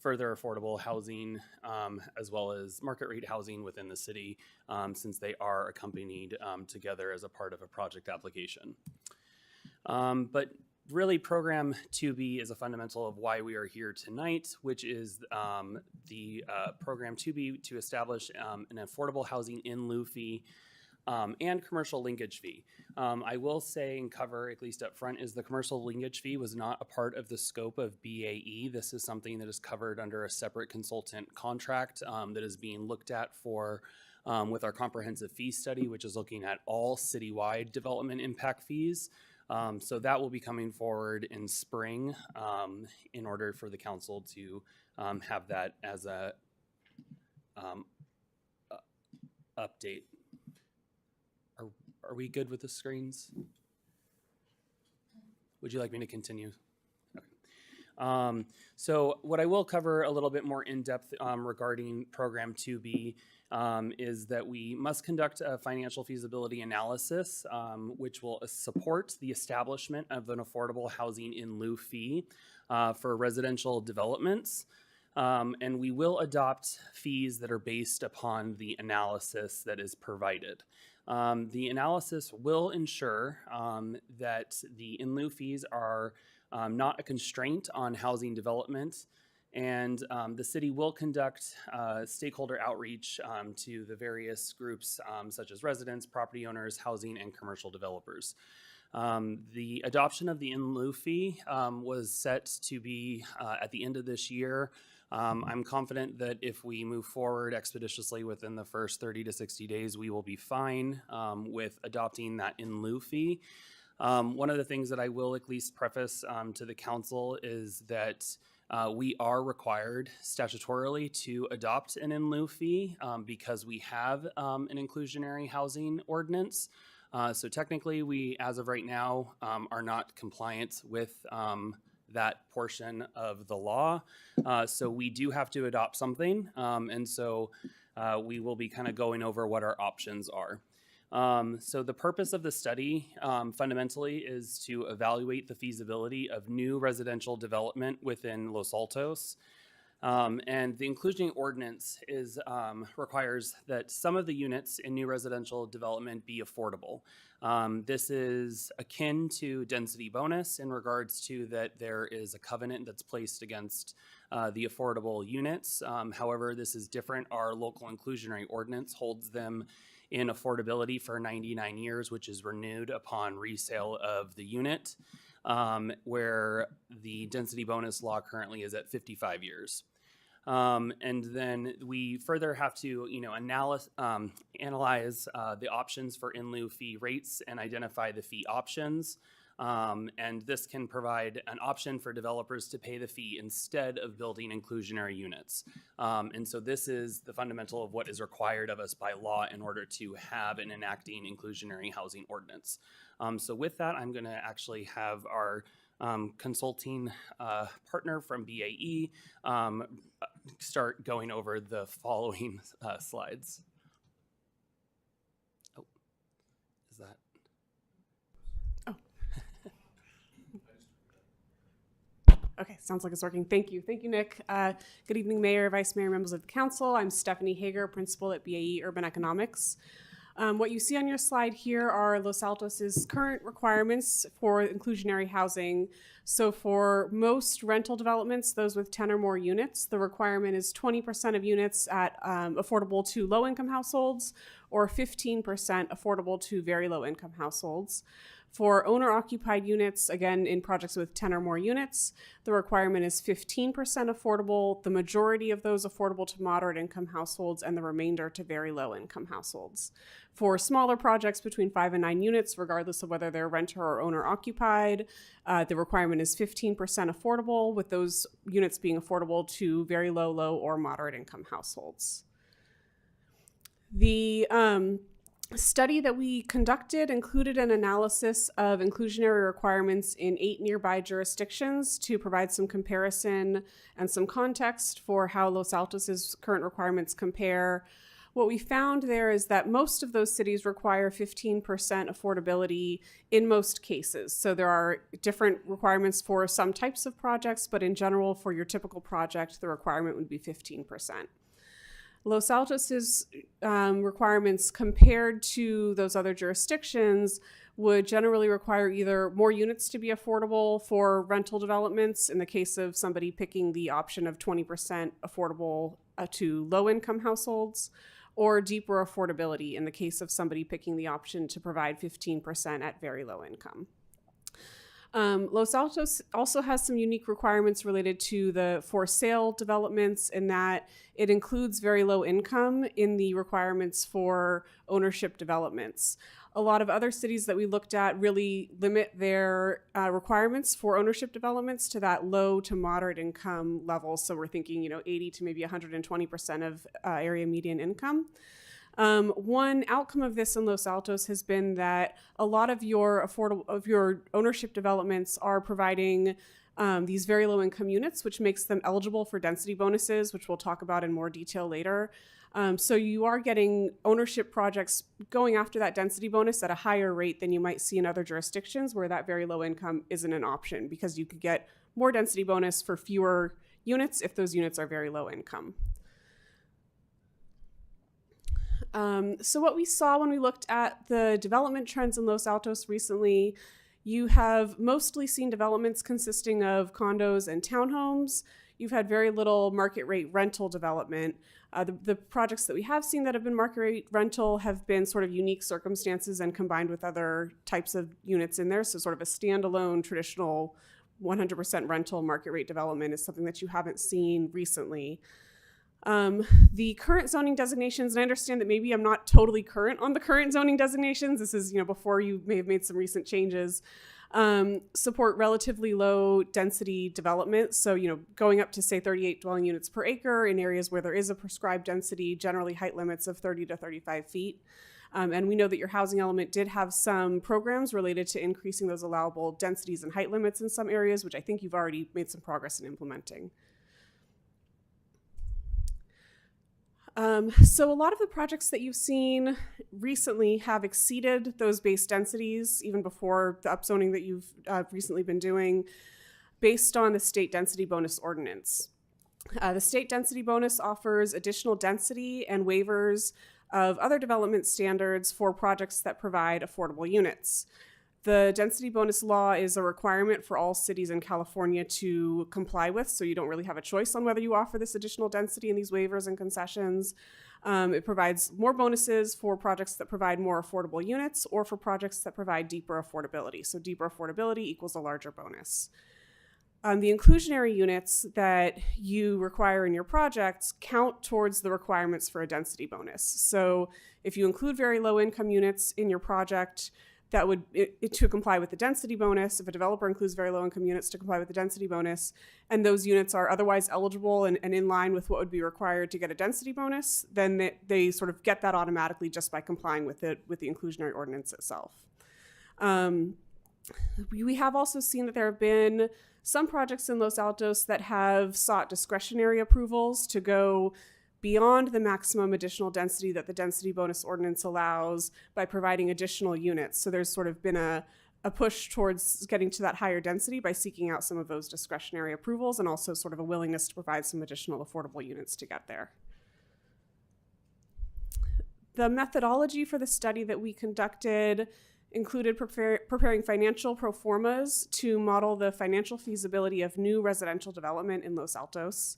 further affordable housing as well as market rate housing within the city, since they are accompanied together as a part of a project application. But really, Program 2B is a fundamental of why we are here tonight, which is the Program 2B to establish an affordable housing in lieu fee and commercial linkage fee. I will say and cover, at least up front, is the commercial linkage fee was not a part of the scope of BAE. This is something that is covered under a separate consultant contract that is being looked at for with our comprehensive fee study, which is looking at all citywide development impact fees. So that will be coming forward in spring in order for the council to have that as a update. Are we good with the screens? Would you like me to continue? Okay. So what I will cover a little bit more in depth regarding Program 2B is that we must conduct a financial feasibility analysis, which will support the establishment of an affordable housing in lieu fee for residential developments. And we will adopt fees that are based upon the analysis that is provided. The analysis will ensure that the in lieu fees are not a constraint on housing development, and the city will conduct stakeholder outreach to the various groups such as residents, property owners, housing, and commercial developers. The adoption of the in lieu fee was set to be at the end of this year. I'm confident that if we move forward expeditiously within the first 30 to 60 days, we will be fine with adopting that in lieu fee. One of the things that I will at least preface to the council is that we are required statutorily to adopt an in lieu fee because we have an inclusionary housing ordinance. So technically we, as of right now, are not compliant with that portion of the law. So we do have to adopt something. And so we will be kind of going over what our options are. So the purpose of the study fundamentally is to evaluate the feasibility of new residential development within Los Altos. And the inclusionary ordinance requires that some of the units in new residential development be affordable. This is akin to density bonus in regards to that there is a covenant that's placed against the affordable units. However, this is different. Our local inclusionary ordinance holds them in affordability for 99 years, which is renewed upon resale of the unit, where the density bonus law currently is at 55 years. And then we further have to, analyze the options for in lieu fee rates and identify the fee options. And this can provide an option for developers to pay the fee instead of building inclusionary units. And so this is the fundamental of what is required of us by law in order to have an enacting inclusionary housing ordinance. So with that, I'm going to actually have our consulting partner from BAE start going over the following slides. Oh, is that? Oh. Okay, sounds like it's working. Thank you. Thank you, Nick. Good evening, Mayor, Vice Mayor, members of the council. I'm Stephanie Hager, principal at BAE Urban Economics. What you see on your slide here are Los Altos' current requirements for inclusionary housing. So for most rental developments, those with 10 or more units, the requirement is 20% of units at affordable to low-income households or 15% affordable to very low-income households. For owner-occupied units, again, in projects with 10 or more units, the requirement is 15% affordable, the majority of those affordable to moderate income households, and the remainder to very low income households. For smaller projects between 5 and 9 units, regardless of whether they're renter or owner-occupied, the requirement is 15% affordable, with those units being affordable to very low or moderate income households. The study that we conducted included an analysis of inclusionary requirements in 8 nearby jurisdictions to provide some comparison and some context for how Los Altos' current requirements compare. What we found there is that most of those cities require 15% affordability in most cases. So there are different requirements for some types of projects, but in general, for your typical project, the requirement would be 15%. Los Altos's requirements compared to those other jurisdictions would generally require either more units to be affordable for rental developments in the case of somebody picking the option of 20% affordable to low-income households, or deeper affordability in the case of somebody picking the option to provide 15% at very low income. Los Altos also has some unique requirements related to the for sale developments in that it includes very low income in the requirements for ownership developments. A lot of other cities that we looked at really limit their requirements for ownership developments to that low to moderate income level. So we're thinking, 80 to maybe 120% of area median income. One outcome of this in Los Altos has been that a lot of your ownership developments are providing these very low income units, which makes them eligible for density bonuses, which we'll talk about in more detail later. So you are getting ownership projects going after that density bonus at a higher rate than you might see in other jurisdictions where that very low income isn't an option, because you could get more density bonus for fewer units if those units are very low income. So what we saw when we looked at the development trends in Los Altos recently, you have mostly seen developments consisting of condos and townhomes. You've had very little market rate rental development. The projects that we have seen that have been market rate rental have been sort of unique circumstances and combined with other types of units in there. So sort of a standalone traditional 100% rental market rate development is something that you haven't seen recently. The current zoning designations, and I understand that maybe I'm not totally current on the current zoning designations. This is, before you may have made some recent changes. Support relatively low density development. So, going up to say 38 dwelling units per acre in areas where there is a prescribed density, generally height limits of 30 to 35 feet. And we know that your housing element did have some programs related to increasing those allowable densities and height limits in some areas, which I think you've already made some progress in implementing. So a lot of the projects that you've seen recently have exceeded those base densities, even before the upzoning that you've recently been doing, based on the state density bonus ordinance. The state density bonus offers additional density and waivers of other development standards for projects that provide affordable units. The density bonus law is a requirement for all cities in California to comply with, so you don't really have a choice on whether you offer this additional density and these waivers and concessions. It provides more bonuses for projects that provide more affordable units or for projects that provide deeper affordability. So deeper affordability equals a larger bonus. The inclusionary units that you require in your projects count towards the requirements for a density bonus. So if you include very low income units in your project, that would, to comply with the density bonus, if a developer includes very low income units to comply with the density bonus, and those units are otherwise eligible and in line with what would be required to get a density bonus, then they sort of get that automatically just by complying with the inclusionary ordinance itself. We have also seen that there have been some projects in Los Altos that have sought discretionary approvals to go beyond the maximum additional density that the density bonus ordinance allows by providing additional units. So there's sort of been a push towards getting to that higher density by seeking out some of those discretionary approvals, and also sort of a willingness to provide some additional affordable units to get there. The methodology for the study that we conducted included preparing financial pro formas to model the financial feasibility of new residential development in Los Altos.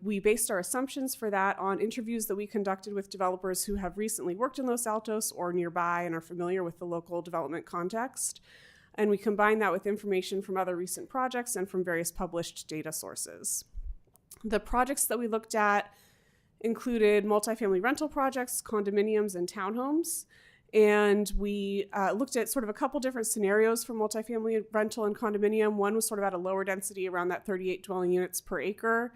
We based our assumptions for that on interviews that we conducted with developers who have recently worked in Los Altos or nearby and are familiar with the local development context. And we combined that with information from other recent projects and from various published data sources. The projects that we looked at included multifamily rental projects, condominiums, and townhomes. And we looked at sort of a couple different scenarios for multifamily rental and condominium. One was sort of at a lower density, around that 38 dwelling units per acre,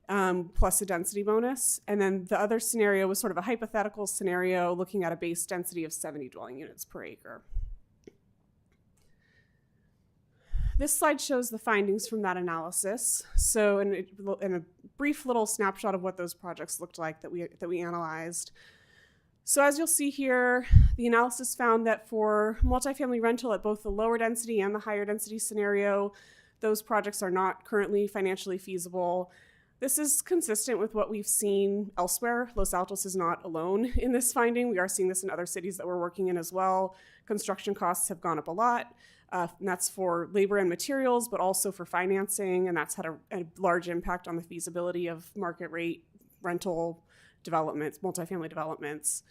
plus a density bonus. And then the other scenario was sort of a hypothetical scenario looking at a base density of 70 dwelling units per acre. this slide shows the findings from that analysis. So in a brief little snapshot of what those projects looked like that we analyzed. So as you'll see here, the analysis found that for multifamily rental at both the lower density and the higher density scenario, those projects are not currently financially feasible. This is consistent with what we've seen elsewhere. Los Altos is not alone in this finding. We are seeing this in other cities that we're working in as well. Construction costs have gone up a lot, and that's for labor and materials, but also for financing, and that's had a large impact on the feasibility of market rate rental developments, multifamily developments.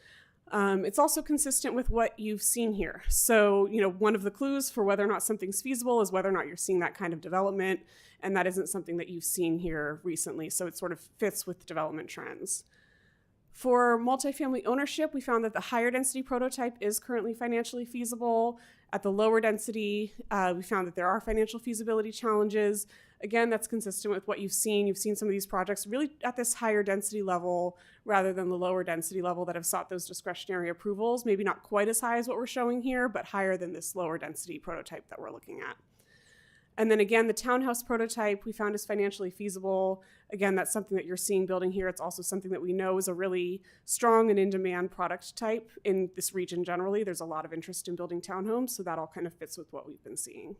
It's also consistent with what you've seen here. So, one of the clues for whether or not something's feasible is whether or not you're seeing that kind of development, and that isn't something that you've seen here recently, so it sort of fits with development trends. For multifamily ownership, we found that the higher density prototype is currently financially feasible. At the lower density, we found that there are financial feasibility challenges. Again, that's consistent with what you've seen. You've seen some of these projects really at this higher density level rather than the lower density level that have sought those discretionary approvals. Maybe not quite as high as what we're showing here, but higher than this lower density prototype that we're looking at. And then again, the townhouse prototype we found is financially feasible. Again, that's something that you're seeing building here. It's also something that we know is a really strong and in-demand product type in this region generally. There's a lot of interest in building townhomes, so that all kind of fits with what we've been seeing.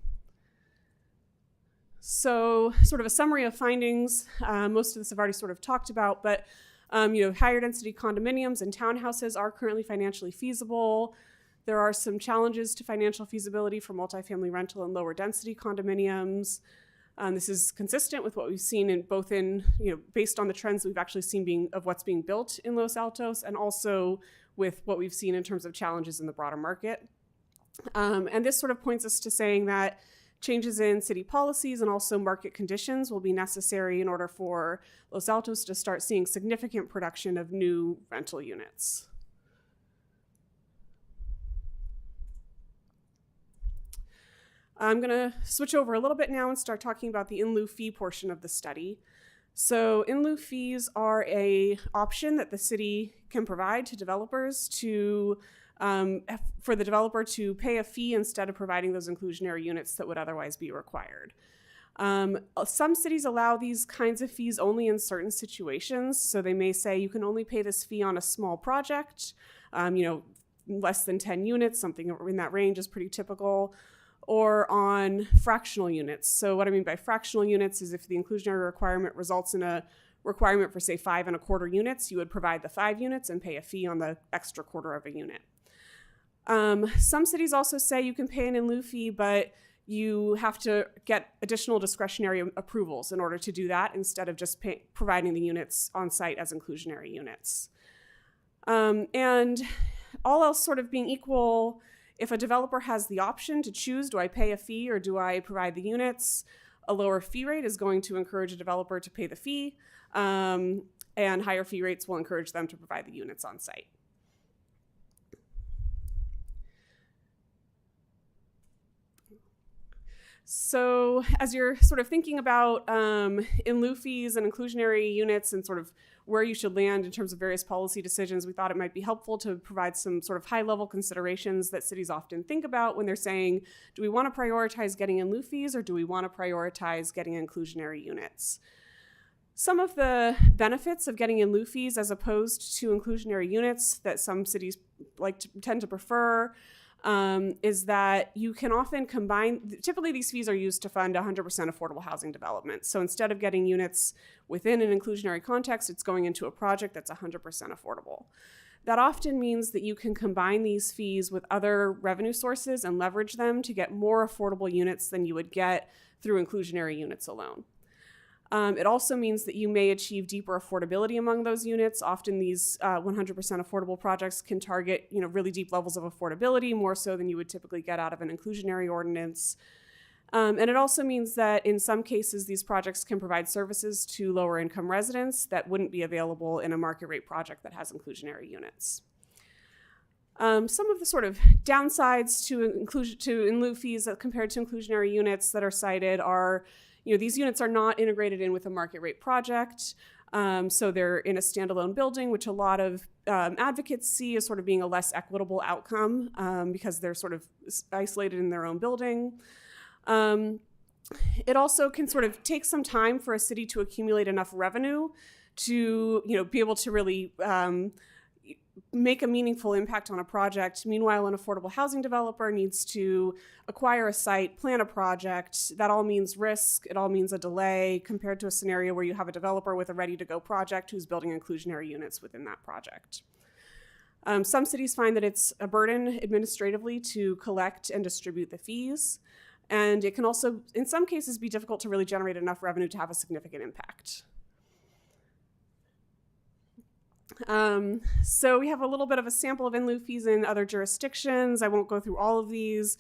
So sort of a summary of findings. Most of this I've already sort of talked about, but higher density condominiums and townhouses are currently financially feasible. There are some challenges to financial feasibility for multifamily rental and lower density condominiums. This is consistent with what we've seen based on the trends that we've actually seen of what's being built in Los Altos, and also with what we've seen in terms of challenges in the broader market. And this sort of points us to saying that changes in city policies and also market conditions will be necessary in order for Los Altos to start seeing significant production of new rental units. I'm going to switch over a little bit now and start talking about the in lieu fee portion of the study. So in lieu fees are an option that the city can provide to developers for the developer to pay a fee instead of providing those inclusionary units that would otherwise be required. Some cities allow these kinds of fees only in certain situations. So they may say you can only pay this fee on a small project, less than 10 units, something in that range is pretty typical, or on fractional units. So what I mean by fractional units is if the inclusionary requirement results in a requirement for, say, 5 1/4 units, you would provide the 5 units and pay a fee on the extra quarter of a unit. Some cities also say you can pay an in lieu fee, but you have to get additional discretionary approvals in order to do that instead of just providing the units on site as inclusionary units. And all else sort of being equal, if a developer has the option to choose, do I pay a fee or do I provide the units, a lower fee rate is going to encourage a developer to pay the fee, and higher fee rates will encourage them to provide the units on site. So as you're sort of thinking about in lieu fees and inclusionary units and sort of where you should land in terms of various policy decisions, we thought it might be helpful to provide some sort of high-level considerations that cities often think about when they're saying, do we want to prioritize getting in lieu fees or do we want to prioritize getting inclusionary units? Some of the benefits of getting in lieu fees as opposed to inclusionary units that some cities tend to prefer is that you can often combine, typically these fees are used to fund 100% affordable housing development. So instead of getting units within an inclusionary context, it's going into a project that's 100% affordable. That often means that you can combine these fees with other revenue sources and leverage them to get more affordable units than you would get through inclusionary units alone. It also means that you may achieve deeper affordability among those units. Often these 100% affordable projects can target really deep levels of affordability, more so than you would typically get out of an inclusionary ordinance. And it also means that in some cases, these projects can provide services to lower income residents that wouldn't be available in a market rate project that has inclusionary units. Some of the sort of downsides to in lieu fees compared to inclusionary units that are cited are, these units are not integrated in with a market rate project. So they're in a standalone building, which a lot of advocates see as sort of being a less equitable outcome because they're sort of isolated in their own building. It also can sort of take some time for a city to accumulate enough revenue to, be able to really make a meaningful impact on a project. Meanwhile, an affordable housing developer needs to acquire a site, plan a project. That all means risk. It all means a delay compared to a scenario where you have a developer with a ready-to-go project who's building inclusionary units within that project. Some cities find that it's a burden administratively to collect and distribute the fees. And it can also, in some cases, be difficult to really generate enough revenue to have a significant impact. So we have a little bit of a sample of in lieu fees in other jurisdictions. I won't go through all of these,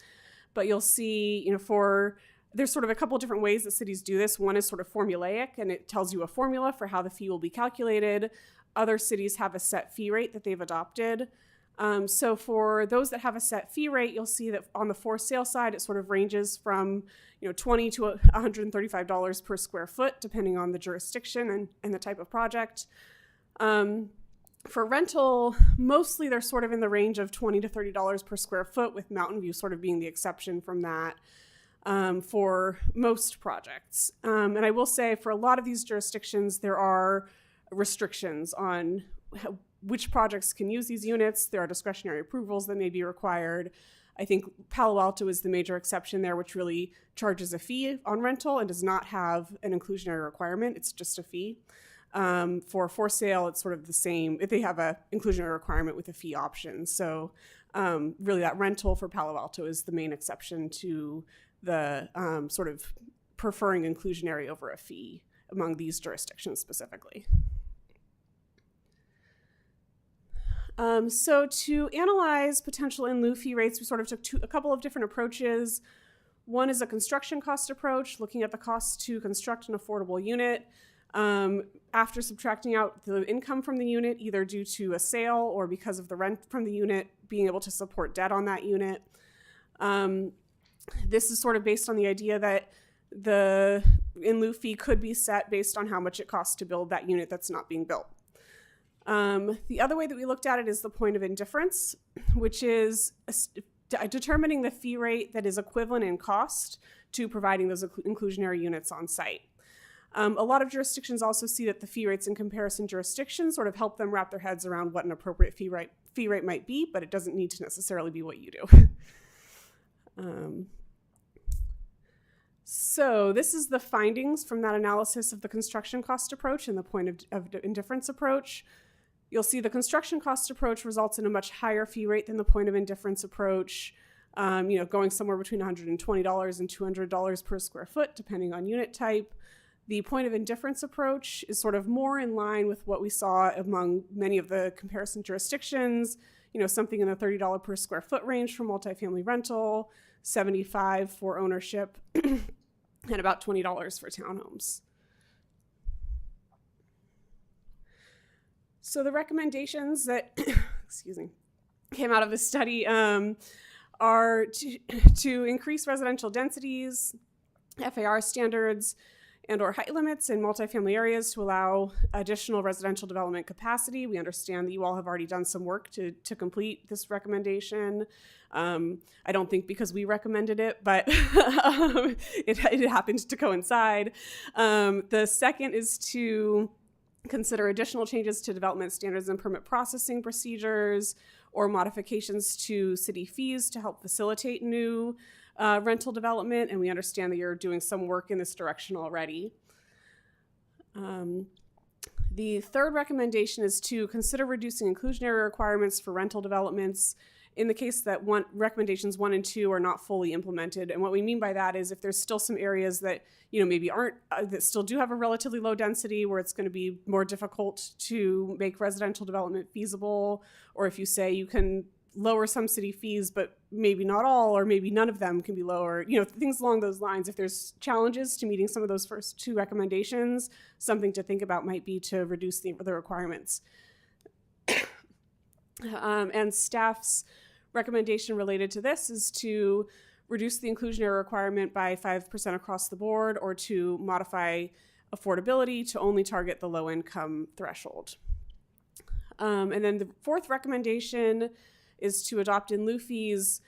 but you'll see, there's sort of a couple of different ways that cities do this. One is sort of formulaic, and it tells you a formula for how the fee will be calculated. Other cities have a set fee rate that they've adopted. So for those that have a set fee rate, you'll see that on the for sale side, it sort of ranges from $20 to $135 per square foot, depending on the jurisdiction and the type of project. For rental, mostly they're sort of in the range of $20 to $30 per square foot, with Mountain View sort of being the exception from that for most projects. And I will say for a lot of these jurisdictions, there are restrictions on which projects can use these units. There are discretionary approvals that may be required. I think Palo Alto is the major exception there, which really charges a fee on rental and does not have an inclusionary requirement. It's just a fee. For sale, it's sort of the same. If they have an inclusionary requirement with a fee option. So really that rental for Palo Alto is the main exception to the sort of preferring inclusionary over a fee among these jurisdictions specifically. So to analyze potential in lieu fee rates, we sort of took a couple of different approaches. One is a construction cost approach, looking at the cost to construct an affordable unit after subtracting out the income from the unit, either due to a sale or because of the rent from the unit, being able to support debt on that unit. This is sort of based on the idea that the in lieu fee could be set based on how much it costs to build that unit that's not being built. The other way that we looked at it is the point of indifference, which is determining the fee rate that is equivalent in cost to providing those inclusionary units on site. A lot of jurisdictions also see that the fee rates in comparison jurisdictions sort of help them wrap their heads around what an appropriate fee rate might be, but it doesn't need to necessarily be what you do. So this is the findings from that analysis of the construction cost approach and the point of indifference approach. You'll see the construction cost approach results in a much higher fee rate than the point of indifference approach, going somewhere between $120 and $200 per square foot, depending on unit type. The point of indifference approach is sort of more in line with what we saw among many of the comparison jurisdictions, something in the $30 per square foot range for multifamily rental, $75 for ownership, and about $20 for townhomes. So the recommendations that came out of this study are to increase residential densities, FAR standards, and or height limits in multifamily areas to allow additional residential development capacity. We understand that you all have already done some work to complete this recommendation. I don't think because we recommended it, but it happened to coincide. The second is to consider additional changes to development standards and permit processing procedures or modifications to city fees to help facilitate new rental development, and we understand that you're doing some work in this direction already. The third recommendation is to consider reducing inclusionary requirements for rental developments in the case that recommendations 1 and 2 are not fully implemented. And what we mean by that is if there's still some areas that maybe aren't, that still do have a relatively low density where it's going to be more difficult to make residential development feasible, or if you say you can lower some city fees, but maybe not all, or maybe none of them can be lower, things along those lines. If there's challenges to meeting some of those first 2 recommendations, something to think about might be to reduce the requirements. And staff's recommendation related to this is to reduce the inclusionary requirement by 5% across the board, or to modify affordability to only target the low income threshold. And then the fourth recommendation is to adopt in lieu fees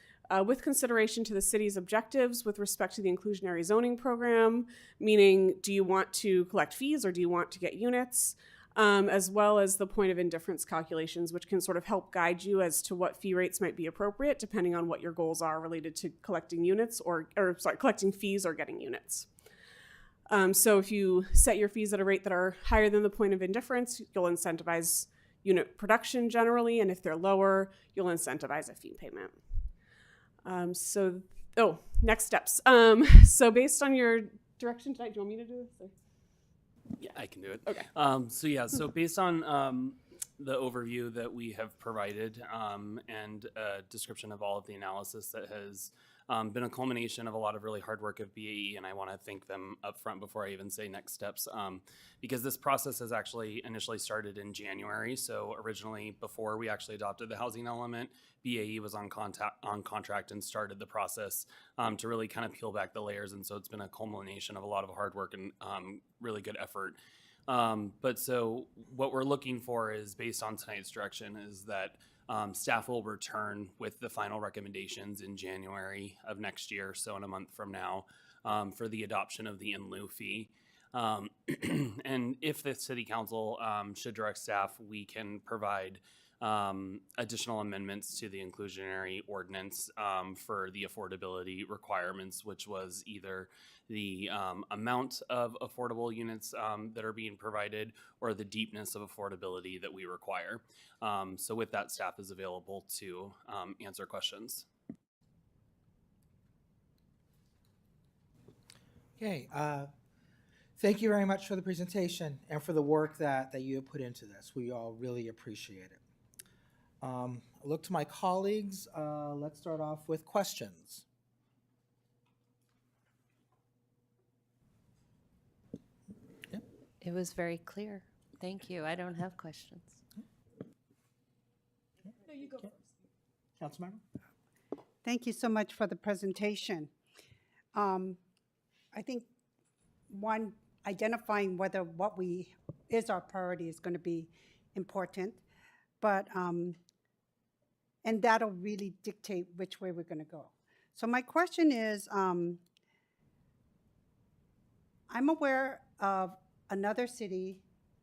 with consideration to the city's objectives with respect to the inclusionary zoning program, meaning do you want to collect fees or do you want to get units, as well as the point of indifference calculations, which can sort of help guide you as to what fee rates might be appropriate depending on what your goals are related to collecting units collecting fees or getting units. So if you set your fees at a rate that are higher than the point of indifference, you'll incentivize unit production generally, and if they're lower, you'll incentivize a fee payment. Next steps. So based on your direction tonight, do you want me to do this? Or? Yeah, I can do it. Okay. So based on the overview that we have provided and a description of all of the analysis that has been a culmination of a lot of really hard work of BAE, and I want to thank them up front before I even say next steps, because this process has actually initially started in January. So originally, before we actually adopted the housing element, BAE was on contract and started the process to really kind of peel back the layers. And so it's been a culmination of a lot of hard work and really good effort. But so what we're looking for is, based on tonight's direction, is that staff will return with the final recommendations in January of next year, so in a month from now, for the adoption of the in lieu fee. And if the city council should direct staff, we can provide additional amendments to the inclusionary ordinance for the affordability requirements, which was either the amount of affordable units that are being provided or the deepness of affordability that we require. So with that, staff is available to answer questions. Okay, thank you very much for the presentation and for the work that you have put into this. We all really appreciate it. Look to my colleagues. Let's start off with questions. Yeah. It was very clear. Thank you. I don't have questions. No, you go first. Councilmember? Thank you so much for the presentation. I think one, identifying whether what is our priority is going to be important, but and that'll really dictate which way we're going to go. So my question is, I'm aware of another city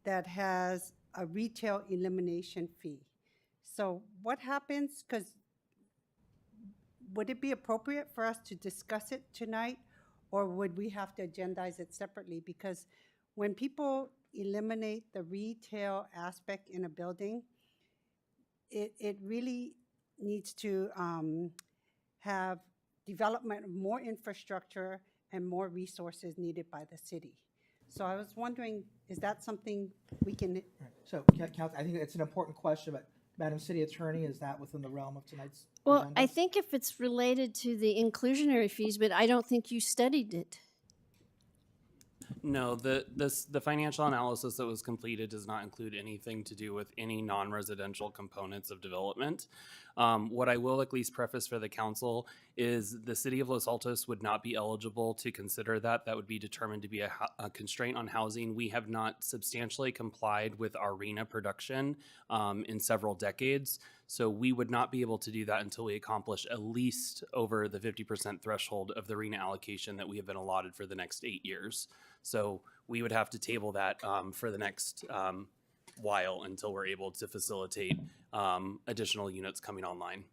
that has a retail elimination fee. So what happens, because would it be appropriate for us to discuss it tonight, or would we have to agendize it separately? Because when people eliminate the retail aspect in a building, it really needs to have development of more infrastructure and more resources needed by the city. So I was wondering, is that something we can? Right. So, I think it's an important question, but Madam City Attorney, is that within the realm of tonight's Well, agenda? I think if it's related to the inclusionary fees, but I don't think you studied it. No, the financial analysis that was completed does not include anything to do with any non-residential components of development. What I will at least preface for the council is the city of Los Altos would not be eligible to consider that. That would be determined to be a constraint on housing. We have not substantially complied with our RENA production in several decades. So we would not be able to do that until we accomplish at least over the 50% threshold of the RENA allocation that we have been allotted for the next 8 years. So we would have to table that for the next while until we're able to facilitate additional units coming online.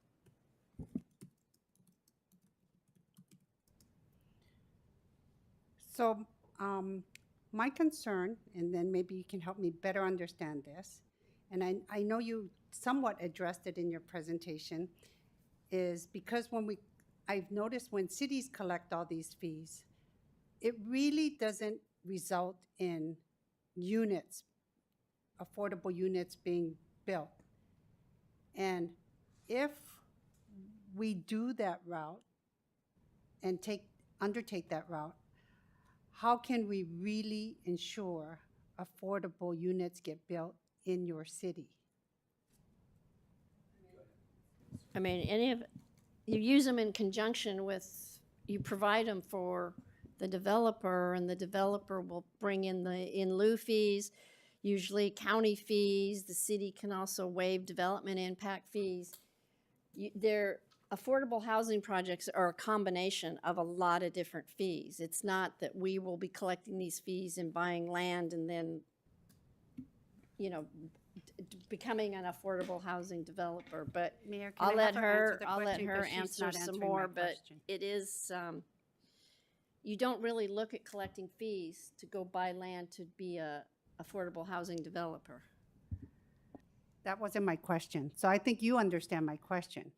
So my concern, and then maybe you can help me better understand this, and I know you somewhat addressed it in your presentation, is because I've noticed when cities collect all these fees, it really doesn't result in units, affordable units being built. And if we do that route and undertake that route, how can we really ensure affordable units get built in your city? I mean, you use them in conjunction with, you provide them for the developer, and the developer will bring in the in lieu fees, usually county fees. The city can also waive development impact fees. affordable housing projects are a combination of a lot of different fees. It's not that we will be collecting these fees and buying land and then, you know, becoming an affordable housing developer, but Mayor, can I'll I let have her answer the I'll let question, her 'cause she's answer not some answering my more, but question. it is, you don't really look at collecting fees to go buy land to be a affordable housing developer. That wasn't my question. So I think you understand my question,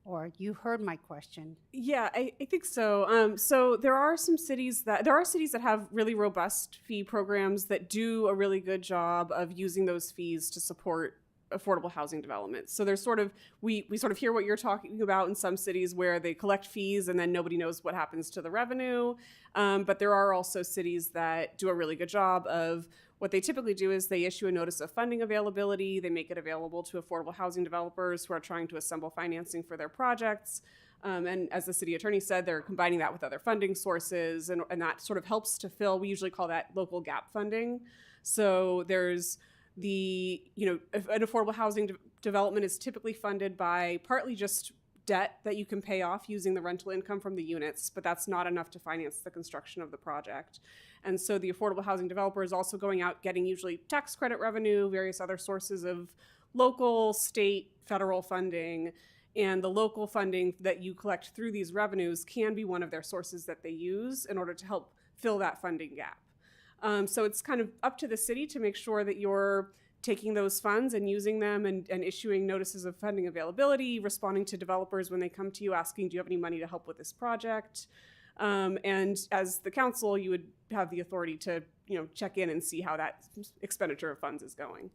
or you heard my question. Yeah, I think so. So there are cities that have really robust fee programs that do a really good job of using those fees to support affordable housing development. So there's sort of we sort of hear what you're talking about in some cities where they collect fees and then nobody knows what happens to the revenue. But there are also cities that do a really good job of what they typically do is they issue a notice of funding availability. They make it available to affordable housing developers who are trying to assemble financing for their projects. And as the city attorney said, they're combining that with other funding sources, and that sort of helps to fill, we usually call that local gap funding. So there's an affordable housing development is typically funded by partly just debt that you can pay off using the rental income from the units, but that's not enough to finance the construction of the project. And so the affordable housing developer is also going out getting usually tax credit revenue, various other sources of local, state, federal funding. And the local funding that you collect through these revenues can be one of their sources that they use in order to help fill that funding gap. So it's kind of up to the city to make sure that you're taking those funds and using them and issuing notices of funding availability, responding to developers when they come to you asking, do you have any money to help with this project? And as the council, you would have the authority to, check in and see how that expenditure of funds is going.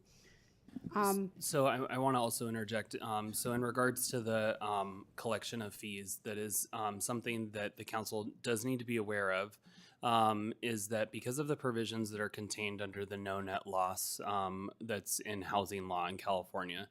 So I want to also interject. So in regards to the collection of fees, that is something that the council does need to be aware of, is that because of the provisions that are contained under the no net loss that's in housing law in California,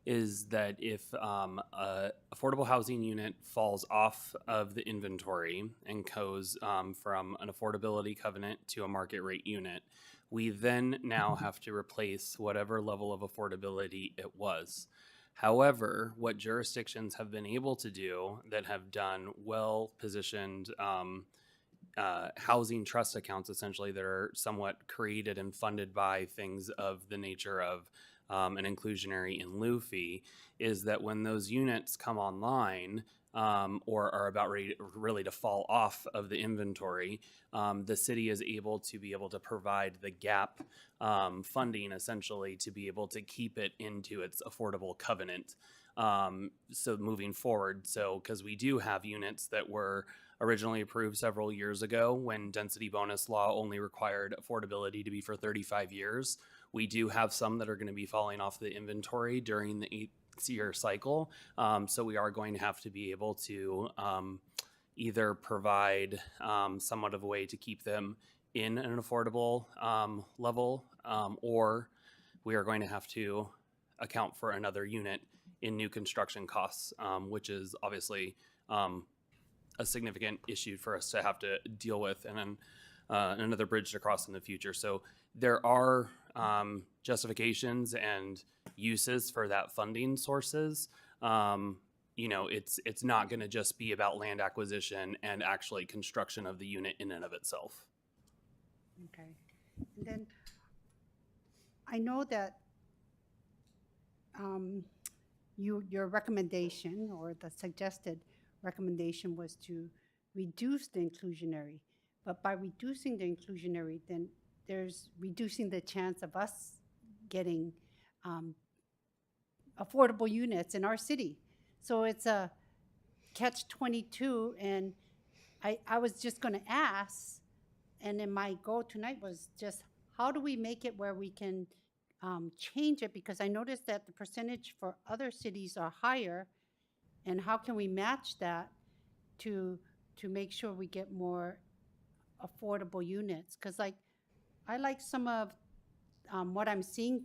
is that if a affordable housing unit falls off of the inventory and goes from an affordability covenant to a market rate unit, we then now have to replace whatever level of affordability it was. However, what jurisdictions have been able to do that have done well-positioned housing trust accounts, essentially, that are somewhat created and funded by things of the nature of an inclusionary in lieu fee, is that when those units come online or are about really to fall off of the inventory, the city is able to provide the gap funding, essentially, to be able to keep it into its affordable covenant. So moving forward, because we do have units that were originally approved several years ago when density bonus law only required affordability to be for 35 years. We do have some that are going to be falling off the inventory during the 8-year cycle. So we are going to have to be able to either provide somewhat of a way to keep them in an affordable level, or we are going to have to account for another unit in new construction costs, which is obviously a significant issue for us to have to deal with, and then another bridge to cross in the future. So there are justifications and uses for that funding sources. It's not going to just be about land acquisition and actually construction of the unit in and of itself. Okay. And then I know that your recommendation, or the suggested recommendation, was to reduce the inclusionary. But by reducing the inclusionary, then there's reducing the chance of us getting affordable units in our city. So it's a catch-22, and I was just going to ask, and then my goal tonight was just, how do we make it where we can change it? Because I noticed that the percentage for other cities are higher, and how can we match that to make sure we get more affordable units? Because I like some of what I'm seeing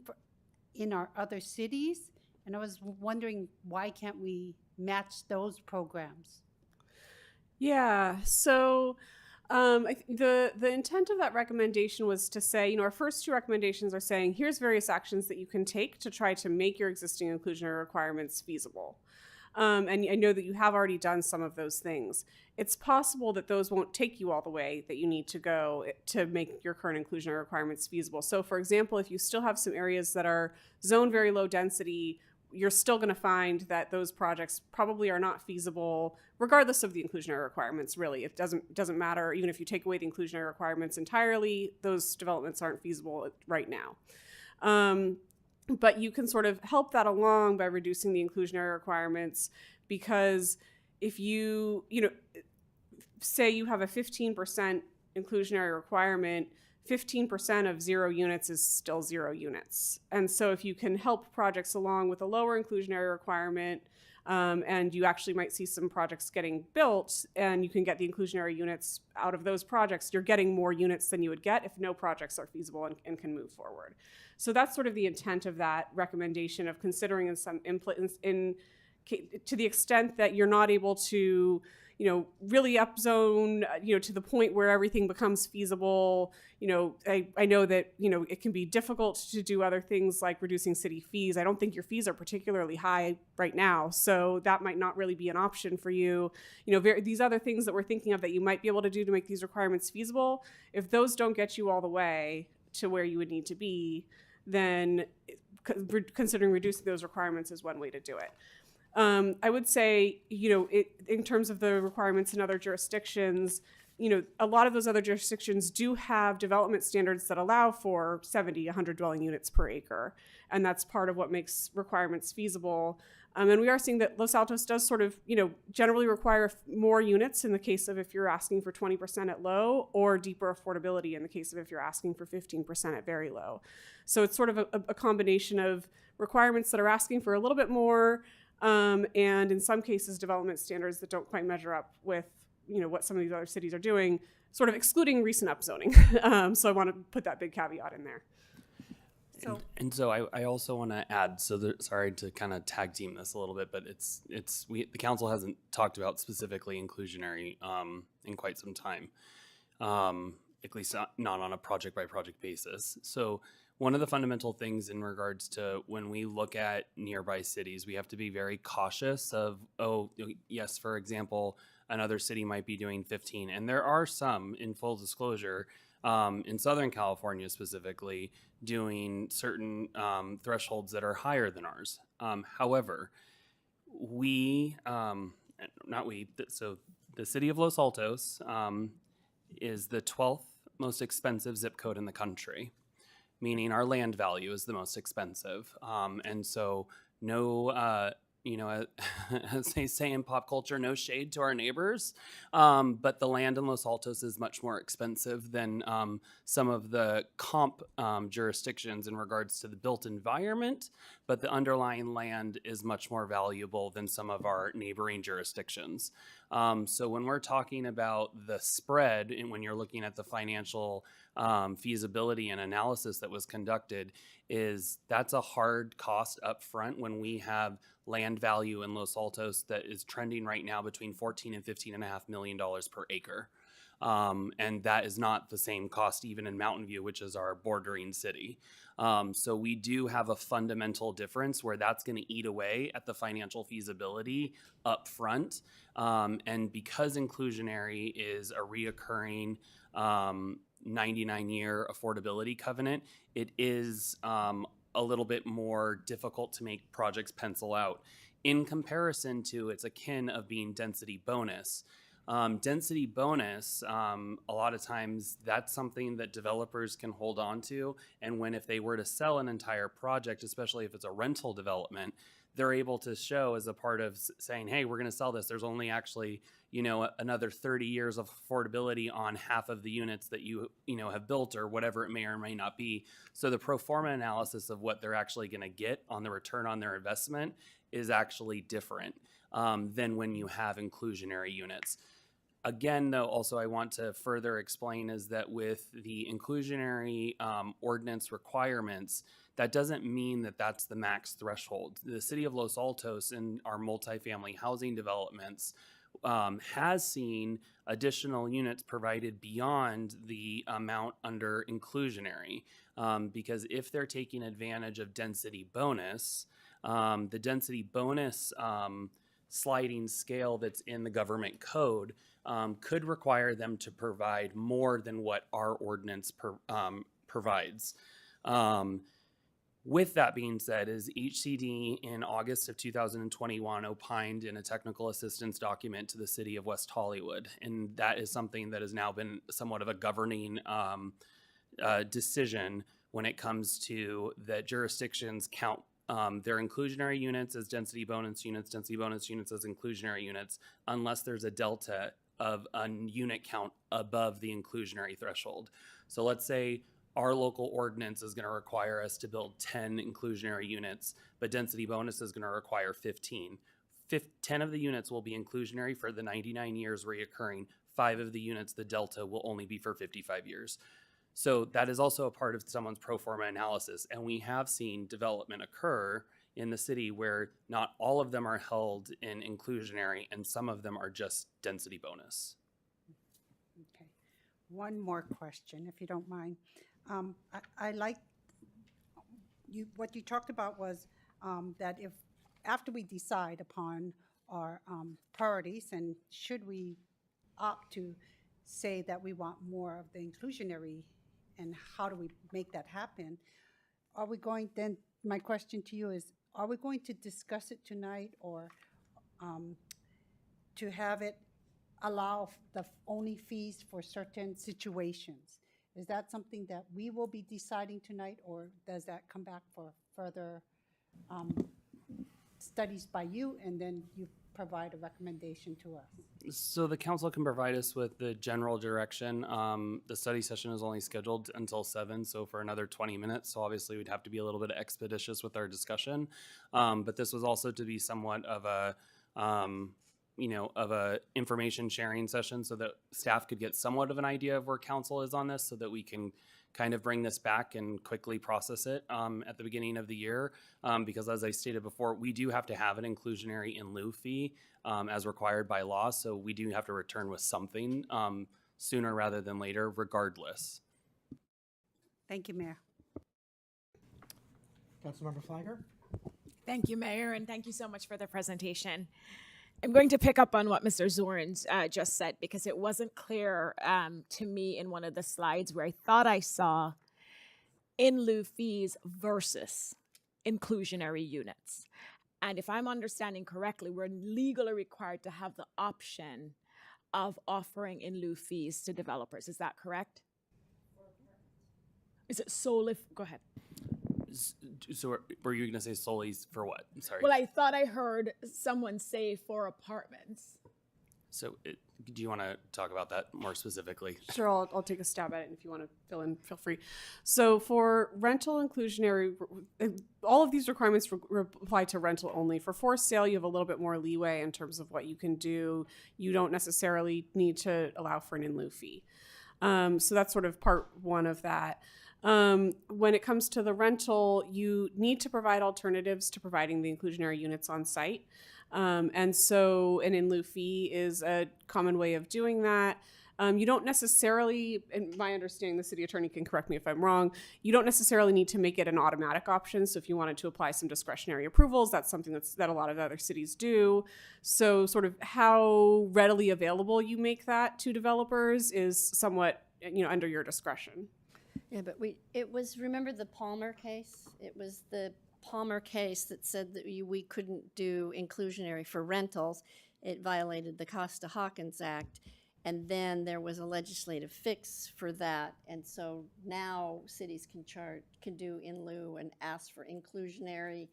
in our other cities, and I was wondering, why can't we match those programs? Yeah, so the intent of that recommendation was to say, our first two recommendations are saying, here's various actions that you can take to try to make your existing inclusionary requirements feasible. And I know that you have already done some of those things. It's possible that those won't take you all the way that you need to go to make your current inclusionary requirements feasible. So, for example, if you still have some areas that are zoned very low density, you're still going to find that those projects probably are not feasible regardless of the inclusionary requirements. Really, it doesn't matter. Even if you take away the inclusionary requirements entirely, those developments aren't feasible right now. But you can sort of help that along by reducing the inclusionary requirements, because if you say you have a 15% inclusionary requirement, 15% of 0 units is still 0 units. And so if you can help projects along with a lower inclusionary requirement, and you actually might see some projects getting built and you can get the inclusionary units out of those projects, you're getting more units than you would get if no projects are feasible and can move forward. So that's sort of the intent of that recommendation, of considering in some to the extent that you're not able to really upzone, to the point where everything becomes feasible. I know that, it can be difficult to do other things like reducing city fees. I don't think your fees are particularly high right now, so that might not really be an option for you. These other things that we're thinking of that you might be able to do to make these requirements feasible, if those don't get you all the way to where you would need to be, then considering reducing those requirements is one way to do it. I would say, in terms of the requirements in other jurisdictions, a lot of those other jurisdictions do have development standards that allow for 70, 100 dwelling units per acre. And that's part of what makes requirements feasible. And we are seeing that Los Altos does sort of, generally require more units in the case of if you're asking for 20% at low, or deeper affordability in the case of if you're asking for 15% at very low. So it's sort of a combination of requirements that are asking for a little bit more, and in some cases, development standards that don't quite measure up with, what some of these other cities are doing, sort of excluding recent upzoning. So I want to put that big caveat in there. So I also want to add, sorry to kind of tag team this a little bit, but the council hasn't talked about specifically inclusionary in quite some time, at least not on a project by project basis. So one of the fundamental things in regards to when we look at nearby cities, we have to be very cautious of, yes, for example, another city might be doing 15. And there are some, in full disclosure, in Southern California specifically, doing certain thresholds that are higher than ours. However, so the city of Los Altos is the 12th most expensive zip code in the country, meaning our land value is the most expensive. And so as they say in pop culture, no shade to our neighbors, but the land in Los Altos is much more expensive than some of the comp jurisdictions in regards to the built environment, but the underlying land is much more valuable than some of our neighboring jurisdictions. So when we're talking about the spread, and when you're looking at the financial feasibility and analysis that was conducted, that's a hard cost up front when we have land value in Los Altos that is trending right now between $14 and $15.5 million per acre. And that is not the same cost even in Mountain View, which is our bordering city. So we do have a fundamental difference where that's going to eat away at the financial feasibility up front. And because inclusionary is a reoccurring 99-year affordability covenant, it is a little bit more difficult to make projects pencil out in comparison to it's akin of being density bonus. Density bonus, a lot of times that's something that developers can hold on to. And if they were to sell an entire project, especially if it's a rental development, they're able to show as a part of saying, hey, we're going to sell this. There's only actually, another 30 years of affordability on half of the units that you have built, or whatever it may or may not be. So the pro forma analysis of what they're actually going to get on the return on their investment is actually different than when you have inclusionary units. Again, though, also I want to further explain is that with the inclusionary ordinance requirements, that doesn't mean that that's the max threshold. The city of Los Altos in our multifamily housing developments has seen additional units provided beyond the amount under inclusionary, because if they're taking advantage of density bonus, the density bonus sliding scale that's in the government code could require them to provide more than what our ordinance provides. With that being said, is HCD in August of 2021 opined in a technical assistance document to the city of West Hollywood, and that is something that has now been somewhat of a governing decision when it comes to that jurisdictions count their inclusionary units as density bonus units as inclusionary units, unless there's a delta of a unit count above the inclusionary threshold. So let's say our local ordinance is going to require us to build 10 inclusionary units, but density bonus is going to require 15. 10 of the units will be inclusionary for the 99 years reoccurring. 5 of the units, the delta, will only be for 55 years. So that is also a part of someone's pro forma analysis. And we have seen development occur in the city where not all of them are held in inclusionary and some of them are just density bonus. Okay. One more question, if you don't mind. I like what you talked about was that if after we decide upon our priorities and should we opt to say that we want more of the inclusionary and how do we make that happen, are we going, then my question to you is, are we going to discuss it tonight or to have it allow the only fees for certain situations? Is that something that we will be deciding tonight, or does that come back for further studies by you, and then you provide a recommendation to us? So the council can provide us with the general direction. The study session is only scheduled until 7, so for another 20 minutes. So obviously we'd have to be a little bit expeditious with our discussion. But this was also to be somewhat of a of a information sharing session so that staff could get somewhat of an idea of where council is on this so that we can kind of bring this back and quickly process it at the beginning of the year. Because as I stated before, we do have to have an inclusionary in lieu fee as required by law. So we do have to return with something sooner rather than later, regardless. Thank you, Mayor. Councilmember Flagger? Thank you, Mayor, and thank you so much for the presentation. I'm going to pick up on what Mr. Zorns just said because it wasn't clear to me in one of the slides where I thought I saw in lieu fees versus inclusionary units. And if I'm understanding correctly, we're legally required to have the option of offering in lieu fees to developers. Is that correct? Is it solely? Go ahead. So were you going to say solely for what? I'm sorry. Well, I thought I heard someone say for apartments. So do you want to talk about that more specifically? Sure, I'll take a stab at it. And if you want to fill in, feel free. So for rental inclusionary, all of these requirements apply to rental only. For forced sale, you have a little bit more leeway in terms of what you can do. You don't necessarily need to allow for an in lieu fee. So that's sort of part one of that. When it comes to the rental, you need to provide alternatives to providing the inclusionary units on site. And so an in lieu fee is a common way of doing that. You don't necessarily, in my understanding, the city attorney can correct me if I'm wrong, you don't necessarily need to make it an automatic option. So if you wanted to apply some discretionary approvals, that's something that a lot of other cities do. So sort of how readily available you make that to developers is somewhat, under your discretion. Yeah, but it was, remember the Palmer case? It was the Palmer case that said that we couldn't do inclusionary for rentals. It violated the Costa-Hawkins Act. And then there was a legislative fix for that. And so now cities can do in lieu and ask for inclusionary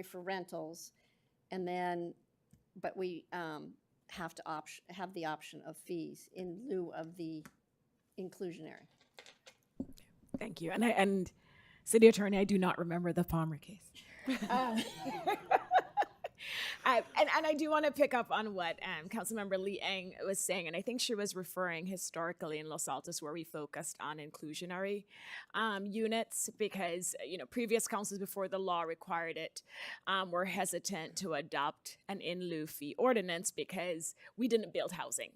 for rentals. And then, but we have to have the option of fees in lieu of the inclusionary. Thank you. And City Attorney, I do not remember the Palmer case. And I do want to pick up on what Councilmember Lee Eng was saying, and I think she was referring historically in Los Altos where we focused on inclusionary units because, previous councils before the law required it were hesitant to adopt an in lieu fee ordinance because we didn't build housing.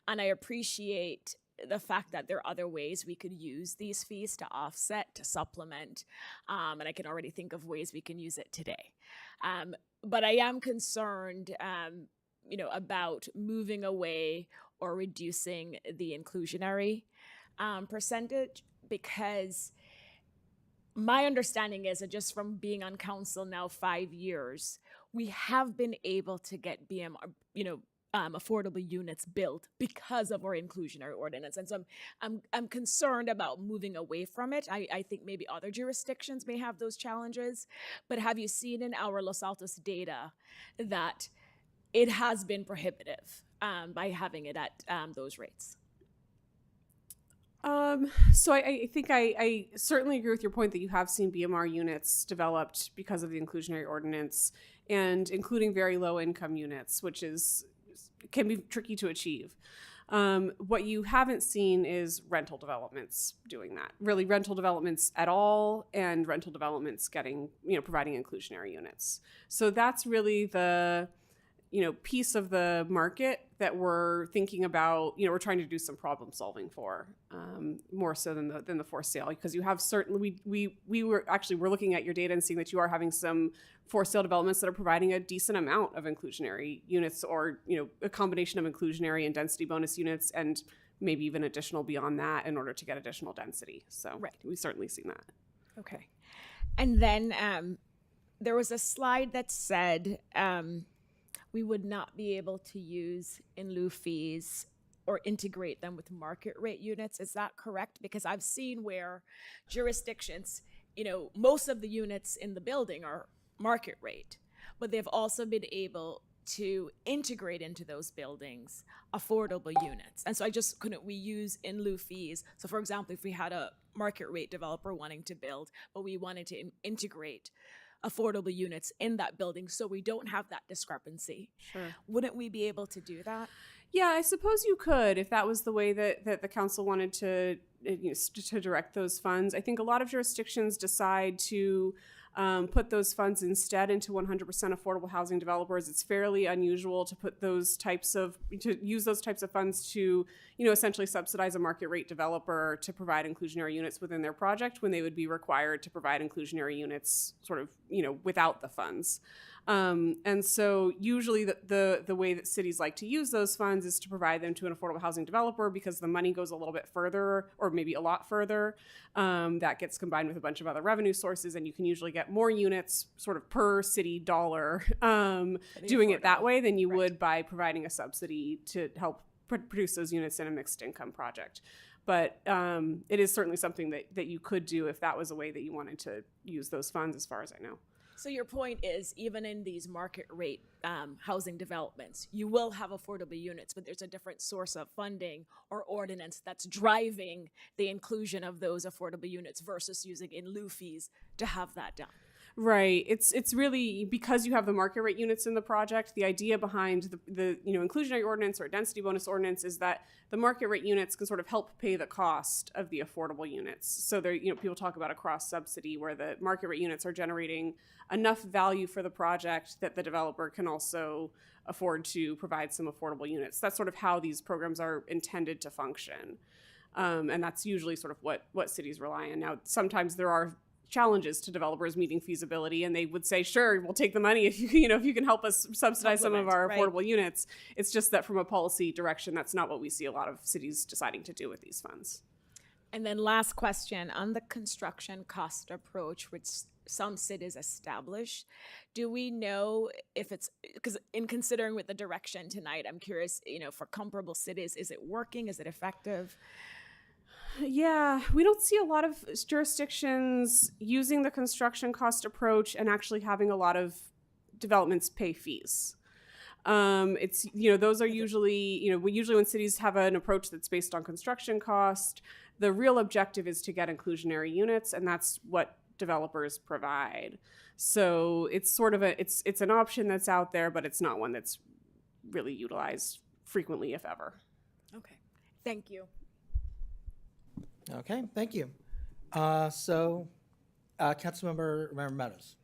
And I appreciate the fact that there are other ways we could use these fees to offset, to supplement, and I can already think of ways we can use it today. But I am concerned, about moving away or reducing the inclusionary percentage, because my understanding is that just from being on council now 5 years, we have been able to get BMR, affordable units built because of our inclusionary ordinance. And so I'm concerned about moving away from it. I think maybe other jurisdictions may have those challenges, but have you seen in our Los Altos data that it has been prohibitive by having it at those rates? So I think I certainly agree with your point that you have seen BMR units developed because of the inclusionary ordinance, and including very low income units, which can be tricky to achieve. What you haven't seen is rental developments doing that. Really, rental developments at all, and rental developments providing inclusionary units. So that's really the piece of the market that we're thinking about, we're trying to do some problem solving for, more so than the for sale, because you have certainly, we're looking at your data and seeing that you are having some for sale developments that are providing a decent amount of inclusionary units, or, a combination of inclusionary and density bonus units, and maybe even additional beyond that in order to get additional density. So Right. we've certainly seen that. Okay. And then there was a slide that said we would not be able to use in lieu fees or integrate them with market rate units. Is that correct? Because I've seen where jurisdictions, most of the units in the building are market rate, but they've also been able to integrate into those buildings affordable units. And so couldn't we use in lieu fees? So for example, if we had a market rate developer wanting to build, but we wanted to integrate affordable units in that building so we don't have that discrepancy. Sure. Wouldn't we be able to do that? Yeah, I suppose you could, if that was the way that the council wanted to direct those funds. I think a lot of jurisdictions decide to put those funds instead into 100% affordable housing developers. It's fairly unusual to use those types of funds to, essentially subsidize a market rate developer to provide inclusionary units within their project, when they would be required to provide inclusionary units sort of, without the funds. And so usually the way that cities like to use those funds is to provide them to an affordable housing developer, because the money goes a little bit further, or maybe a lot further. That gets combined with a bunch of other revenue sources, and you can usually get more units sort of per city dollar doing it that way than you would by providing a subsidy to help produce those units in a mixed income project. But it is certainly something that you could do if that was a way that you wanted to use those funds, as far as I know. So your point is, even in these market rate housing developments, you will have affordable units, but there's a different source of funding or ordinance that's driving the inclusion of those affordable units versus using in lieu fees to have that done. Right. It's really because you have the market rate units in the project. The idea behind the inclusionary ordinance or density bonus ordinance is that the market rate units can sort of help pay the cost of the affordable units. So there, people talk about a cross subsidy, where the market rate units are generating enough value for the project that the developer can also afford to provide some affordable units. That's sort of how these programs are intended to function. And that's usually sort of what cities rely on. Now, sometimes there are challenges to developers meeting feasibility, and they would say, sure, we'll take the money if you can help us subsidize some of our affordable units. It's just that from a policy direction, that's not what we see a lot of cities deciding to do with these funds. And then last question, on the construction cost approach, which some cities establish, do we know if it's, because in considering with the direction tonight, I'm curious, for comparable cities, is it working? Is it effective? Yeah, we don't see a lot of jurisdictions using the construction cost approach and actually having a lot of developments pay fees. It's, those are usually, when cities have an approach that's based on construction cost, the real objective is to get inclusionary units, and that's what developers provide. So it's sort of it's an option that's out there, but it's not one that's really utilized frequently, if ever. Okay, thank you. Okay, thank you. Councilmember Meadows.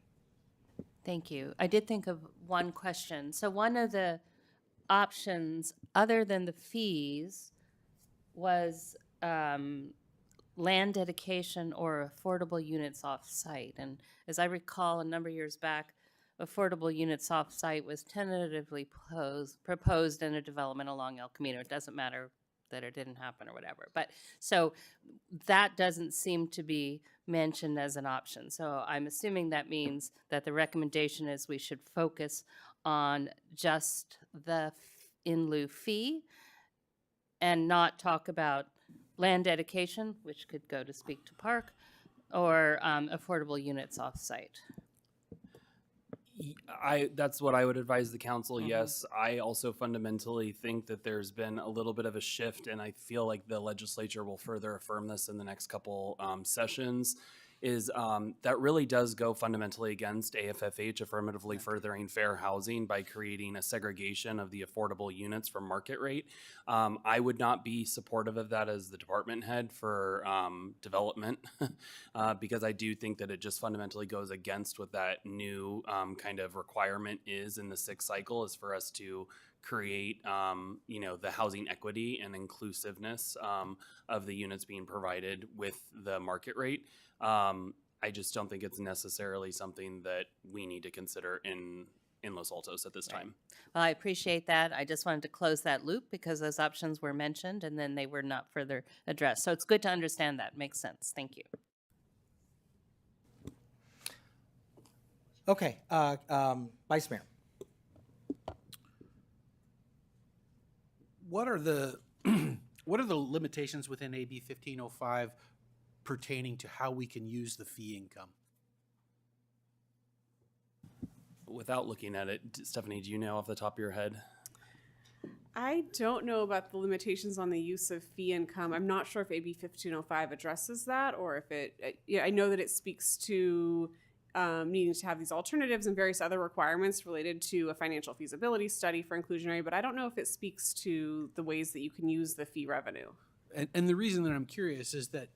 Thank you. I did think of one question. So one of the options, other than the fees, was land dedication or affordable units off-site. And as I recall, a number of years back, affordable units off-site was tentatively proposed in a development along El Camino. It doesn't matter that it didn't happen or whatever. But so that doesn't seem to be mentioned as an option. So I'm assuming that means that the recommendation is we should focus on just the in lieu fee and not talk about land dedication, which could go to speak to park, or affordable units off-site. That's what I would advise the council. Yes, I also fundamentally think that there's been a little bit of a shift, and I feel like the legislature will further affirm this in the next couple sessions. Is that really does go fundamentally against AFFH affirmatively furthering fair housing by creating a segregation of the affordable units from market rate. I would not be supportive of that as the department head for development because I do think that it just fundamentally goes against what that new kind of requirement is in the sixth cycle, is for us to create, the housing equity and inclusiveness of the units being provided with the market rate. I just don't think it's necessarily something that we need to consider in Los Altos at this time. Well, I appreciate that. I just wanted to close that loop because those options were mentioned and then they were not further addressed. So it's good to understand that. Makes sense. Thank you. Okay, Vice Mayor. What are the what are the limitations within AB 1505 pertaining to how we can use the fee income? Without looking at it, Stephanie, do you know off the top of your head? I don't know about the limitations on the use of fee income. I'm not sure if AB 1505 addresses that, or if it, I know that it speaks to needing to have these alternatives and various other requirements related to a financial feasibility study for inclusionary, but I don't know if it speaks to the ways that you can use the fee revenue. And the reason that I'm curious is that,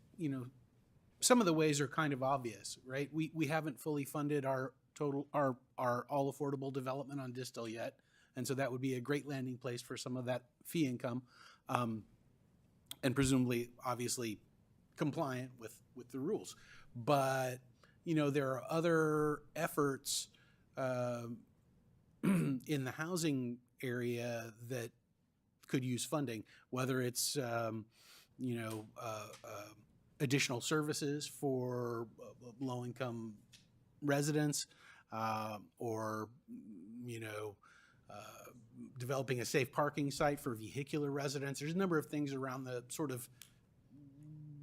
some of the ways are kind of obvious, right? We haven't fully funded our all affordable development on Distal yet. And so that would be a great landing place for some of that fee income. And presumably, obviously, compliant with the rules. But, there are other efforts in the housing area that could use funding, whether it's, additional services for low-income residents, or developing a safe parking site for vehicular residents. There's a number of things around the sort of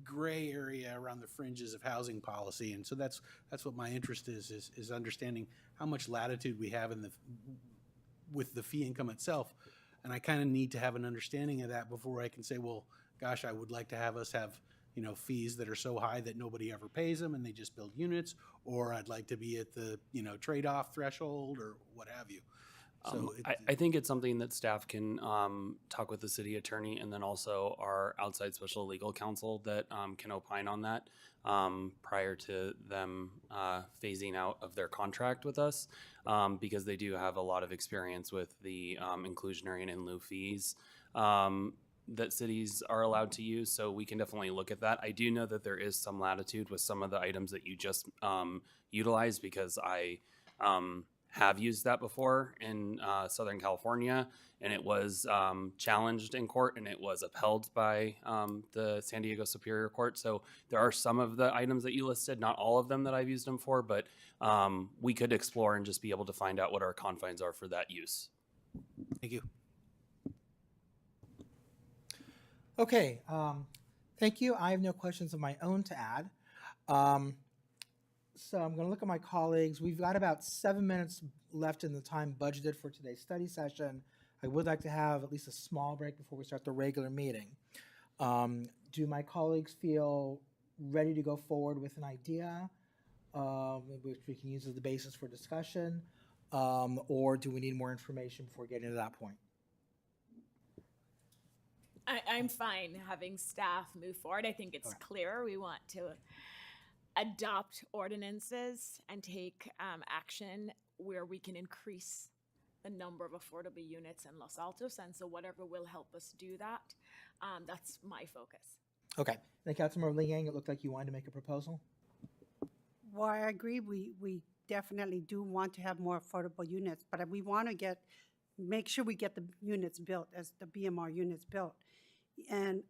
gray area around the fringes of housing policy, and so that's what my interest is understanding how much latitude we have with the fee income itself. And I kind of need to have an understanding of that before I can say, well, gosh, I would like to have us have fees that are so high that nobody ever pays them and they just build units, or I'd like to be at the, trade-off threshold or what have you. So I think it's something that staff can talk with the city attorney and then also our outside special legal counsel that can opine on that prior to them phasing out of their contract with us, because they do have a lot of experience with the inclusionary and in lieu fees that cities are allowed to use, so we can definitely look at that. I do know that there is some latitude with some of the items that you just utilized, because I have used that before in Southern California, and it was challenged in court and it was upheld by the San Diego Superior Court. So there are some of the items that you listed, not all of them that I've used them for, but we could explore and just be able to find out what our confines are for that use. thank you. Okay, thank you. I have no questions of my own to add. So I'm going to look at my colleagues. We've got about 7 minutes left in the time budgeted for today's study session. I would like to have at least a small break before we start the regular meeting. Do my colleagues feel ready to go forward with an idea, which we can use as the basis for discussion, or do we need more information before getting to that point? I'm fine having staff move forward. I think it's clear we want to adopt ordinances and take action where we can increase the number of affordable units in Los Altos. And so whatever will help us do that, that's my focus. Okay. Then Councilmember Liang, it looked like you wanted to make a proposal. Well, I agree, we definitely do want to have more affordable units, but we want to make sure we get the units built, as the BMR units built. And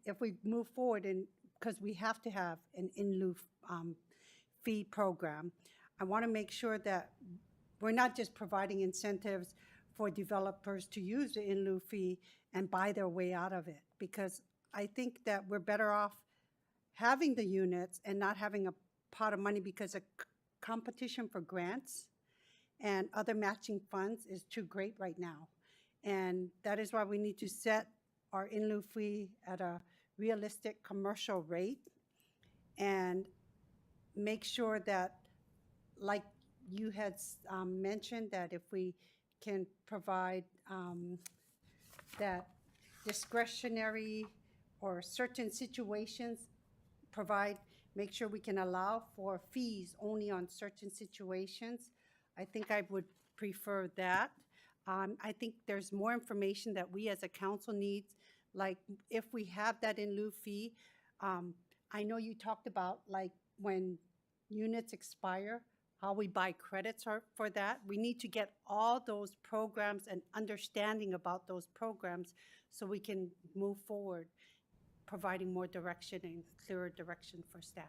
if we move forward, and because we have to have an in lieu fee program, I want to make sure that we're not just providing incentives for developers to use the in lieu fee and buy their way out of it, because I think that we're better off having the units and not having a pot of money, because a competition for grants and other matching funds is too great right now. And that is why we need to set our in lieu fee at a realistic commercial rate and make sure that, like you had mentioned, that if we can provide that discretionary or certain situations, make sure we can allow for fees only on certain situations. I think I would prefer that. I think there's more information that we as a council needs, like if we have that in lieu fee. I know you talked about like when units expire, how we buy credits for that. We need to get all those programs and understanding about those programs so we can move forward, providing more direction and clearer direction for staff.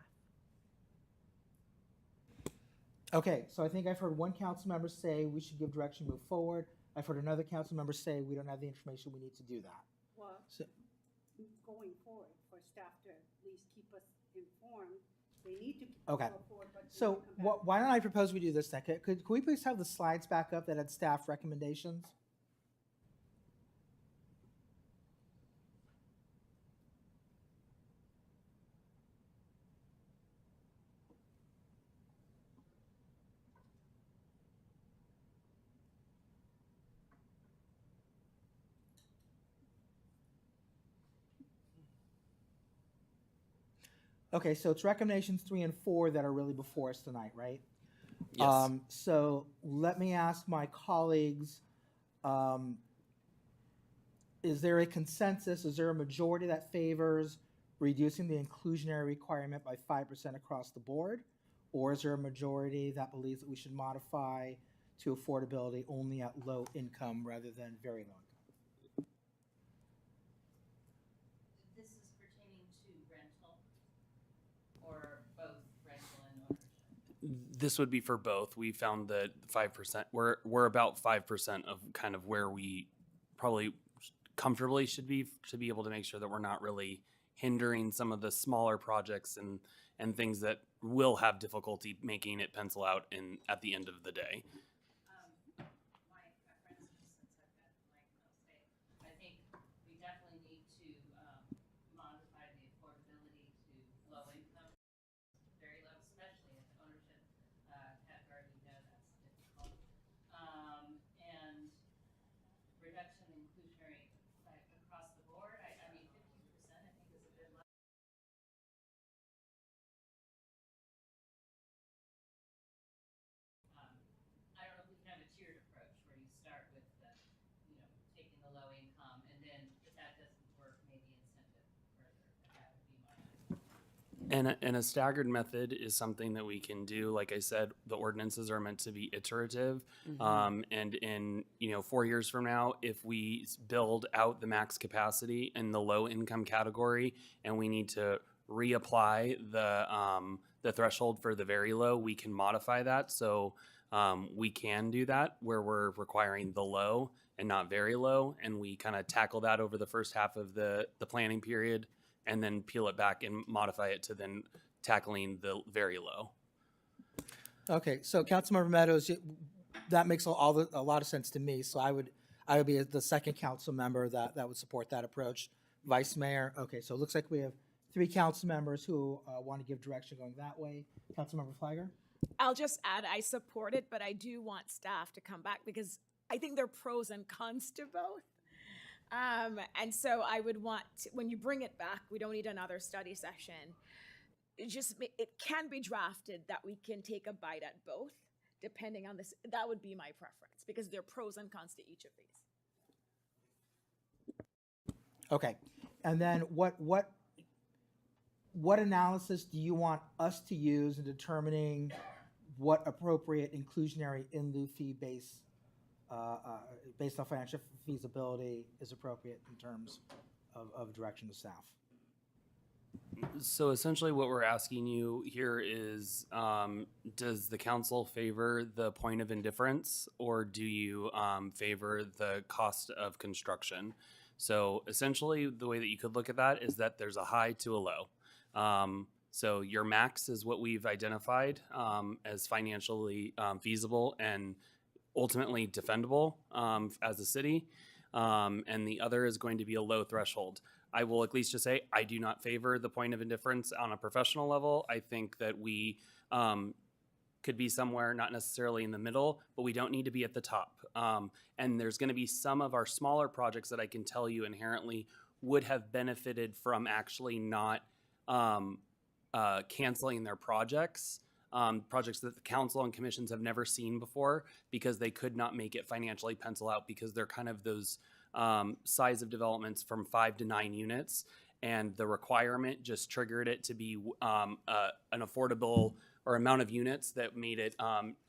Okay, so I think I've heard one council member say we should give direction, move forward. I've heard another council member say we don't have the information we need to do that. Well, So, going forward, for staff to at least keep us informed, they need to Okay. go forward, but so why don't I propose we do this then? Could we please have the slides back up that had staff recommendations? Okay, so it's recommendations 3 and 4 that are really before us tonight, right? Yes. So let me ask my colleagues, is there a consensus, is there a majority that favors reducing the inclusionary requirement by 5% across the board? Or is there a majority that believes that we should modify to affordability only at low income rather than very low income? This is pertaining to rental or both rental and ownership? This would be for both. We found that 5%, we're about 5% of kind of where we probably comfortably should be to be able to make sure that we're not really hindering some of the smaller projects and things that will have difficulty making it pencil out in at the end of the day. My preference, since I've got the mic and I'll say, I think we definitely need to modify the affordability to low income, very low, especially at the ownership category. We know that's difficult. And reduction in inclusionary like across the board. I mean, 15% I think is a good level. I don't know if we can have a tiered approach where you start with the, taking the low income and then if that doesn't work, maybe incentive further. That would be my. And a staggered method is something that we can do. Like I said, the ordinances are meant to be iterative. And in 4 years from now, if we build out the max capacity in the low income category and we need to reapply the threshold for the very low, we can modify that. So we can do that where we're requiring the low and not very low, and we kind of tackle that over the first half of the planning period, and then peel it back and modify it to then tackling the very low. Okay, so Councilmember Meadows, that makes a lot of sense to me. So I would be the second council member that would support that approach. Vice Mayor, okay, so it looks like we have 3 council members who want to give direction going that way. Councilmember Flagger? I'll just add, I support it, but I do want staff to come back because I think there are pros and cons to both. And so I would want, when you bring it back, we don't need another study session. It can be drafted that we can take a bite at both, depending on this, that would be my preference because there are pros and cons to each of these. Okay, and then what analysis do you want us to use in determining what appropriate inclusionary in lieu fee based on financial feasibility is appropriate in terms of direction to staff? So essentially what we're asking you here is, does the council favor the point of indifference, or do you favor the cost of construction? So essentially the way that you could look at that is that there's a high to a low. So your max is what we've identified as financially feasible and ultimately defendable as a city. And the other is going to be a low threshold. I will at least just say I do not favor the point of indifference on a professional level. I think that we could be somewhere not necessarily in the middle, but we don't need to be at the top. And there's going to be some of our smaller projects that I can tell you inherently would have benefited from actually not canceling their projects. Projects that the council and commissions have never seen before because they could not make it financially pencil out because they're kind of those size of developments from 5 to 9 units, and the requirement just triggered it to be an affordable or amount of units that made it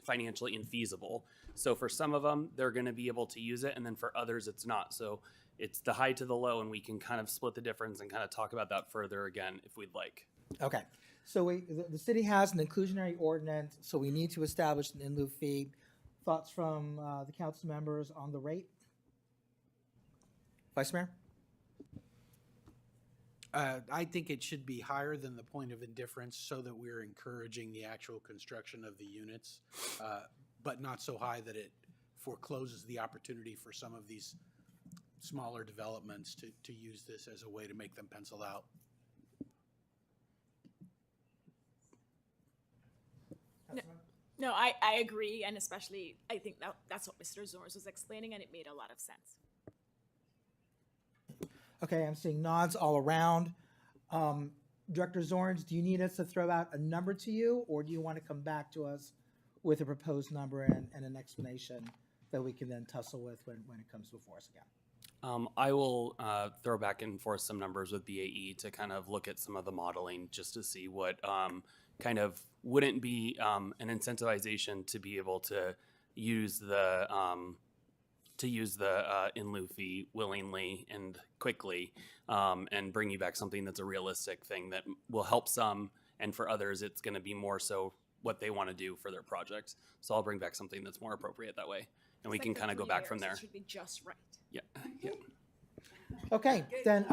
financially infeasible. So for some of them, they're going to be able to use it, and then for others, it's not. So it's the high to the low, and we can kind of split the difference and kind of talk about that further again if we'd like. Okay, so the city has an inclusionary ordinance, so we need to establish an in lieu fee. Thoughts from the council members on the rate? Vice Mayor? I think it should be higher than the point of indifference so that we're encouraging the actual construction of the units, but not so high that it forecloses the opportunity for some of these smaller developments to use this as a way to make them pencil out. No, I agree, and especially I think that's what Mr. Zorns was explaining, and it made a lot of sense. Okay, I'm seeing nods all around. Director Zorns, do you need us to throw out a number to you, or do you want to come back to us with a proposed number and an explanation that we can then tussle with when it comes before us again? I will throw back and forth some numbers with BAE to kind of look at some of the modeling just to see what kind of wouldn't be an incentivization to be able to use the in lieu fee willingly and quickly, and bring you back something that's a realistic thing that will help some, and for others it's going to be more so what they want to do for their project. So I'll bring back something that's more appropriate that way, and we It's can like the kind of go 3 back from layers, there. It should be just right. Yeah, yeah. Okay, then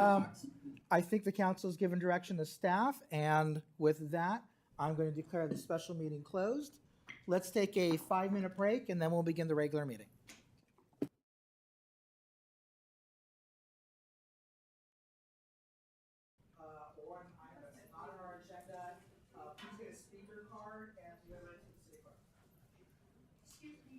I think the council has given direction to staff, and with that, I'm going to declare the special meeting closed. Let's take a 5-minute break, and then we'll begin the regular meeting. One item that's not on our agenda, please get a speaker card and to go right to the city clerk. Excuse me.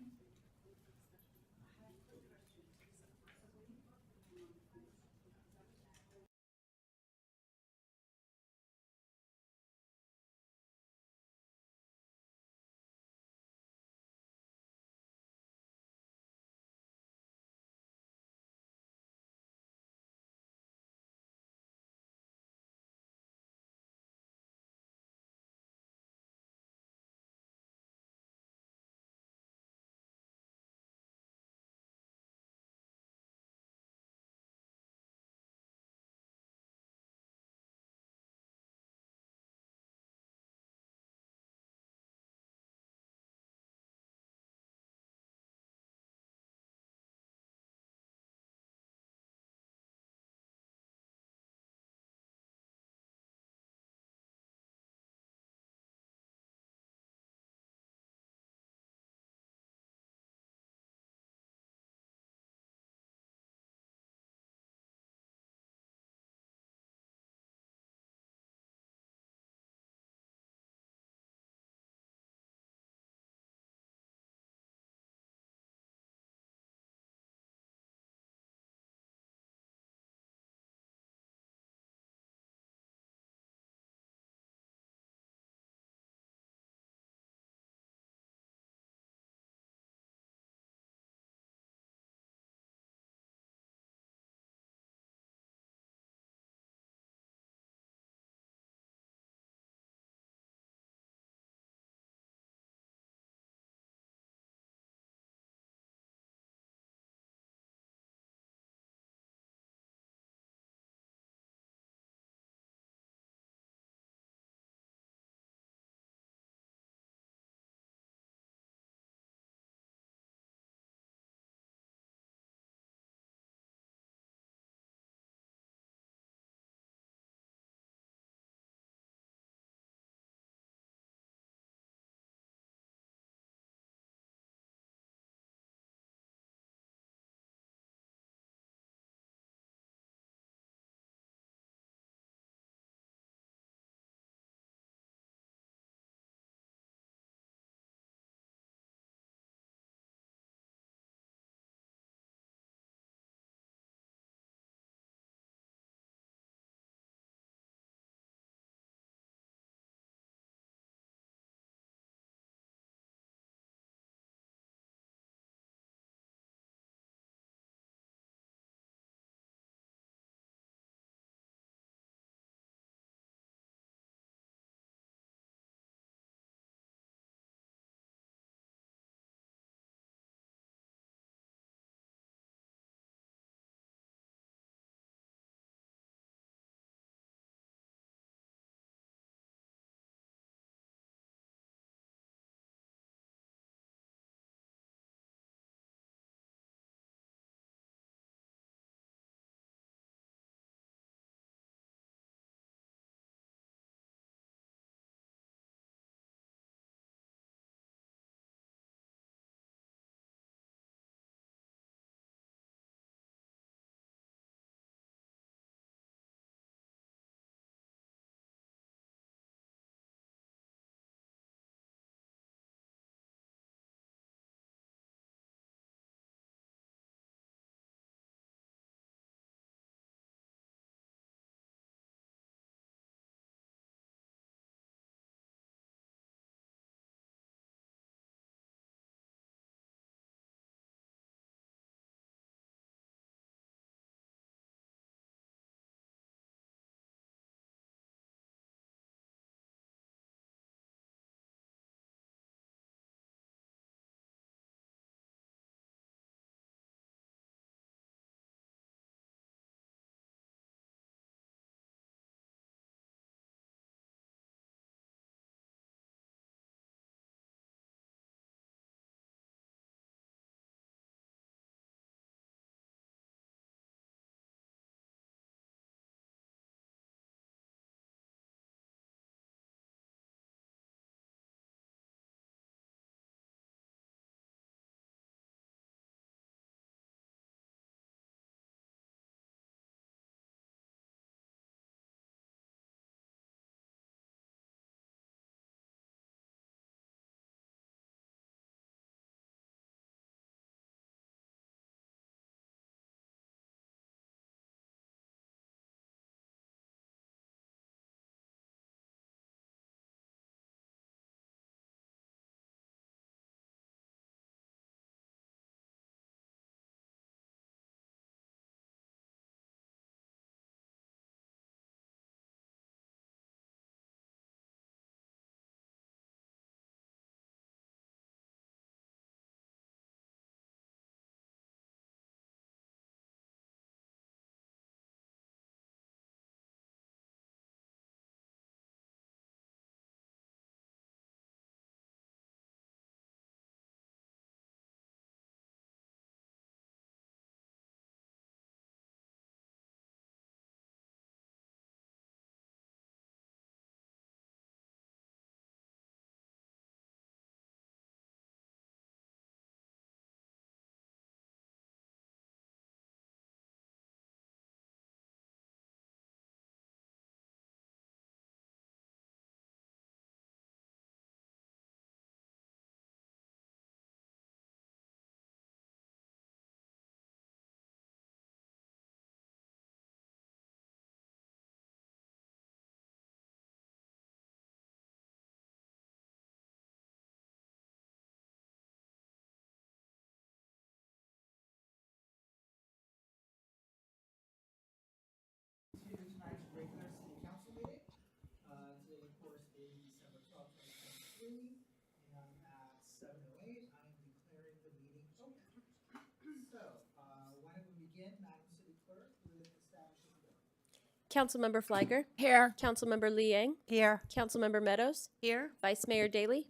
Councilmember Fliger, Here. Councilmember Liang, Here. Councilmember Meadows, Here? Vice Mayor Daley,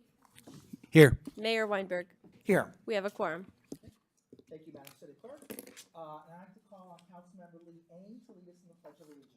Here. Mayor Weinberg. Here. We have a quorum. Thank you, Madam City Clerk. And I'd like to call on Councilmember Lee Ain to lead us in the Pledge of Allegiance.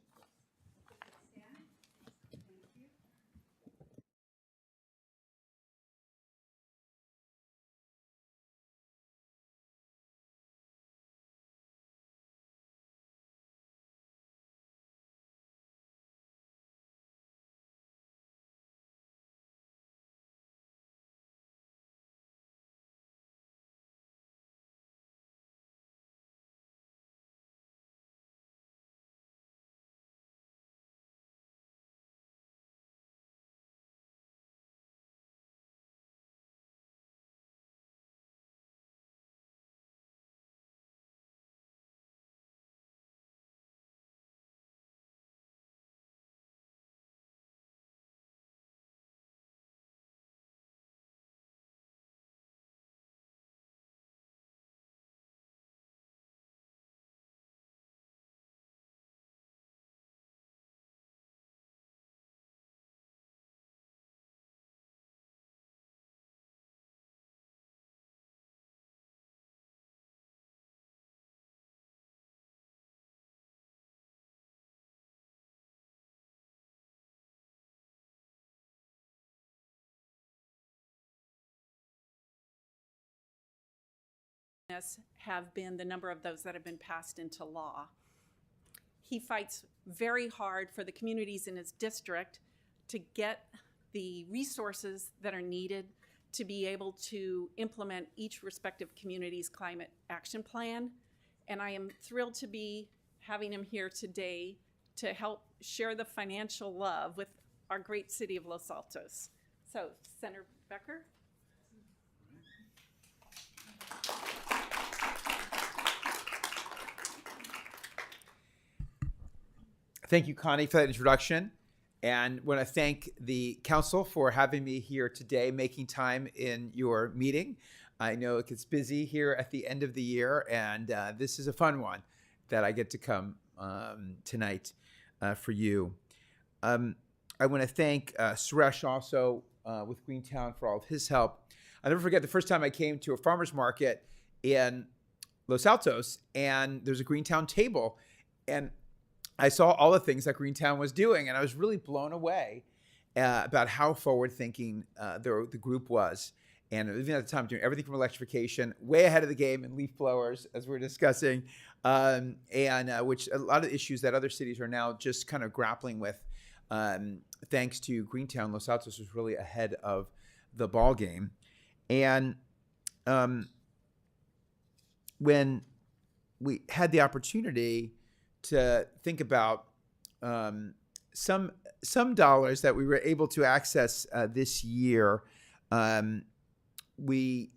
have been the number of those that have been passed into law. He fights very hard for the communities in his district to get the resources that are needed to be able to implement each respective community's climate action plan. And I am thrilled to be having him here today to help share the financial love with our great city of Los Altos. So, Senator Becker. Thank you, Connie, for that introduction. And want to thank the council for having me here today, making time in your meeting. I know it gets busy here at the end of the year, and this is a fun one that I get to come tonight for you. I want to thank Suresh also with Greentown for all of his help. I'll never forget the first time I came to a farmer's market in Los Altos, and there's a Greentown table, and I saw all the things that Greentown was doing, and I was really blown away about how forward-thinking the group was. And even at the time, doing everything from electrification, way ahead of the game in leaf blowers, as we were discussing, which a lot of issues that other cities are now just kind of grappling with. Thanks to Greentown, Los Altos was really ahead of the ball game. And when we had the opportunity to think about some dollars that we were able to access this year, we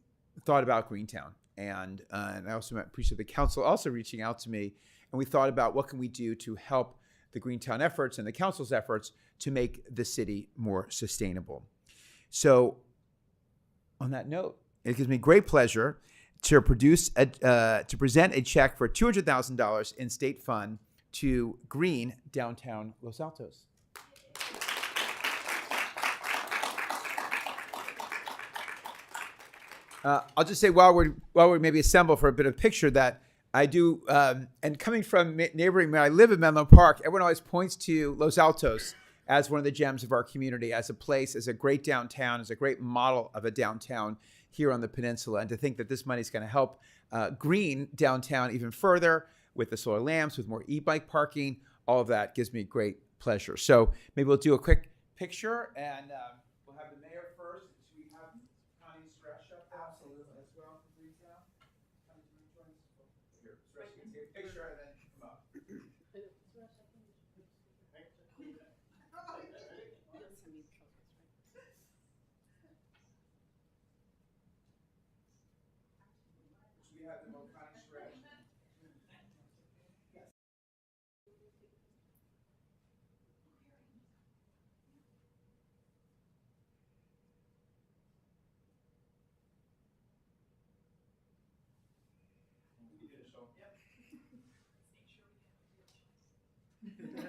thought about Greentown, and I also appreciate the council also reaching out to me, and we thought about what can we do to help the Greentown efforts and the council's efforts to make the city more sustainable. So, on that note, it gives me great pleasure to present a check for $200,000 in state fund to Green Downtown Los Altos. I'll just say while we maybe assemble for a bit of picture that I do, and coming from neighboring where I live in Menlo Park, everyone always points to Los Altos as one of the gems of our community, as a place, as a great downtown, as a great model of a downtown here on the peninsula. And to think that this money is going to help green downtown even further with the solar lamps, with more e-bike parking, all of that gives me great pleasure. So maybe we'll do a quick picture, and we'll have the mayor first. Should we have Connie Suresh up there? Absolutely. As well from Greentown. Connie, do you want to join us? Here, Suresh, you can take a picture and then come up. We have the Connie Suresh.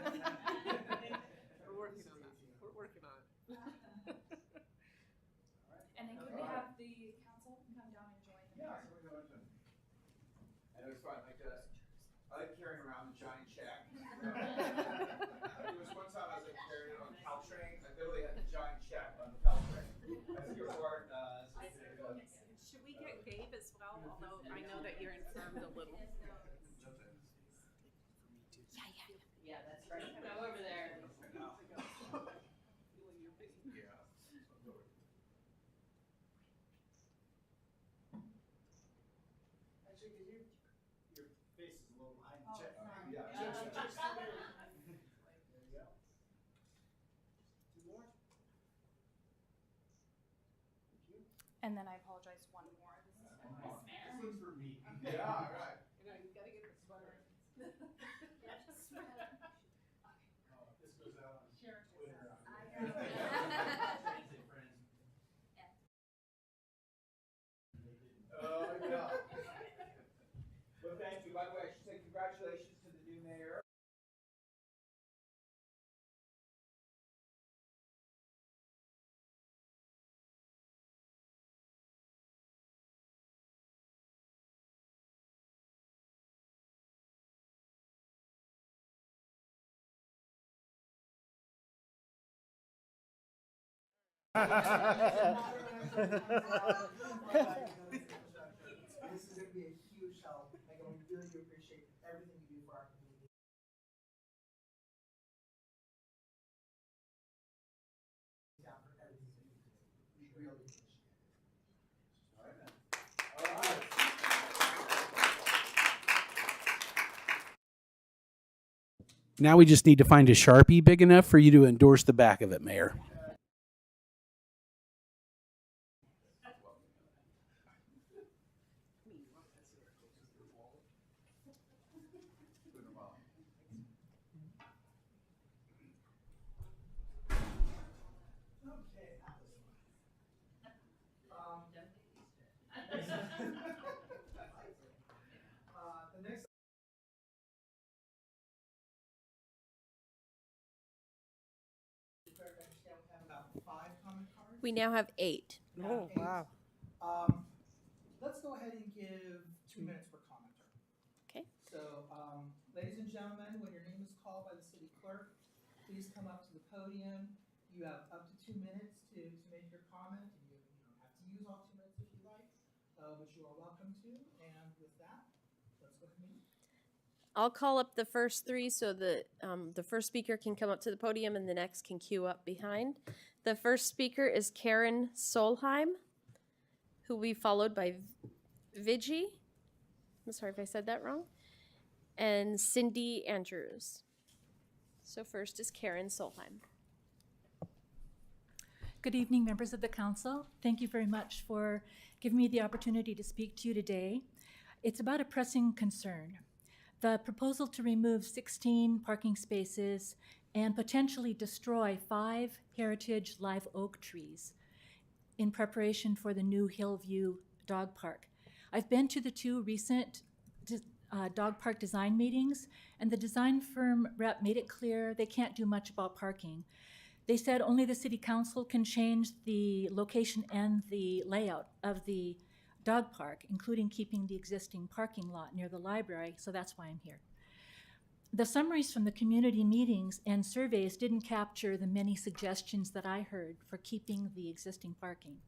Yep. Yeah, something that I've done. And it was fun. I like carrying around the giant check. There was one time I was carrying it on Caltrain. I literally had the giant check on the Caltrain. As your part does. Should we get Gabe as well? Although I know that you're infirmed a little. Yeah, that's right. Go over there. Actually, could your face is a little behind the check. Yeah. There you go. Two more. Thank you. And then I apologize one more. This is for Vice Mayor. This one's for me. Yeah, all right. You know, you gotta get the sweater. This goes out on Sure. Twitter. Oh, yeah. Well, thank you. By the way, I should say congratulations to the new mayor. This is going to be a huge help. Like, we really do appreciate everything you do for our community. Yeah, for everything that you do. We really appreciate it. All right, then. All right. Now we just need to find a Sharpie big enough for you to endorse the back of it, Mayor. Okay, that was fun. The next. Clerk, I understand we have about 5 comment cards. We now have 8. Oh, wow. Let's go ahead and give 2 minutes per commenter. Okay. So, ladies and gentlemen, when your name is called by the city clerk, please come up to the podium. You have up to 2 minutes to make your comment, and you don't have to use all 2 minutes if you like, but you are welcome to. And with that, let's go ahead and I'll call up the first 3 so that the first speaker can come up to the podium and the next can queue up behind. The first speaker is Karen Solheim, who will be followed by Vigi. I'm sorry if I said that wrong. And Cindy Andrews. So first is Karen Solheim. Good evening, members of the council. Thank you very much for giving me the opportunity to speak to you today. It's about a pressing concern. The proposal to remove 16 parking spaces and potentially destroy 5 heritage live oak trees in preparation for the new Hillview Dog Park. I've been to the 2 recent dog park design meetings, and the design firm rep made it clear they can't do much about parking. They said only the city council can change the location and the layout of the dog park, including keeping the existing parking lot near the library, so that's why I'm here. The summaries from the community meetings and surveys didn't capture the many suggestions that I heard for keeping the existing parking.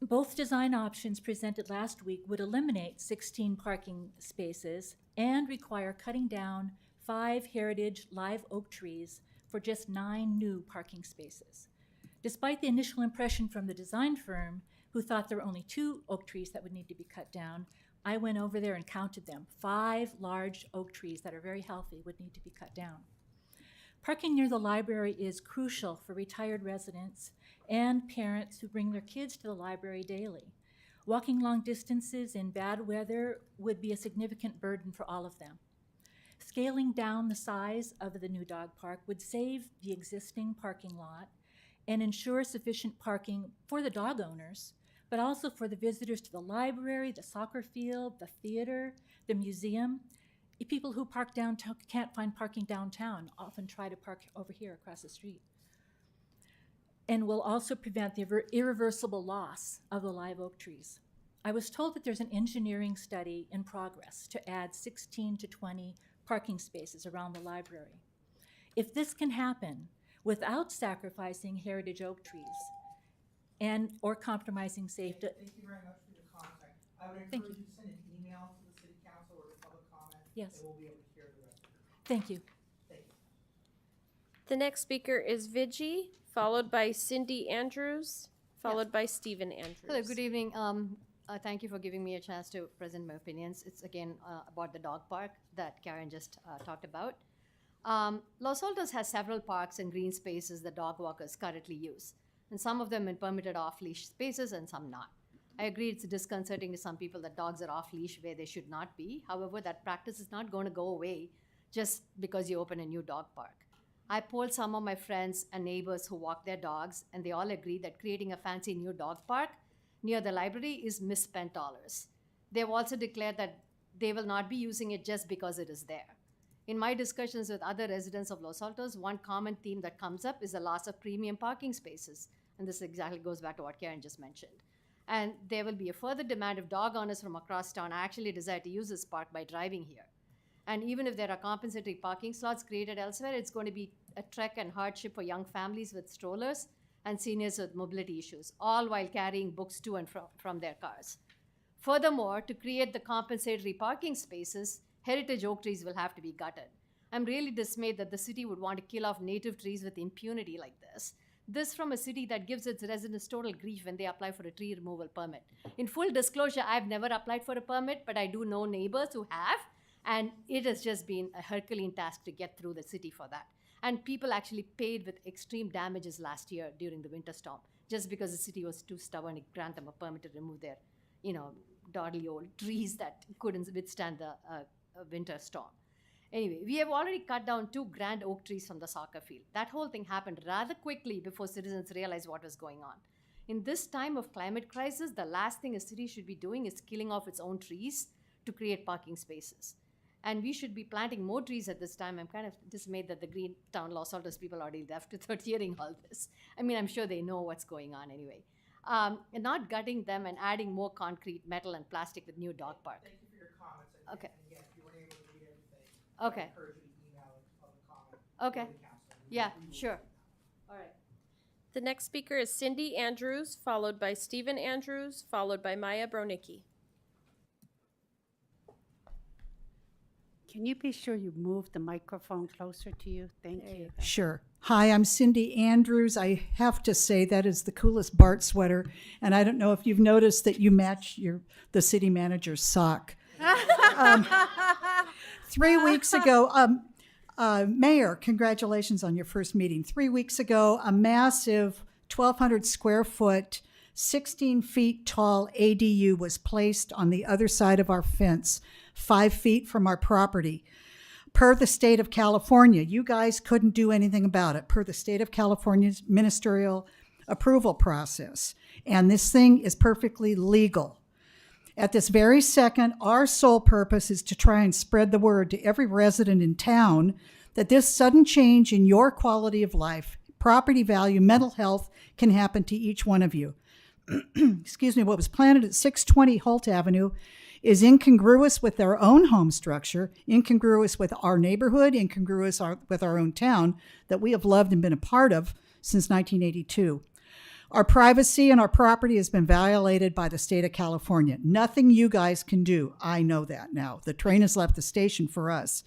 Both design options presented last week would eliminate 16 parking spaces and require cutting down 5 heritage live oak trees for just 9 new parking spaces. Despite the initial impression from the design firm, who thought there were only 2 oak trees that would need to be cut down, I went over there and counted them. 5 large oak trees that are very healthy would need to be cut down. Parking near the library is crucial for retired residents and parents who bring their kids to the library daily. Walking long distances in bad weather would be a significant burden for all of them. Scaling down the size of the new dog park would save the existing parking lot and ensure sufficient parking for the dog owners, but also for the visitors to the library, the soccer field, the theater, the museum. People who park downtown can't find parking downtown, often try to park over here across the street. And will also prevent the irreversible loss of the live oak trees. I was told that there's an engineering study in progress to add 16 to 20 parking spaces around the library. If this can happen without sacrificing heritage oak trees and or compromising safety, Thank you very much for your comment. I would Thank encourage you to send an email to the city council or to public comment. Yes. And we'll be able to hear the rest of it. thank you. Thank you. The next speaker is Vigi, followed by Cindy Andrews, followed by Stephen Andrews. Hello, good evening. Thank you for giving me a chance to present my opinions. It's again about the dog park that Karen just talked about. Los Altos has several parks and green spaces that dog walkers currently use, and some of them in permitted off-leash spaces and some not. I agree it's disconcerting to some people that dogs are off-leash where they should not be. However, that practice is not going to go away just because you open a new dog park. I polled some of my friends and neighbors who walk their dogs, and they all agree that creating a fancy new dog park near the library is misspent dollars. They've also declared that they will not be using it just because it is there. In my discussions with other residents of Los Altos, one common theme that comes up is the loss of premium parking spaces. And this exactly goes back to what Karen just mentioned. And there will be a further demand of dog owners from across town actually desire to use this park by driving here. And even if there are compensatory parking slots created elsewhere, it's going to be a trek and hardship for young families with strollers and seniors with mobility issues, all while carrying books to and from their cars. Furthermore, to create the compensatory parking spaces, heritage oak trees will have to be gutted. I'm really dismayed that the city would want to kill off native trees with impunity like this. This from a city that gives its residents total grief when they apply for a tree removal permit. In full disclosure, I've never applied for a permit, but I do know neighbors who have, and it has just been a Herculean task to get through the city for that. And people actually paid with extreme damages last year during the winter storm, just because the city was too stubborn to grant them a permit to remove their, dodgy old trees that couldn't withstand the winter storm. Anyway, we have already cut down 2 grand oak trees from the soccer field. That whole thing happened rather quickly before citizens realized what was going on. In this time of climate crisis, the last thing a city should be doing is killing off its own trees to create parking spaces. And we should be planting more trees at this time. I'm kind of dismayed that the Greentown Los Altos people already left without hearing all this. I mean, I'm sure they know what's going on anyway. And not gutting them and adding more concrete, metal, and plastic with new dog park. Thank you for your comments. Okay. And again, if you weren't able to read everything, Okay. I encourage you to email it to public comment. Okay. To the council. Yeah, We will sure. do that. All right. The next speaker is Cindy Andrews, followed by Stephen Andrews, followed by Maya Bronicki. Can you be sure you move the microphone closer to you? Thank you. Sure. Hi, I'm Cindy Andrews. I have to say that is the coolest Bart sweater, and I don't know if you've noticed that you match the city manager's sock. 3 weeks ago, Mayor, congratulations on your first meeting. 3 weeks ago, a massive 1,200 square foot, 16 feet tall ADU was placed on the other side of our fence, 5 feet from our property. Per the state of California, you guys couldn't do anything about it, per the state of California's ministerial approval process. And this thing is perfectly legal. At this very second, our sole purpose is to try and spread the word to every resident in town that this sudden change in your quality of life, property value, mental health can happen to each one of you. Excuse me, what was planted at 620 Holt Avenue is incongruous with their own home structure, incongruous with our neighborhood, incongruous with our own town that we have loved and been a part of since 1982. Our privacy and our property has been violated by the state of California. Nothing you guys can do. I know that now. The train has left the station for us.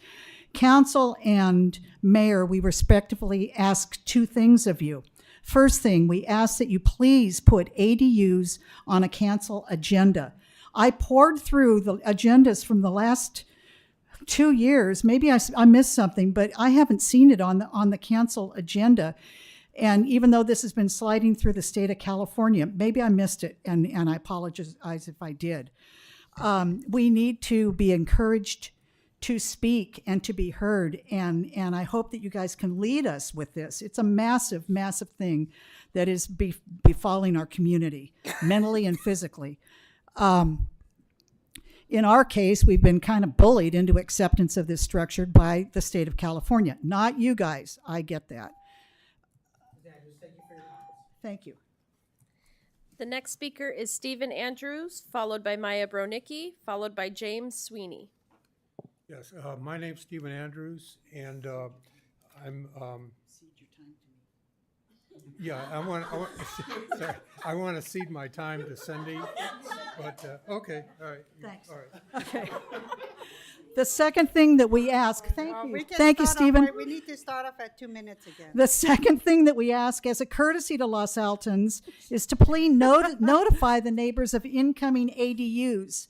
Council and mayor, we respectively ask 2 things of you. First thing, we ask that you please put ADUs on a council agenda. I poured through the agendas from the last 2 years. Maybe I missed something, but I haven't seen it on the council agenda. And even though this has been sliding through the state of California, maybe I missed it, and I apologize if I did. We need to be encouraged to speak and to be heard, and I hope that you guys can lead us with this. It's a massive, massive thing that is befalling our community, mentally and physically. In our case, we've been kind of bullied into acceptance of this structure by the state of California. Not you guys. I get that. Ms. Andrews, thank you for your comments. Thank you. The next speaker is Stephen Andrews, followed by Maya Bronicki, followed by James Sweeney. Yes, my name's Stephen Andrews, and I'm. Yeah, sorry, I want to cede my time to Cindy, but okay, all right. Thanks. All right. Okay. The second thing that we ask, We can thank you, start off Stephen. We need to start off at 2 minutes again. The second thing that we ask as a courtesy to Los Altons is to please notify the neighbors of incoming ADUs.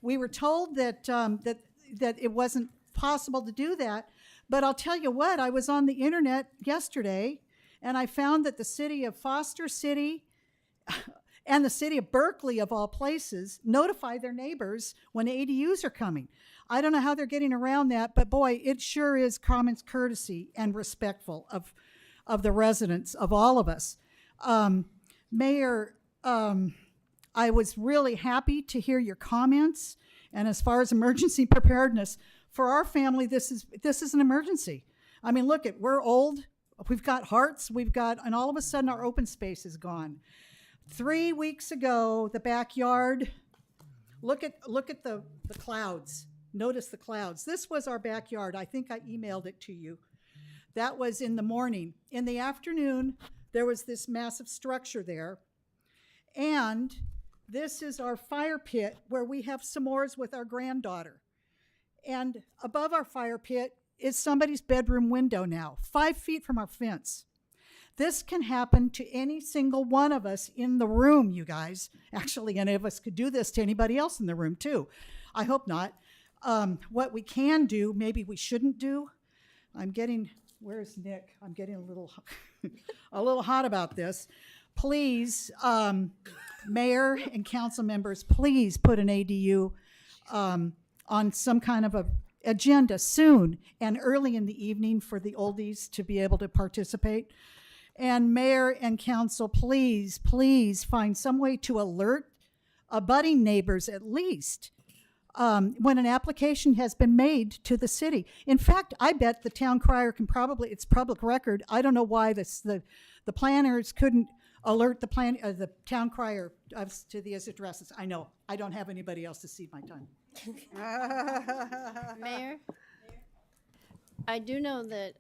We were told that, that it wasn't possible to do that, but I'll tell you what, I was on the internet yesterday and I found that the city of Foster City and the city of Berkeley, of all places, notify their neighbors when ADUs are coming. I don't know how they're getting around that, but boy, it sure is common courtesy and respectful of the residents, of all of us. Mayor, I was really happy to hear your comments. And as far as emergency preparedness, for our family, this is an emergency. I mean, look, we're old, we've got hearts, and all of a sudden our open space is gone. 3 weeks ago, the backyard, look at the clouds. Notice the clouds. This was our backyard. I think I emailed it to you. That was in the morning. In the afternoon, there was this massive structure there. And this is our fire pit where we have s'mores with our granddaughter. And above our fire pit is somebody's bedroom window now, 5 feet from our fence. This can happen to any single one of us in the room, you guys. Actually, any of us could do this to anybody else in the room, too. I hope not. What we can do, maybe we shouldn't do. Where's Nick? I'm getting a little hot about this. Please, Mayor and council members, please put an ADU on some kind of a agenda soon and early in the evening for the oldies to be able to participate. And Mayor and council, please, please find some way to alert abutting neighbors at least when an application has been made to the city. In fact, I bet the town crier can it's public record. I don't know why the planners couldn't alert the town crier to these addresses. I know, I don't have anybody else to cede my time. Mayor? I do know that,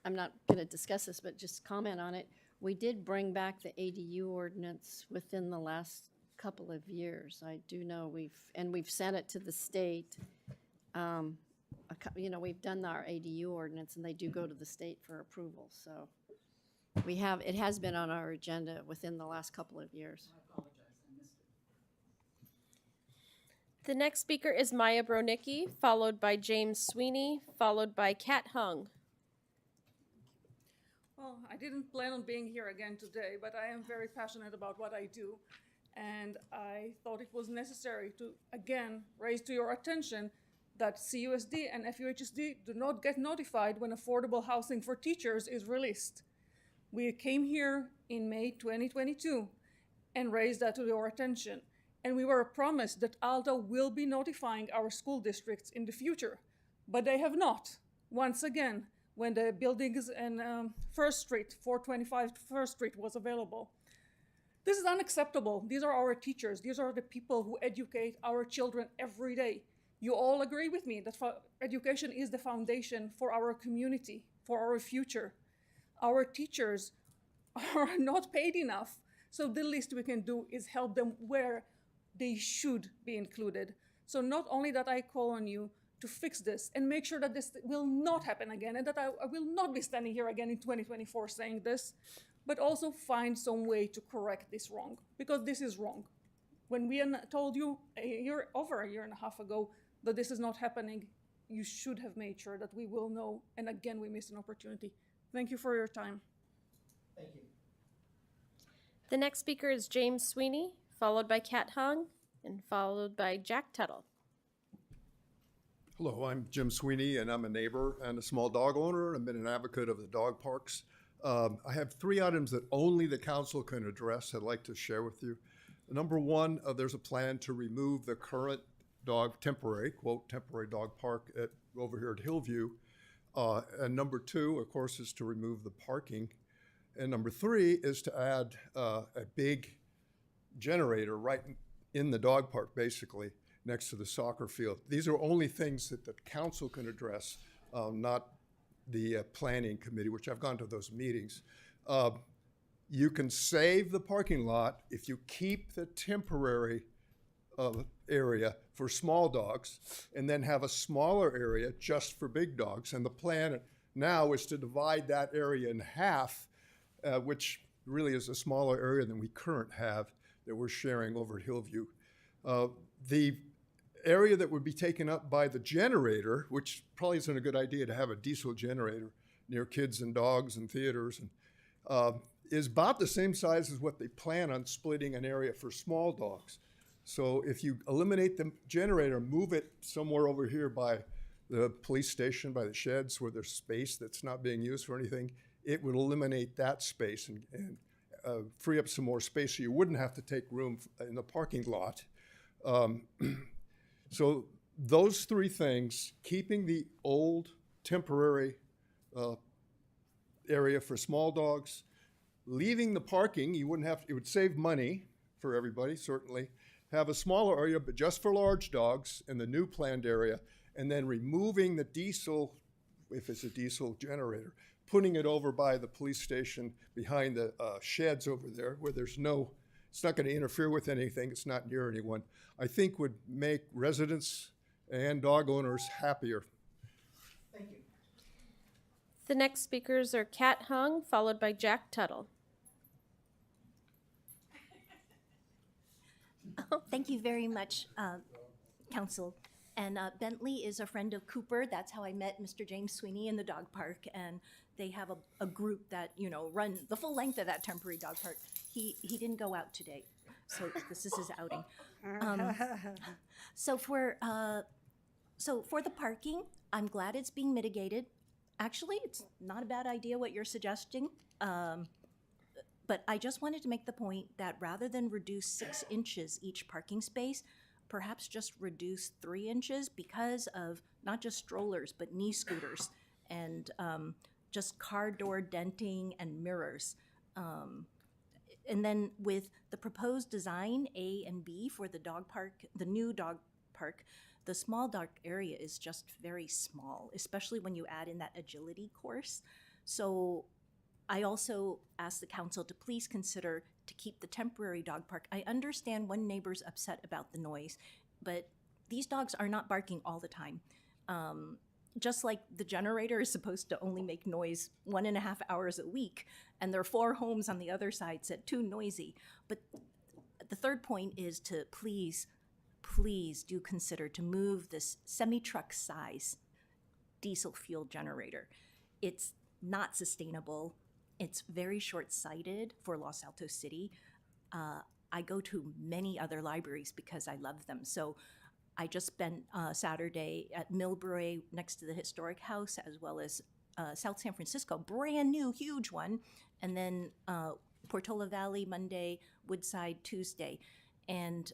I'm not going to discuss this, but just comment on it. We did bring back the ADU ordinance within the last couple of years. I do know we've sent it to the state. We've done our ADU ordinance and they do go to the state for approval. So it has been on our agenda within the last couple of years. The next speaker is Maya Bronicki, followed by James Sweeney, followed by Kat Hung. Well, I didn't plan on being here again today, but I am very passionate about what I do. And I thought it was necessary to, again, raise to your attention that CUSD and FUHSD do not get notified when affordable housing for teachers is released. We came here in May 2022 and raised that to your attention. And we were promised that Alto will be notifying our school districts in the future, but they have not. Once again, when the buildings in First Street, 425 First Street was available. This is unacceptable. These are our teachers. These are the people who educate our children every day. You all agree with me that education is the foundation for our community, for our future. Our teachers are not paid enough, so the least we can do is help them where they should be included. So not only that I call on you to fix this and make sure that this will not happen again and that I will not be standing here again in 2024 saying this, but also find some way to correct this wrong, because this is wrong. When we told you over a year and a half ago that this is not happening, you should have made sure that we will know, and again, we missed an opportunity. Thank you for your time. Thank you. The next speaker is James Sweeney, followed by Kat Hung, and followed by Jack Tuttle. Hello, I'm Jim Sweeney, and I'm a neighbor and a small dog owner. I've been an advocate of the dog parks. I have 3 items that only the council can address I'd like to share with you. Number one, there's a plan to remove the current temporary dog park over here at Hillview. And number 2, of course, is to remove the parking. And number 3 is to add a big generator right in the dog park, basically, next to the soccer field. These are only things that the council can address, not the planning committee, which I've gone to those meetings. You can save the parking lot if you keep the temporary area for small dogs and then have a smaller area just for big dogs. And the plan now is to divide that area in half, which really is a smaller area than we currently have that we're sharing over at Hillview. The area that would be taken up by the generator, which probably isn't a good idea to have a diesel generator near kids and dogs and theaters, and is about the same size as what they plan on splitting an area for small dogs. So if you eliminate the generator, move it somewhere over here by the police station, by the sheds where there's space that's not being used for anything, it would eliminate that space and free up some more space so you wouldn't have to take room in the parking lot. So those three things, keeping the old temporary area for small dogs, leaving the parking, you wouldn't have, it would save money for everybody, certainly. Have a smaller area, but just for large dogs in the new planned area, and then removing the diesel, if it's a diesel generator, putting it over by the police station behind the sheds over there where there's no, it's not going to interfere with anything, it's not near anyone, I think would make residents and dog owners happier. Thank you. The next speakers are Kat Hung, followed by Jack Tuttle. Oh, thank you very much, Council. And Bentley is a friend of Cooper. That's how I met Mr. James Sweeney in the dog park. And they have a group that, you know, run the full length of that temporary dog park. He didn't go out today, so this is his outing. So for the parking, I'm glad it's being mitigated. Actually, it's not a bad idea what you're suggesting. But I just wanted to make the point that rather than reduce 6 inches each parking space, perhaps just reduce 3 inches because of not just strollers, but knee scooters and just car door denting and mirrors. And then with the proposed design A and B for the dog park, the new dog park, the small dog area is just very small, especially when you add in that agility course. So I also asked the council to please consider to keep the temporary dog park. I understand one neighbor's upset about the noise, but these dogs are not barking all the time. Just like the generator is supposed to only make noise 1.5 hours a week, and there are 4 homes on the other side said too noisy. But the third point is to please do consider to move this semi-truck size diesel fuel generator. It's not sustainable. It's very short-sighted for Los Altos City. I go to many other libraries because I love them. So I just spent Saturday at Millbrae next to the Historic House, as well as South San Francisco, brand new, huge one. And then Portola Valley Monday, Woodside Tuesday. And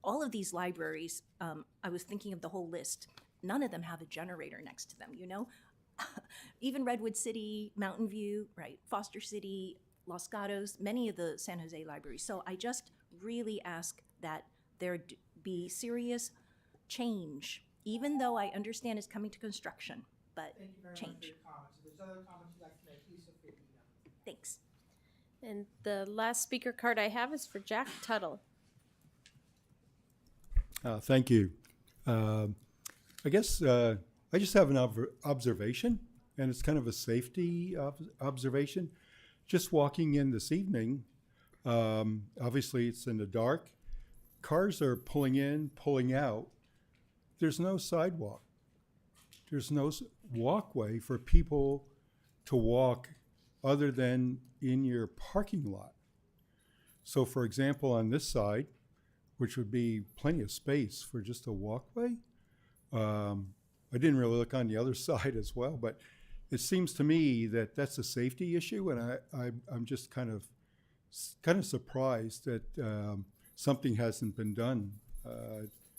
all of these libraries, I was thinking of the whole list. None of them have a generator next to them, you know? Even Redwood City, Mountain View, right, Foster City, Los Gatos, many of the San Jose libraries. So I just really ask that there be serious change, even though I understand it's coming to construction, but Thank you very change. much for your comments. If there's other comments you'd like to make, please feel free to email. Thanks. And the last speaker card I have is for Jack Tuttle. Thank you. I guess I just have an observation, and it's kind of a safety observation. Just walking in this evening, obviously it's in the dark. Cars are pulling in, pulling out. There's no sidewalk. There's no walkway for people to walk other than in your parking lot. So for example, on this side, which would be plenty of space for just a walkway, I didn't really look on the other side as well, but it seems to me that that's a safety issue, and I'm just kind of surprised that something hasn't been done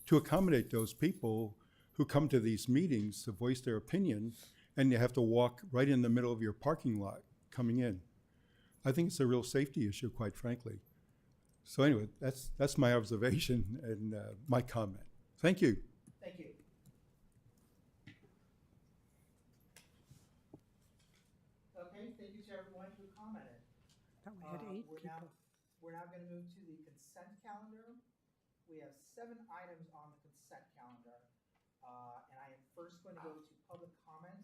to accommodate those people who come to these meetings to voice their opinion, and you have to walk right in the middle of your parking lot coming in. I think it's a real safety issue, quite frankly. So anyway, that's my observation and my comment. Thank you. Thank you. Okay, thank you to everyone who commented. Thought we had 8 We're people. now going to move to the consent calendar. We have 7 items on the consent calendar. And I am first going to go to public comment.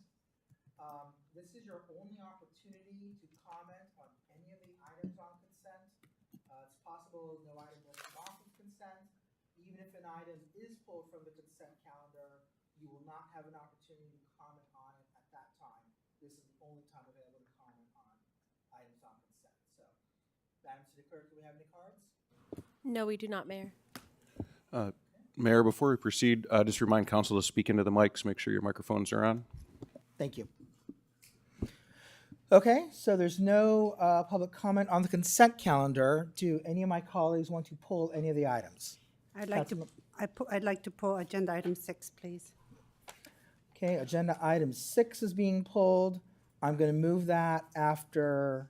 This is your only opportunity to comment on any of the items on consent. It's possible no item will come off of consent. Even if an item is pulled from the consent calendar, you will not have an opportunity to comment on it at that time. This is the only time available to comment on items on consent. So, Madam City Clerk, do we have any cards? No, we do not, Mayor. Mayor, before we proceed, just remind council to speak into the mics, make sure your microphones are on. Thank you. Okay, so there's no public comment on the consent calendar. Do any of my colleagues want to pull any of the items? I'd like to pull agenda item 6, please. Okay, agenda item 6 is being pulled. I'm going to move that after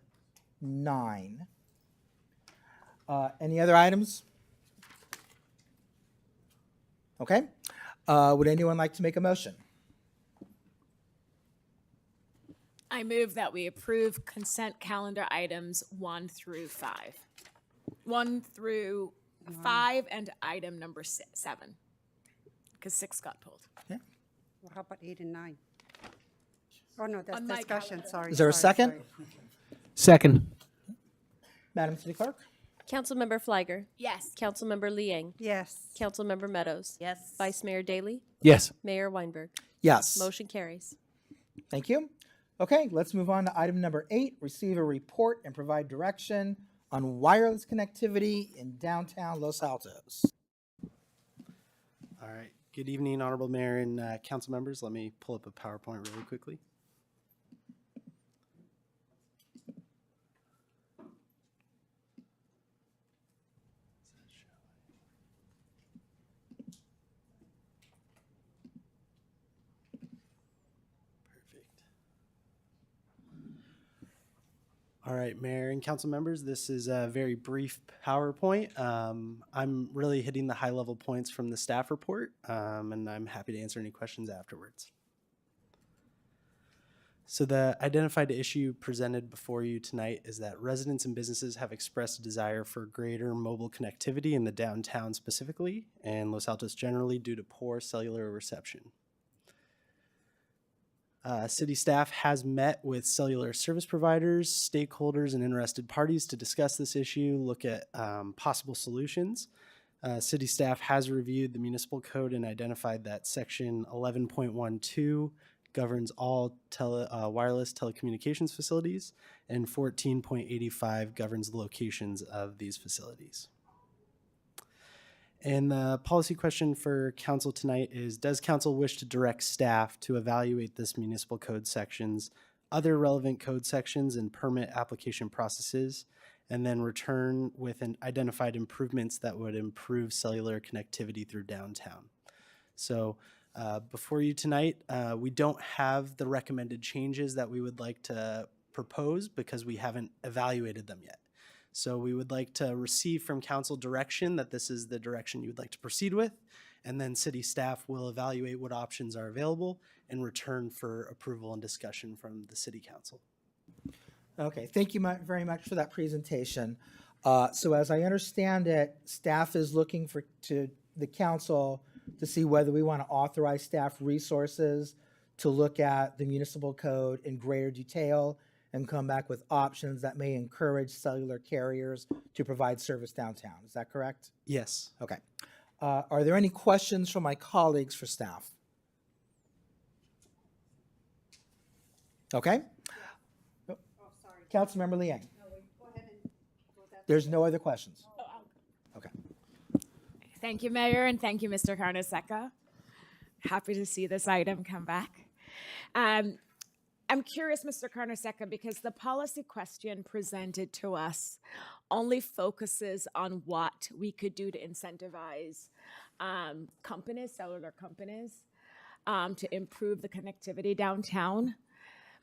9. Any other items? Okay. Would anyone like to make a motion? I move that we approve consent calendar items 1 through 5. 1 through 5 and item number 7, because 6 got pulled. Okay. Well, how about 8 and 9? Oh, no, that's On my discussion, calendar. sorry. Is there a sorry, second? sorry. Second. Madam City Clerk? Councilmember Fliger. Yes. Councilmember Liang. Yes. Councilmember Meadows. Yes. Vice Mayor Daley. Yes. Mayor Weinberg. Yes. Motion carries. Thank you. Okay, let's move on to item number 8, receive a report and provide direction on wireless connectivity in downtown Los Altos. All right. Good evening, Honorable Mayor and council members. Let me pull up a PowerPoint really quickly. All right, Mayor and council members, this is a very brief PowerPoint. I'm really hitting the high-level points from the staff report, and I'm happy to answer any questions afterwards. So the identified issue presented before you tonight is that residents and businesses have expressed a desire for greater mobile connectivity in the downtown specifically, and Los Altos generally due to poor cellular reception. City staff has met with cellular service providers, stakeholders, and interested parties to discuss this issue, look at possible solutions. City staff has reviewed the municipal code and identified that section 11.12 governs all wireless telecommunications facilities, and 14.85 governs the locations of these facilities. And the policy question for council tonight is, does council wish to direct staff to evaluate this municipal code sections, other relevant code sections and permit application processes, and then return with identified improvements that would improve cellular connectivity through downtown? So before you tonight, we don't have the recommended changes that we would like to propose because we haven't evaluated them yet. So we would like to receive from council direction that this is the direction you would like to proceed with, and then city staff will evaluate what options are available and return for approval and discussion from the city council. Okay, thank you very much for that presentation. So as I understand it, staff is looking to the council to see whether we want to authorize staff resources to look at the municipal code in greater detail and come back with options that may encourage cellular carriers to provide service downtown. Is that correct? Yes. Okay. Are there any questions from my colleagues for staff? Okay. Oh, sorry. Councilmember Liang. No, wait, go ahead and go that. There's no other questions. Okay. Thank you, Mayor, and thank you, Mr. Carnesecca. Happy to see this item come back. I'm curious, Mr. Carnesecca, because the policy question presented to us only focuses on what we could do to incentivize companies, cellular companies, to improve the connectivity downtown.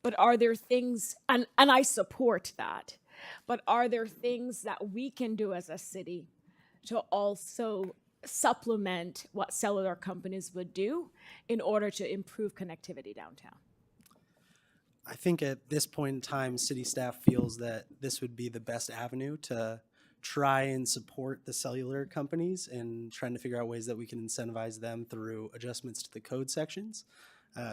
But are there things, and I support that, but are there things that we can do as a city to also supplement what cellular companies would do in order to improve connectivity downtown? I think at this point in time, city staff feels that this would be the best avenue to try and support the cellular companies and trying to figure out ways that we can incentivize them through adjustments to the code sections.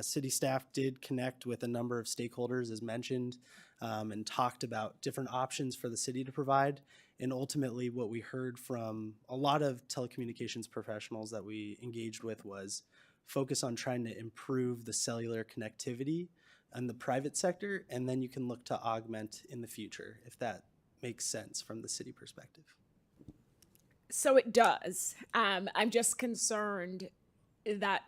City staff did connect with a number of stakeholders, as mentioned, and talked about different options for the city to provide. And ultimately, what we heard from a lot of telecommunications professionals that we engaged with was focus on trying to improve the cellular connectivity in the private sector, and then you can look to augment in the future, if that makes sense from the city perspective. So it does. I'm just concerned that,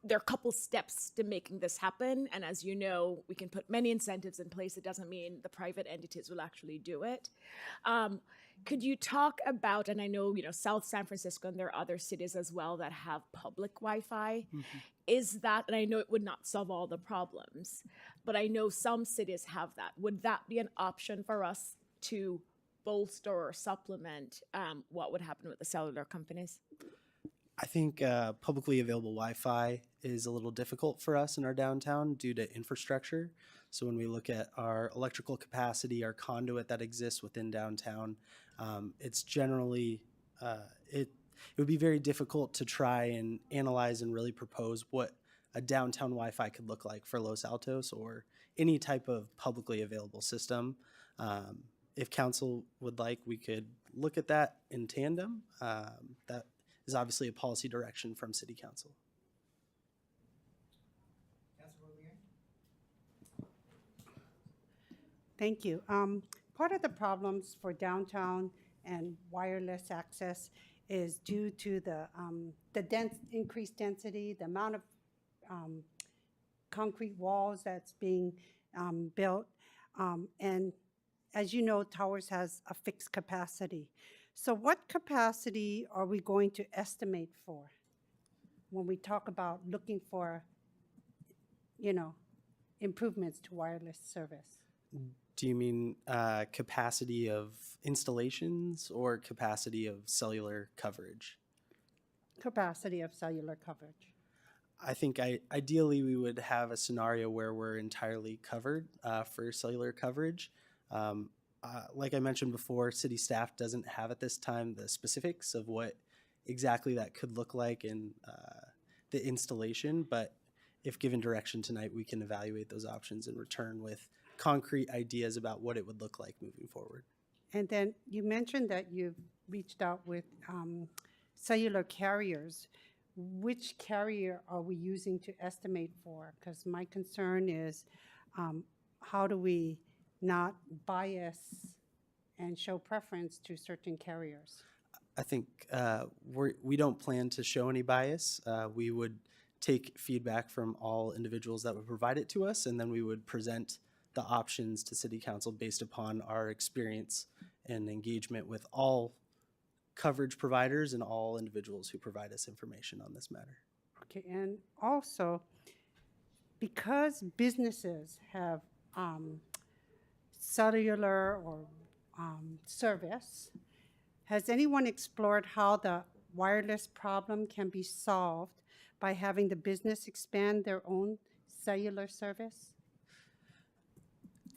there are a couple steps to making this happen. And as you know, we can put many incentives in place. It doesn't mean the private entities will actually do it. Could you talk about, and I know, South San Francisco and there are other cities as well that have public Wi-Fi. Is that, and I know it would not solve all the problems, but I know some cities have that. Would that be an option for us to bolster or supplement what would happen with the cellular companies? I think publicly available Wi-Fi is a little difficult for us in our downtown due to infrastructure. So when we look at our electrical capacity, our conduit that exists within downtown, it's generally, it would be very difficult to try and analyze and really propose what a downtown Wi-Fi could look like for Los Altos or any type of publicly available system. If council would like, we could look at that in tandem. That is obviously a policy direction from City Council. Thank you. Part of the problems for downtown and wireless access is due to the increased density, the amount of concrete walls that's being built, and as you know, Towers has a fixed capacity. So what capacity are we going to estimate for when we talk about looking for, improvements to wireless service? Do you mean capacity of installations or capacity of cellular coverage? Capacity of cellular coverage. I think ideally we would have a scenario where we're entirely covered for cellular coverage. Like I mentioned before, city staff doesn't have at this time the specifics of what exactly that could look like in the installation, but if given direction tonight, we can evaluate those options and return with concrete ideas about what it would look like moving forward. And then you mentioned that you've reached out with cellular carriers. Which carrier are we using to estimate for? Because my concern is how do we not bias and show preference to certain carriers? I think we don't plan to show any bias. We would take feedback from all individuals that would provide it to us, and then we would present the options to City Council based upon our experience and engagement with all coverage providers and all individuals who provide us information on this matter. Okay, and also, because businesses have cellular or service, has anyone explored how the wireless problem can be solved by having the business expand their own cellular service?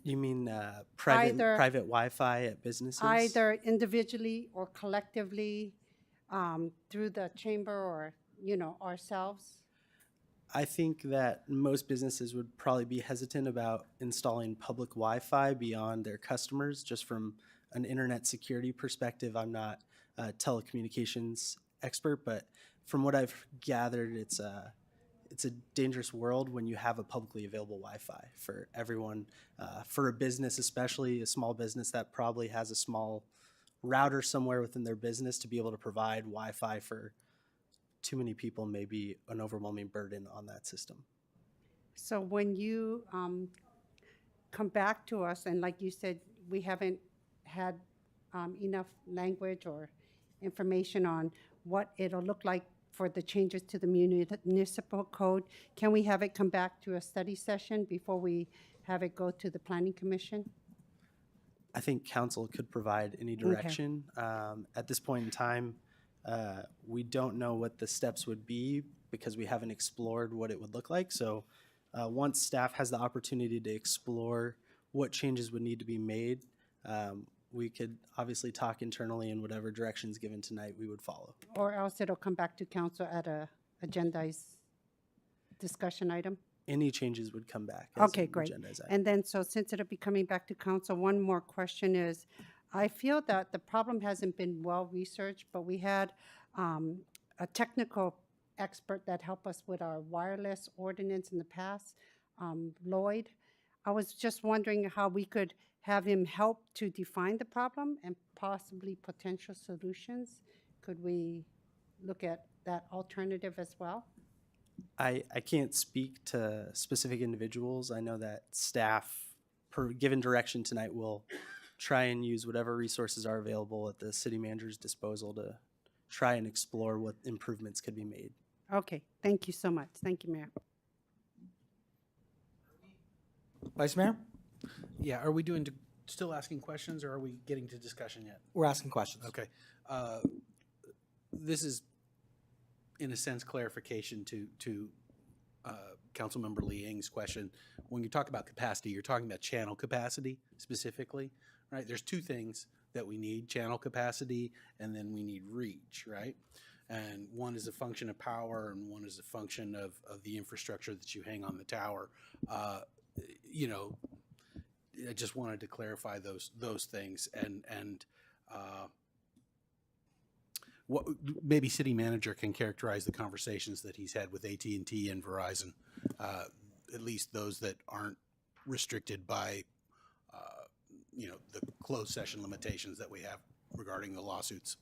You mean private Wi-Fi at businesses? Either individually or collectively through the chamber or, ourselves? I think that most businesses would probably be hesitant about installing public Wi-Fi beyond their customers. Just from an internet security perspective, I'm not a telecommunications expert, but from what I've gathered, it's a dangerous world when you have a publicly available Wi-Fi for everyone. For a business, especially a small business that probably has a small router somewhere within their business, to be able to provide Wi-Fi for too many people may be an overwhelming burden on that system. So when you come back to us, and like you said, we haven't had enough language or information on what it'll look like for the changes to the municipal code, can we have it come back to a study session before we have it go to the Planning Commission? I think council could provide any direction. At this point in time, we don't know what the steps would be because we haven't explored what it would look like. So once staff has the opportunity to explore what changes would need to be made, we could obviously talk internally, and whatever directions given tonight, we would follow. Or else it'll come back to council at a agendized discussion item? Any changes would come back as Okay, an great. agendized item. And then, so since it'll be coming back to council, one more question is, I feel that the problem hasn't been well-researched, but we had a technical expert that helped us with our wireless ordinance in the past, Lloyd. I was just wondering how we could have him help to define the problem and possibly potential solutions. Could we look at that alternative as well? I can't speak to specific individuals. I know that staff, per given direction tonight, will try and use whatever resources are available at the city manager's disposal to try and explore what improvements could be made. Okay, thank you so much. Thank you, Mayor. Vice Mayor? Yeah, are we still asking questions, or are we getting to discussion yet? We're asking questions. Okay. This is, in a sense, clarification to Councilmember Lee Ying's question. When you talk about capacity, you're talking about channel capacity specifically, right? There's two things that we need: channel capacity, and then we need reach, right? And one is a function of power, and one is a function of the infrastructure that you hang on the tower. You know, I just wanted to clarify those things, and what maybe city manager can characterize the conversations that he's had with AT&T and Verizon, at least those that aren't restricted by the closed session limitations that we have regarding the lawsuits.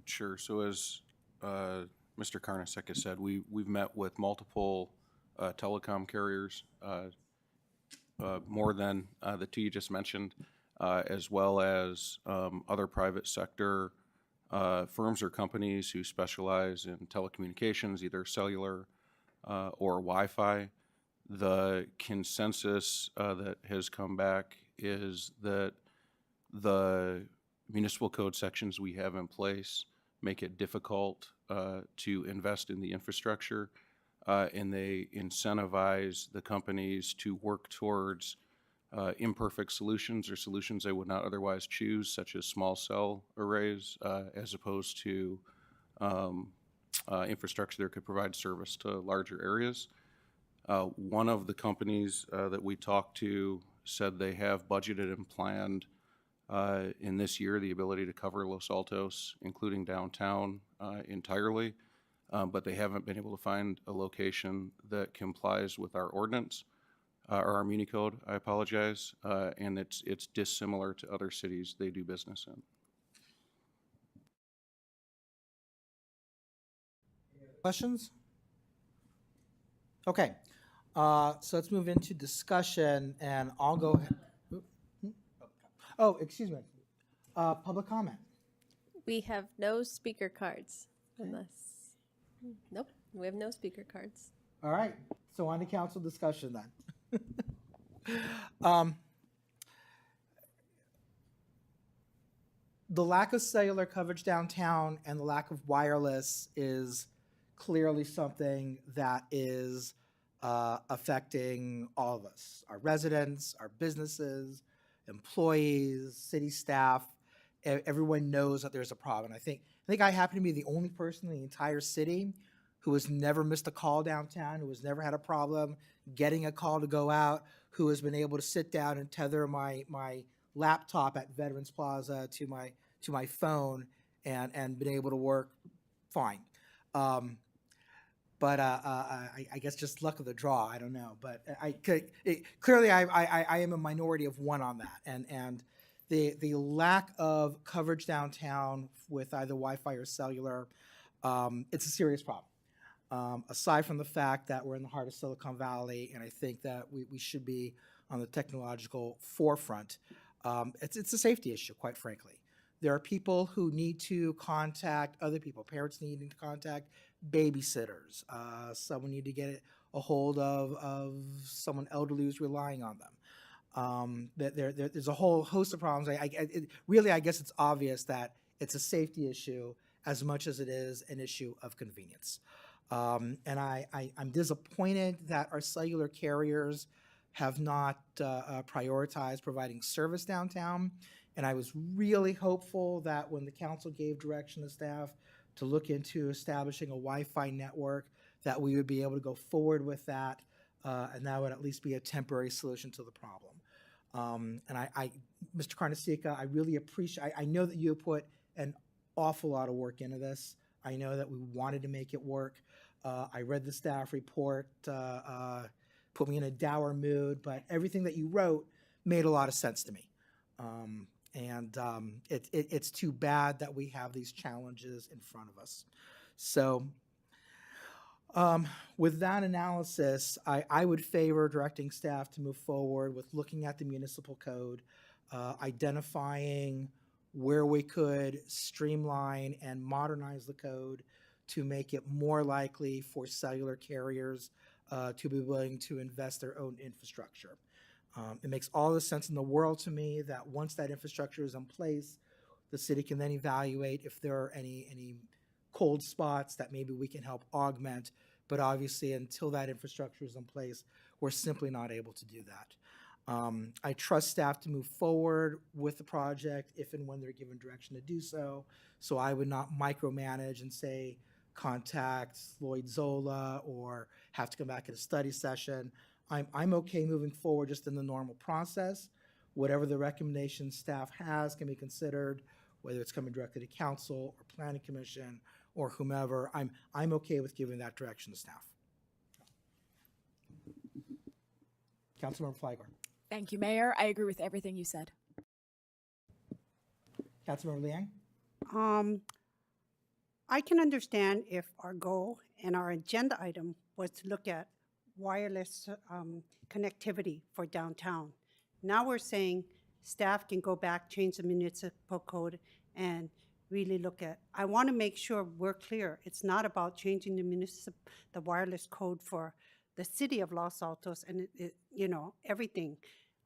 Sure. So as Mr. Karnasek has said, we've met with multiple telecom carriers, more than the two you just mentioned, as well as other private sector firms or companies who specialize in telecommunications, either cellular or Wi-Fi. The consensus that has come back is that the municipal code sections we have in place make it difficult to invest in the infrastructure, and they incentivize the companies to work towards imperfect solutions or solutions they would not otherwise choose, such as small cell arrays, as opposed to infrastructure that could provide service to larger areas. One of the companies that we talked to said they have budgeted and planned in this year the ability to cover Los Altos, including downtown, entirely, but they haven't been able to find a location that complies with our ordinance, or our Muni Code, I apologize, and it's dissimilar to other cities they do business in. Questions? Okay, so let's move into discussion, and I'll go ahead. Oh, excuse me. Public comment. We have no speaker cards unless, nope, we have no speaker cards. All right, so on to council discussion then. The lack of cellular coverage downtown and the lack of wireless is clearly something that is affecting all of us, our residents, our businesses, employees, city staff. Everyone knows that there's a problem. I think I happen to be the only person in the entire city who has never missed a call downtown, who has never had a problem getting a call to go out, who has been able to sit down and tether my laptop at Veterans Plaza to my phone and been able to work fine. But I guess just luck of the draw. I don't know, but clearly I am a minority of one on that, and the lack of coverage downtown with either Wi-Fi or cellular, it's a serious problem. Aside from the fact that we're in the heart of Silicon Valley, and I think that we should be on the technological forefront, it's a safety issue, quite frankly. There are people who need to contact other people, parents needing to contact babysitters, someone need to get a hold of someone elderly who's relying on them. There's a whole host of problems. Really, I guess it's obvious that it's a safety issue as much as it is an issue of convenience. And I'm disappointed that our cellular carriers have not prioritized providing service downtown. And I was really hopeful that when the council gave direction to staff to look into establishing a Wi-Fi network, that we would be able to go forward with that, and that would at least be a temporary solution to the problem. And Mr. Carnesica, I really appreciate, I know that you have put an awful lot of work into this. I know that we wanted to make it work. I read the staff report, put me in a dour mood, but everything that you wrote made a lot of sense to me. It's too bad that we have these challenges in front of us. So with that analysis, I would favor directing staff to move forward with looking at the municipal code, identifying where we could streamline and modernize the code to make it more likely for cellular carriers to be willing to invest their own infrastructure. It makes all the sense in the world to me that once that infrastructure is in place, the city can then evaluate if there are any cold spots that maybe we can help augment. But obviously, until that infrastructure is in place, we're simply not able to do that. I trust staff to move forward with the project if and when they're given direction to do so. So I would not micromanage and say, contact Lloyd Zola or have to come back at a study session. I'm okay moving forward just in the normal process. Whatever the recommendations staff has can be considered, whether it's coming directly to council or planning commission or whomever. I'm okay with giving that direction to staff. Councilmember Flyger. Thank you, Mayor. I agree with everything you said. Councilmember Liang. I can understand if our goal and our agenda item was to look at wireless connectivity for downtown. Now we're saying staff can go back, change the municipal code, and really look at. I want to make sure we're clear. It's not about changing the wireless code for the city of Los Altos and everything.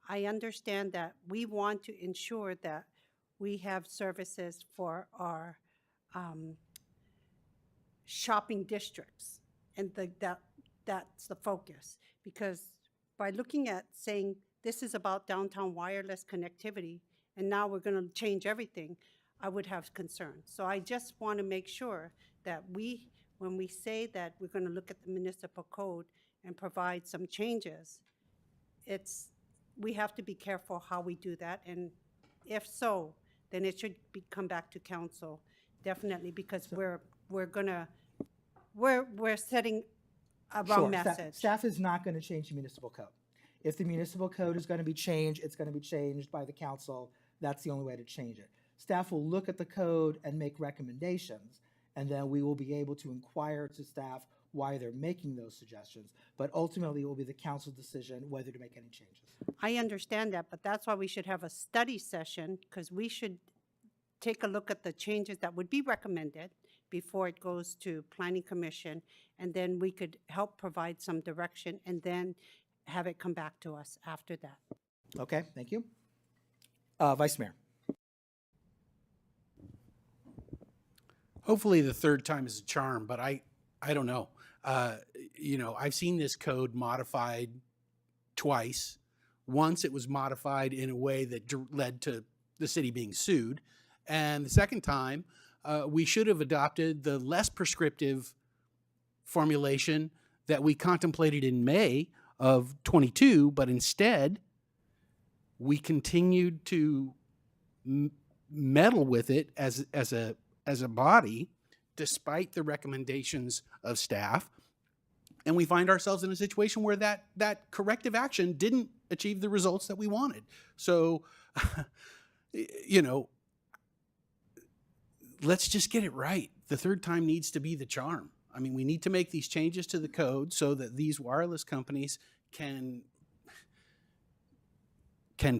I understand that we want to ensure that we have services for our shopping districts, and that's the focus. Because by looking at saying this is about downtown wireless connectivity, and now we're going to change everything, I would have concerns. So I just want to make sure that when we say that we're going to look at the municipal code and provide some changes, we have to be careful how we do that. And if so, then it should come back to council, definitely, because we're setting a wrong message. Staff is not going to change the municipal code. If the municipal code is going to be changed, it's going to be changed by the council. That's the only way to change it. Staff will look at the code and make recommendations, and then we will be able to inquire to staff why they're making those suggestions. But ultimately, it will be the council's decision whether to make any changes. I understand that, but that's why we should have a study session, because we should take a look at the changes that would be recommended before it goes to Planning Commission, and then we could help provide some direction and then have it come back to us after that. Okay, thank you. Vice Mayor. Hopefully the third time is a charm, but I don't know. I've seen this code modified twice. Once it was modified in a way that led to the city being sued. And the second time, we should have adopted the less prescriptive formulation that we contemplated in May of 22, but instead we continued to meddle with it as a body, despite the recommendations of staff. And we find ourselves in a situation where that corrective action didn't achieve the results that we wanted. So, let's just get it right. The third time needs to be the charm. I mean, we need to make these changes to the code so that these wireless companies can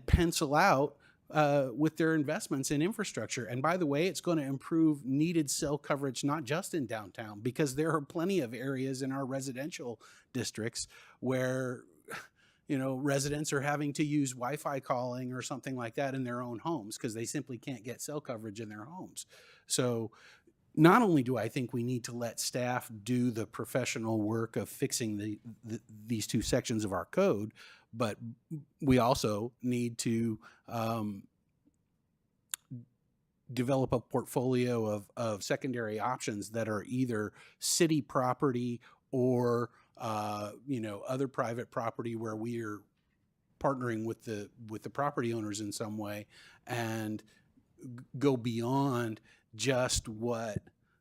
pencil out with their investments in infrastructure. And by the way, it's going to improve needed cell coverage, not just in downtown, because there are plenty of areas in our residential districts where residents are having to use Wi-Fi calling or something like that in their own homes because they simply can't get cell coverage in their homes. So not only do I think we need to let staff do the professional work of fixing these two sections of our code, but we also need to develop a portfolio of secondary options that are either city property or other private property where we are partnering with the property owners in some way and go beyond just what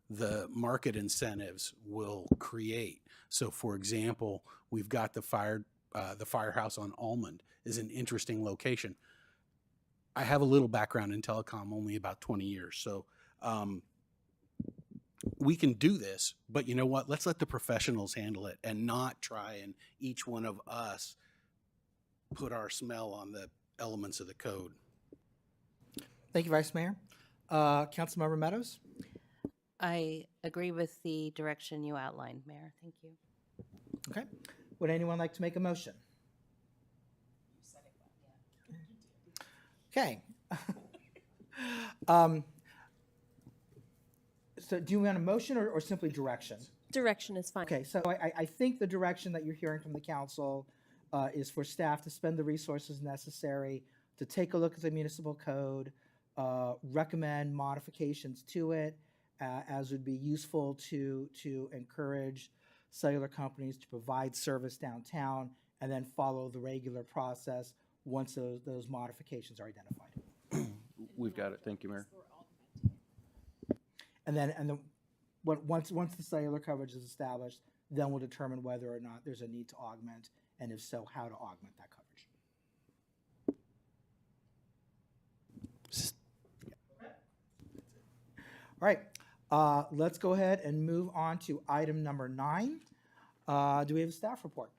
the market incentives will create. So, for example, we've got the firehouse on Almond is an interesting location. I have a little background in telecom, only about 20 years. So we can do this, but you know what? Let's let the professionals handle it and not try and each one of us put our smell on the elements of the code. Thank you, Vice Mayor. Councilmember Meadows? I agree with the direction you outlined, Mayor. Thank you. Okay. Would anyone like to make a motion? Okay. So do you want a motion or simply direction? Direction is fine. Okay, so I think the direction that you're hearing from the council is for staff to spend the resources necessary to take a look at the municipal code, recommend modifications to it, as would be useful to encourage cellular companies to provide service downtown, and then follow the regular process once those modifications are identified. We've got it. Thank you, Mayor. And then once the cellular coverage is established, then we'll determine whether or not there's a need to augment, and if so, how to augment that coverage. All right, let's go ahead and move on to item number 9. Do we have a staff report?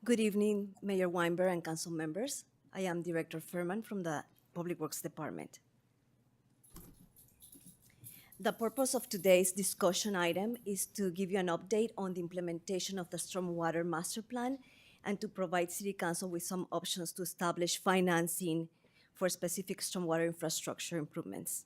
Good evening, Mayor Weinberg and council members. I am Director Furman from the Public Works Department. The purpose of today's discussion item is to give you an update on the implementation of the Stormwater Master Plan and to provide City Council with some options to establish financing for specific stormwater infrastructure improvements.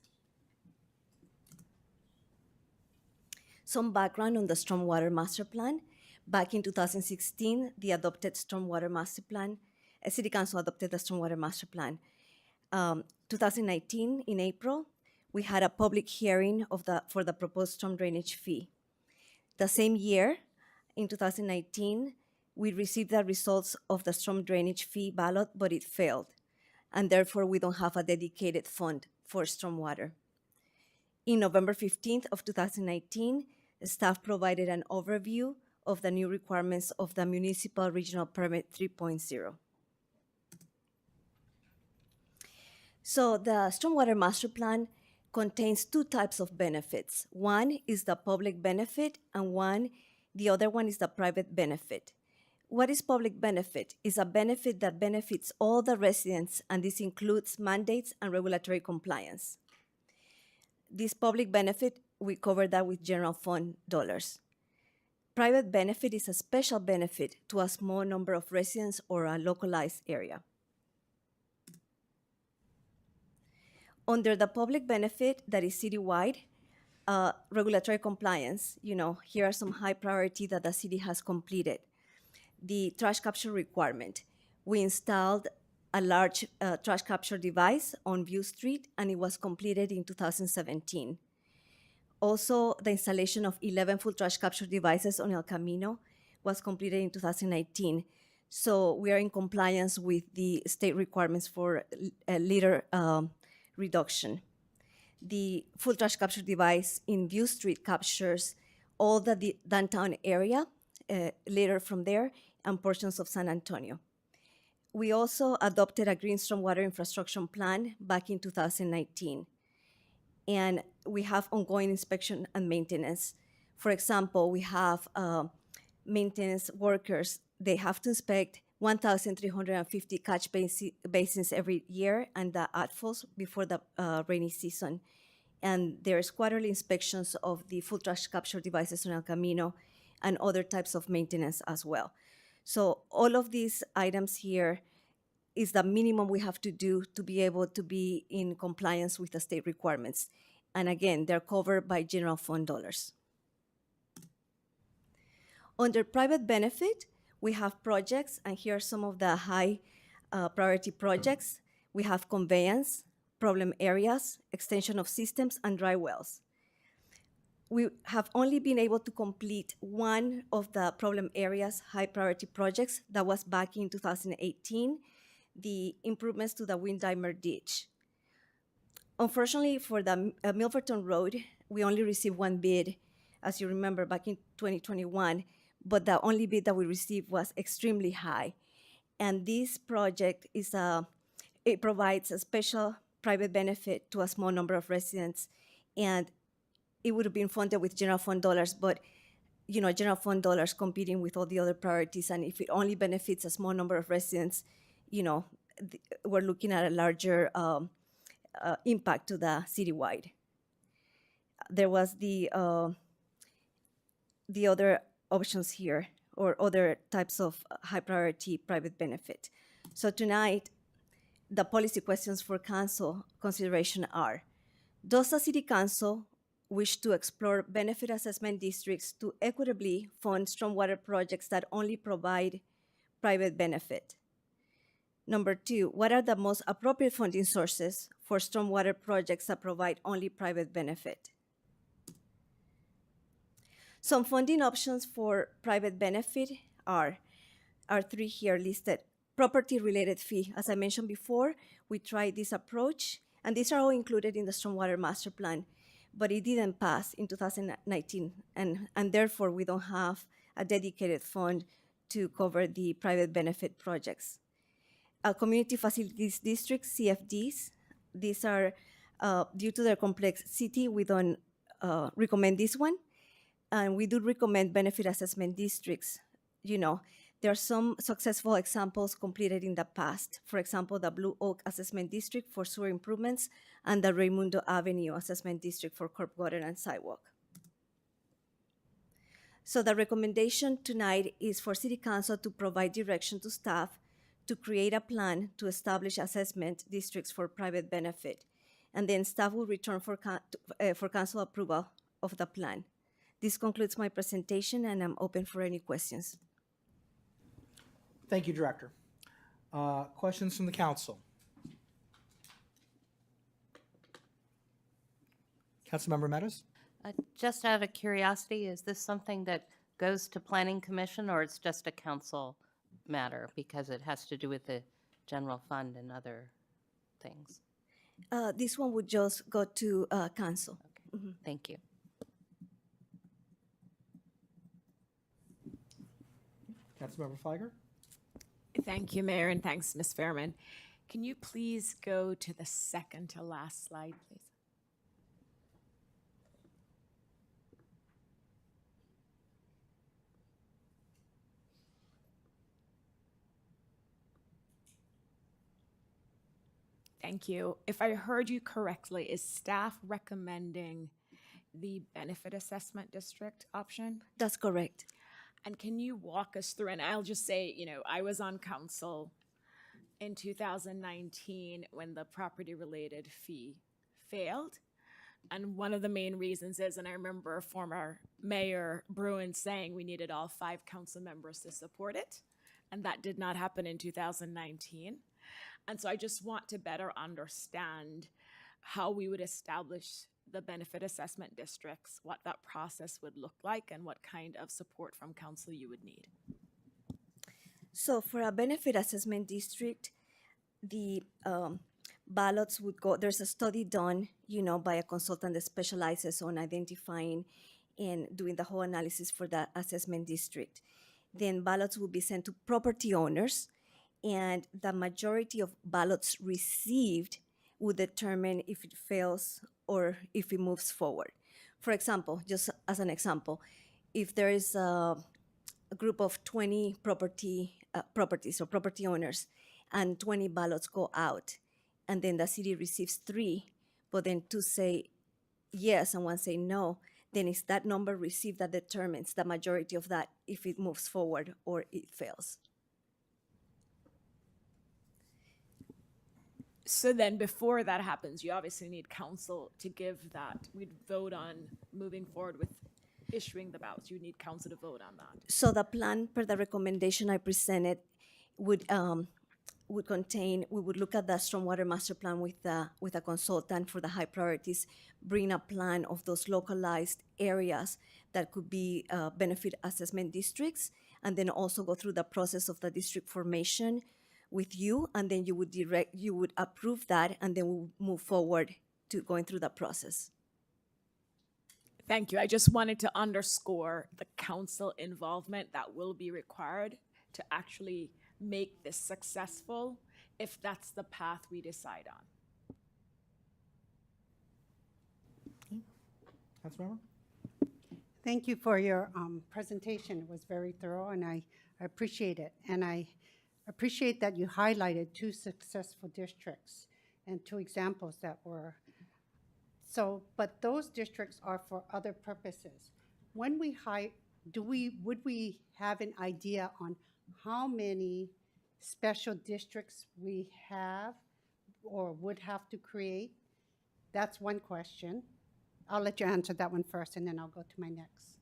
Some background on the Stormwater Master Plan. Back in 2016, the adopted Stormwater Master Plan, City Council adopted the Stormwater Master Plan. 2019, in April, we had a public hearing for the proposed storm drainage fee. The same year, in 2019, we received the results of the storm drainage fee ballot, but it failed, and therefore we don't have a dedicated fund for stormwater. In November 15th of 2019, staff provided an overview of the new requirements of the Municipal Regional Permit 3.0. So the Stormwater Master Plan contains two types of benefits. One is the public benefit, and the other one is the private benefit. What is public benefit? It's a benefit that benefits all the residents, and this includes mandates and regulatory compliance. This public benefit, we cover that with general fund dollars. Private benefit is a special benefit to a small number of residents or a localized area. Under the public benefit that is citywide, regulatory compliance, here are some high priority that the city has completed. The trash capture requirement. We installed a large trash capture device on View Street, and it was completed in 2017. Also, the installation of 11 full trash capture devices on El Camino was completed in 2019. So we are in compliance with the state requirements for litter reduction. The full trash capture device in View Street captures all the downtown area, litter from there, and portions of San Antonio. We also adopted a green stormwater infrastructure plan back in 2019. And we have ongoing inspection and maintenance. For example, we have maintenance workers. They have to inspect 1,350 catch basins every year and the outfalls before the rainy season. And there's quarterly inspections of the full trash capture devices on El Camino and other types of maintenance as well. So all of these items here is the minimum we have to do to be able to be in compliance with the state requirements. And again, they're covered by general fund dollars. Under private benefit, we have projects, and here are some of the high priority projects. We have conveyance, problem areas, extension of systems, and dry wells. We have only been able to complete one of the problem areas high priority projects. That was back in 2018, the improvements to the Windheimer ditch. Unfortunately, for the Milverton Road, we only received one bid, as you remember, back in 2021, but the only bid that we received was extremely high. And this project it provides a special private benefit to a small number of residents, and it would have been funded with general fund dollars, but general fund dollars competing with all the other priorities, and if it only benefits a small number of residents, we're looking at a larger impact to the citywide. There was the other options here, or other types of high priority private benefit. So tonight, the policy questions for council consideration are: does the city council wish to explore benefit assessment districts to equitably fund stormwater projects that only provide private benefit? Number two, what are the most appropriate funding sources for stormwater projects that provide only private benefit? Some funding options for private benefit are three here listed. Property-related fee. As I mentioned before, we tried this approach, and these are all included in the Stormwater Master Plan, but it didn't pass in 2019, and therefore we don't have a dedicated fund to cover the private benefit projects. Community Facilities Districts, CFDs, these are, due to their complexity, we don't recommend this one. And we do recommend benefit assessment districts. There are some successful examples completed in the past. For example, the Blue Oak Assessment District for sewer improvements and the Raimundo Avenue Assessment District for curb gutter and sidewalk. So the recommendation tonight is for City Council to provide direction to staff to create a plan to establish assessment districts for private benefit. And then staff will return for council approval of the plan. This concludes my presentation, and I'm open for any questions. Thank you, Director. Questions from the council? Councilmember Meadows? Just out of curiosity, is this something that goes to Planning Commission, or it's just a council matter because it has to do with the general fund and other things? This one would just go to council. Okay. Mm-hmm. Thank you. Councilmember Feiger? Thank you, Mayor, and thanks, Ms. Fairman. Can you please go to the second to last slide, please? Thank you. If I heard you correctly, is staff recommending the benefit assessment district option? That's correct. And can you walk us through, and I'll just say, I was on council in 2019 when the property-related fee failed. And one of the main reasons is, and I remember former Mayor Bruin saying we needed all 5 council members to support it, and that did not happen in 2019. And so I just want to better understand how we would establish the benefit assessment districts, what that process would look like, and what kind of support from council you would need. So for a benefit assessment district, the ballots would go, there's a study done, by a consultant that specializes on identifying and doing the whole analysis for that assessment district. Then ballots will be sent to property owners, and the majority of ballots received would determine if it fails or if it moves forward. For example, just as an example, if there is a group of 20 properties or property owners, and 20 ballots go out, and then the city receives 3, but then 2 say yes and 1 say no, then it's that number received that determines the majority of that, if it moves forward or it fails. So then before that happens, you obviously need council to give that. We'd vote on moving forward with issuing the ballots. You need council to vote on that. So the plan, per the recommendation I presented, would contain, we would look at the stormwater master plan with a consultant for the high priorities, bring a plan of those localized areas that could be benefit assessment districts, and then also go through the process of the district formation with you, and then you would approve that, and then we'll move forward to going through the process. Thank you. I just wanted to underscore the council involvement that will be required to actually make this successful if that's the path we decide on. Councilmember? Thank you for your presentation. It was very thorough, and I appreciate it. And I appreciate that you highlighted 2 successful districts and 2 examples that were. So, but those districts are for other purposes. When we would we have an idea on how many special districts we have or would have to create? That's one question. I'll let you answer that one first, and then I'll go to my next.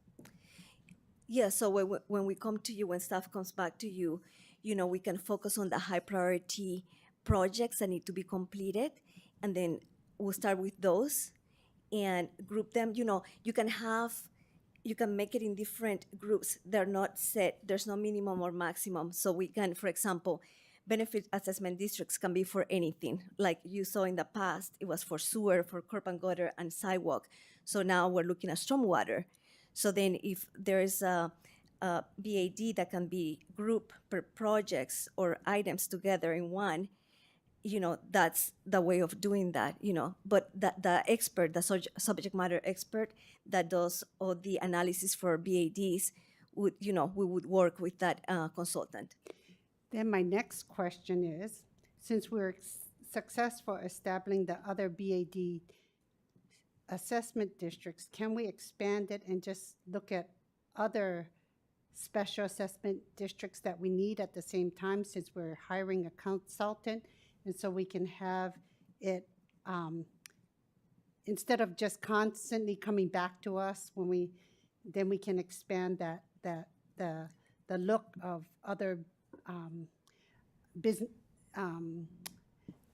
Yeah, so when we come to you, when staff comes back to you, we can focus on the high priority projects that need to be completed, and then we'll start with those and group them. You can make it in different groups. They're not set. There's no minimum or maximum. So we can, for example, benefit assessment districts can be for anything. Like you saw in the past, it was for sewer, for curb and gutter, and sidewalk. So now we're looking at stormwater. So then if there is a BAD that can be grouped per projects or items together in one, that's the way of doing that, But the expert, the subject matter expert that does all the analysis for BADs, we would work with that consultant. Then my next question is, since we're successful establishing the other BAD assessment districts, can we expand it and just look at other special assessment districts that we need at the same time, since we're hiring a consultant? And so we can have it, instead of just constantly coming back to us, then we can expand the look of other business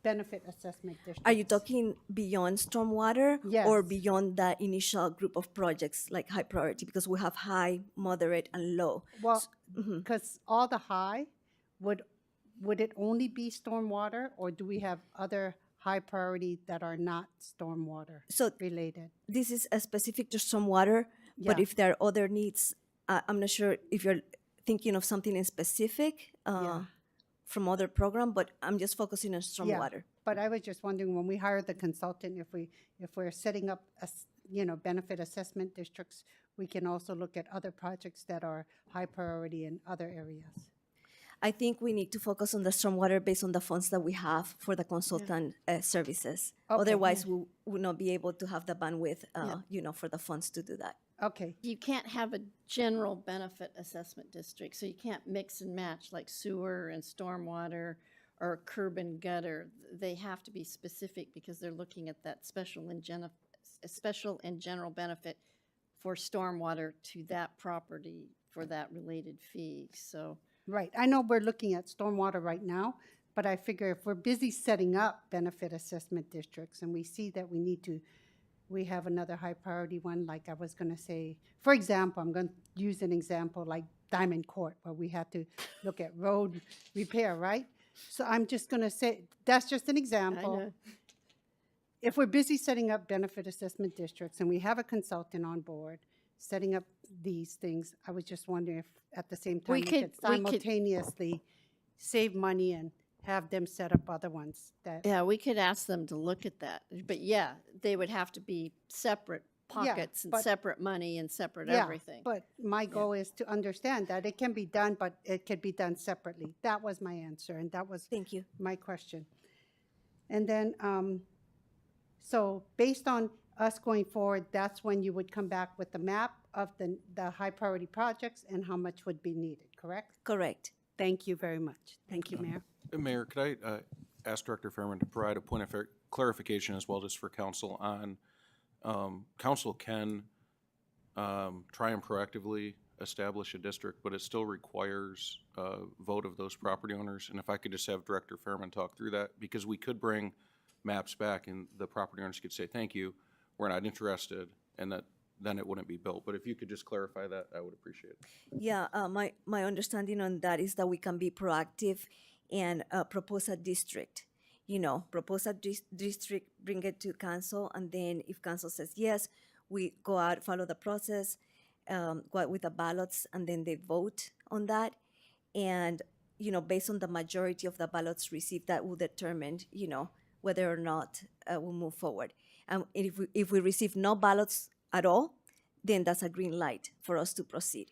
benefit assessment districts. Are you talking beyond stormwater? Yes. Or beyond the initial group of projects like high priority? Because we have high, moderate, and low. Well, because all the high, would it only be stormwater, or do we have other high priority that are not stormwater related? This is specific to stormwater, but Yeah. if there are other needs, I'm not sure if you're thinking of something in specific from other program, but I'm just focusing on stormwater. But I was just wondering, when we hire the consultant, if we're setting up benefit assessment districts, we can also look at other projects that are high priority in other areas. I think we need to focus on the stormwater based on the funds that we have for the consultant services. Okay. Otherwise, we would not be able to have the bandwidth, for the funds to do that. Okay. You can't have a general benefit assessment district, so you can't mix and match like sewer and stormwater or curb and gutter. They have to be specific because they're looking at that special and general benefit for stormwater to that property for that related fee. So. Right. I know we're looking at stormwater right now, but I figure if we're busy setting up benefit assessment districts and we see that we have another high priority one, like I was going to say, for example, I'm going to use an example like Diamond Court, where we had to look at road repair, right? So I'm just going to say, that's just an example. I know. If we're busy setting up benefit assessment districts and we have a consultant on board setting up these things, I was just wondering if at the same time we could simultaneously save money and have them set up other ones that. Yeah, we could ask them to look at that, but yeah, they would have to be separate pockets and but- separate money and separate Yeah, everything. but my goal is to understand that it can be done, but it could be done separately. That was my answer, and that was Thank you. my question. And then, so based on us going forward, that's when you would come back with the map of the high priority projects and how much would be needed, correct? Correct. Thank you very much. Thank you, Mayor. Mayor, could I ask Director Fairman to provide a point of clarification as well, just for council on, council can try and proactively establish a district, but it still requires a vote of those property owners. And if I could just have Director Fairman talk through that, because we could bring maps back and the property owners could say, thank you, we're not interested, and that then it wouldn't be built. But if you could just clarify that, I would appreciate it. Yeah, my understanding on that is that we can be proactive and propose a district. Propose a district, bring it to council, and then if council says yes, we go out, follow the process, go out with the ballots, and then they vote on that. And, based on the majority of the ballots received, that will determine, whether or not we'll move forward. And if we receive no ballots at all, then that's a green light for us to proceed.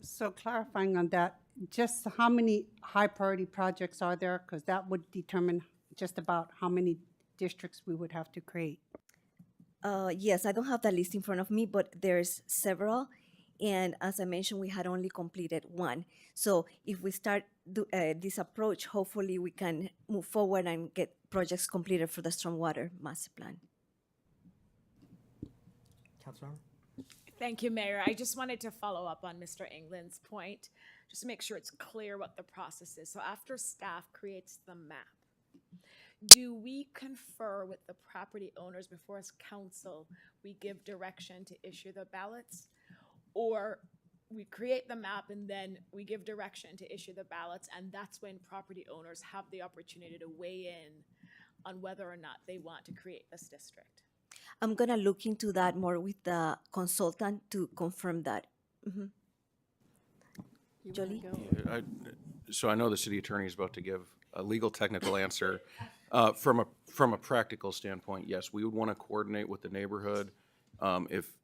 So clarifying on that, just how many high priority projects are there? Because that would determine just about how many districts we would have to create. Yes, I don't have that list in front of me, but there's several. And as I mentioned, we had only completed one. So if we start this approach, hopefully we can move forward and get projects completed for the stormwater master plan. Councilmember? Thank you, Mayor. I just wanted to follow up on Mr. England's point, just to make sure it's clear what the process is. So after staff creates the map, do we confer with the property owners before as council we give direction to issue the ballots? Or we create the map and then we give direction to issue the ballots, and that's when property owners have the opportunity to weigh in on whether or not they want to create this district? I'm going to look into that more with the consultant to confirm that. Mm-hmm. Jolie? So I know the city attorney is about to give a legal technical answer. From a practical standpoint, yes, we would want to coordinate with the neighborhood.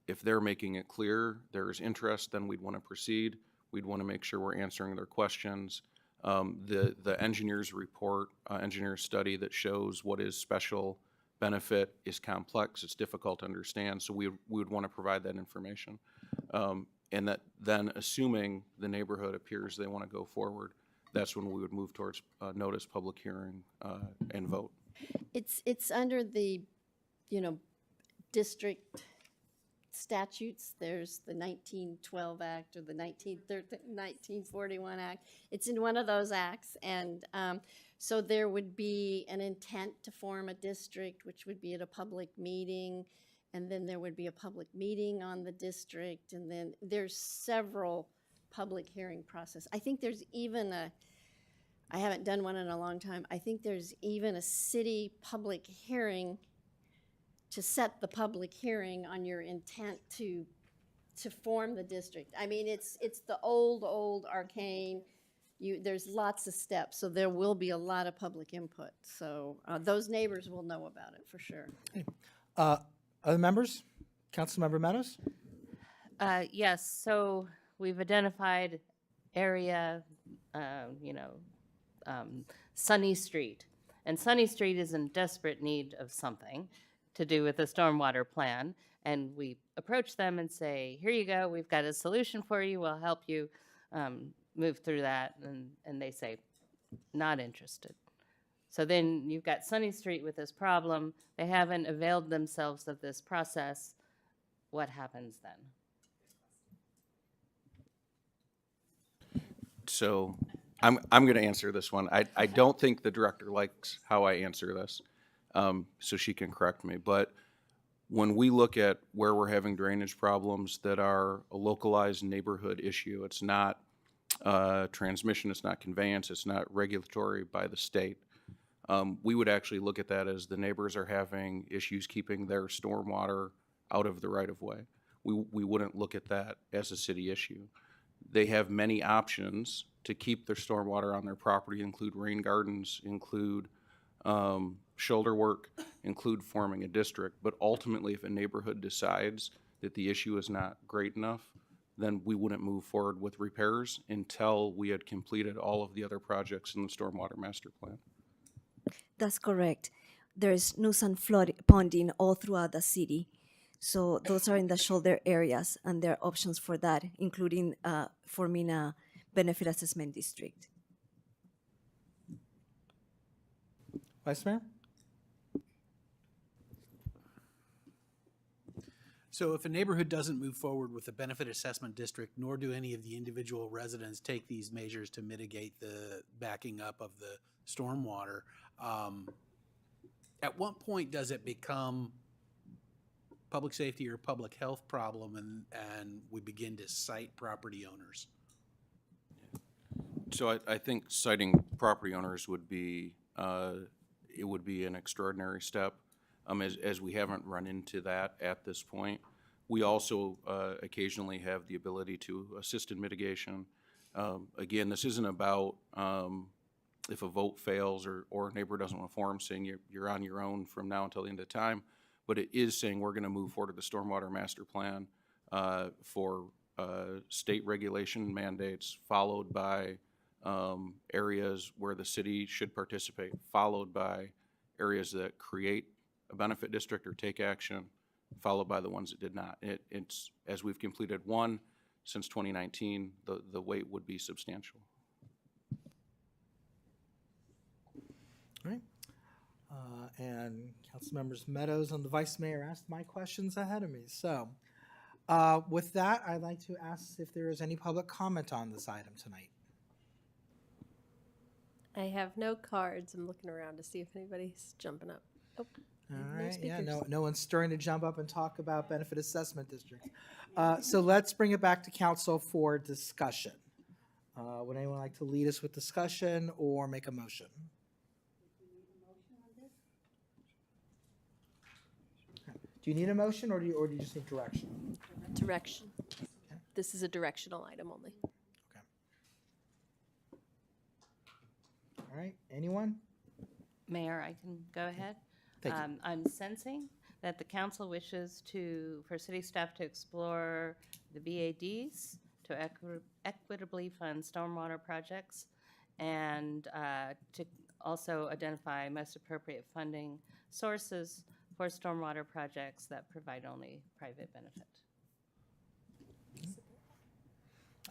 If they're making it clear there's interest, then we'd want to proceed. We'd want to make sure we're answering their questions. The engineer's report, engineer's study that shows what is special benefit is complex, it's difficult to understand, so we would want to provide that information. And that then, assuming the neighborhood appears they want to go forward, that's when we would move towards notice, public hearing, and vote. It's under the, district statutes. There's the 1912 Act or the 1941 Act. It's in one of those acts, and so there would be an intent to form a district, which would be at a public meeting, and then there would be a public meeting on the district, and then there's several public hearing process. I think there's even I haven't done one in a long time, I think there's even a city public hearing to set the public hearing on your intent to form the district. I mean, it's the old arcane. There's lots of steps, so there will be a lot of public input. So those neighbors will know about it for sure. Other members? Councilmember Meadows? Yes, so we've identified area, Sunny Street. And Sunny Street is in desperate need of something to do with the stormwater plan. And we approach them and say, here you go, we've got a solution for you, we'll help you move through that. And they say, not interested. So then you've got Sunny Street with this problem. They haven't availed themselves of this process. What happens then? So I'm going to answer this one. I don't think the director likes how I answer this, so she can correct me. But when we look at where we're having drainage problems that are a localized neighborhood issue, it's not transmission, it's not conveyance, it's not regulatory by the state. We would actually look at that as the neighbors are having issues keeping their stormwater out of the right-of-way. We wouldn't look at that as a city issue. They have many options to keep their stormwater on their property, include rain gardens, include shoulder work, include forming a district. But ultimately, if a neighborhood decides that the issue is not great enough, then we wouldn't move forward with repairs until we had completed all of the other projects in the stormwater master plan. That's correct. There's nuisance flood ponding all throughout the city. So those are in the shoulder areas, and there are options for that, including forming a benefit assessment district. Vice Mayor? So if a neighborhood doesn't move forward with a benefit assessment district, nor do any of the individual residents take these measures to mitigate the backing up of the stormwater, at what point does it become public safety or public health problem and we begin to cite property owners? So I think citing property owners would be, it would be an extraordinary step, as we haven't run into that at this point. We also occasionally have the ability to assist in mitigation. Again, this isn't about if a vote fails or a neighbor doesn't want to form, saying you're on your own from now until the end of time, but it is saying we're going to move forward with the stormwater master plan for state regulation mandates, followed by areas where the city should participate, followed by areas that create a benefit district or take action, followed by the ones that did not. It's as we've completed one since 2019, the wait would be substantial. All right. And Councilmembers Meadows and the Vice Mayor asked my questions ahead of me. So with that, I'd like to ask if there is any public comment on this item tonight. I have no cards. I'm looking around to see if anybody's jumping up. Oh, All no right, yeah, speakers. no one's stirring to jump up and talk about benefit assessment districts. So let's bring it back to council for discussion. Would anyone like to lead us with discussion or make a motion? Do you need a motion or do you just need direction? Direction. This is a directional item only. All right, anyone? Mayor, I can go ahead. Thank you. I'm sensing that the council wishes for city staff to explore the BADs to equitably fund stormwater projects and to also identify most appropriate funding sources for stormwater projects that provide only private benefit.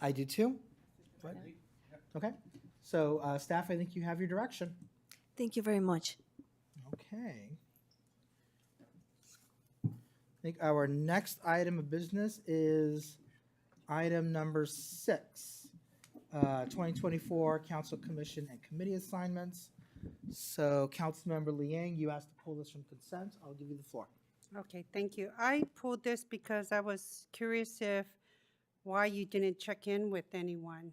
I do too. Okay, so staff, I think you have your direction. Thank you very much. Okay. I think our next item of business is item number 6, 2024 Council Commission and Committee assignments. So Councilmember Liang, you asked to pull this from consent. I'll give you the floor. Okay, thank you. I pulled this because I was curious why you didn't check in with anyone.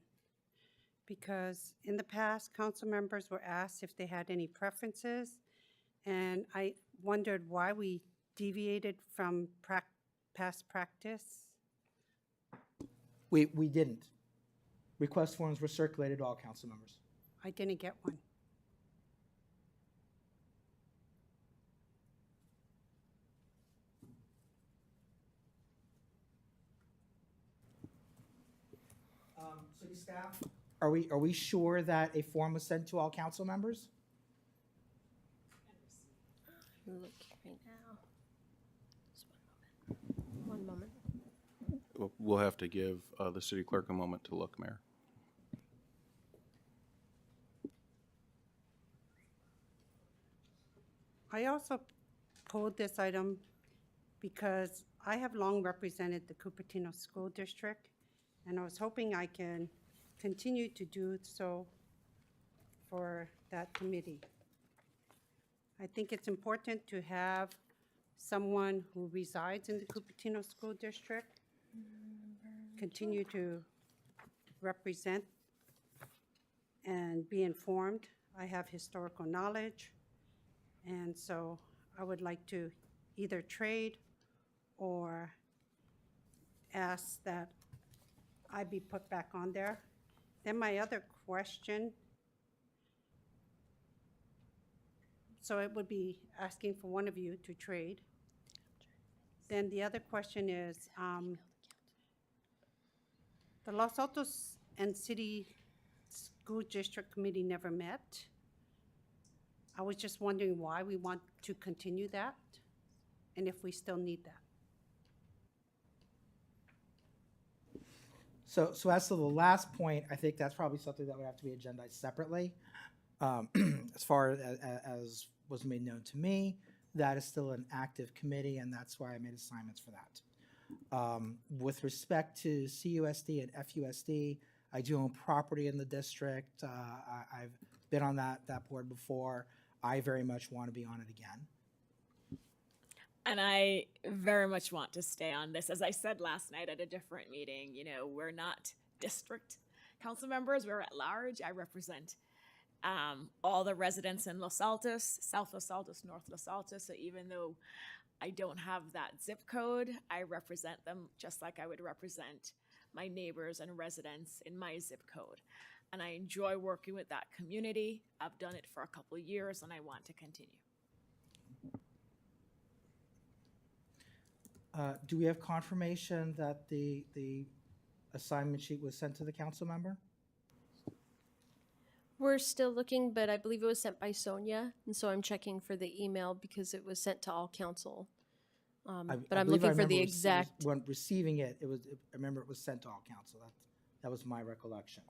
Because in the past, council members were asked if they had any preferences, and I wondered why we deviated from past practice. We didn't. Request forms were circulated to all council members. I didn't get one. City staff, are we sure that a form was sent to all council members? I'm looking right now. Just one moment. We'll have to give the city clerk a moment to look, Mayor. I also pulled this item because I have long represented the Cupertino School District, and I was hoping I can continue to do so for that committee. I think it's important to have someone who resides in the Cupertino School District continue to represent and be informed. I have historical knowledge, and so I would like to either trade or ask that I be put back on there. Then my other question, so it would be asking for one of you to trade. Then the other question is, the Los Altos and City School District Committee never met. I was just wondering why we want to continue that, and if we still need that. So as to the last point, I think that's probably something that would have to be agendized separately. As far as was made known to me, that is still an active committee, and that's why I made assignments for that. With respect to CUSD and FUSD, I do own property in the district. I've been on that board before. I very much want to be on it again. And I very much want to stay on this. As I said last night at a different meeting, you know, we're not district council members, we're at large. I represent all the residents in Los Altos, South Los Altos, North Los Altos. So even though I don't have that zip code, I represent them just like I would represent my neighbors and residents in my zip code. And I enjoy working with that community. I've done it for a couple of years and I want to continue. Do we have confirmation that the assignment sheet was sent to the council member? We're still looking, but I believe it was sent by Sonia, and so I'm checking for the email because it was sent to all council. But I'm looking for the exact. When receiving it, I remember it was sent to all council. That was my recollection.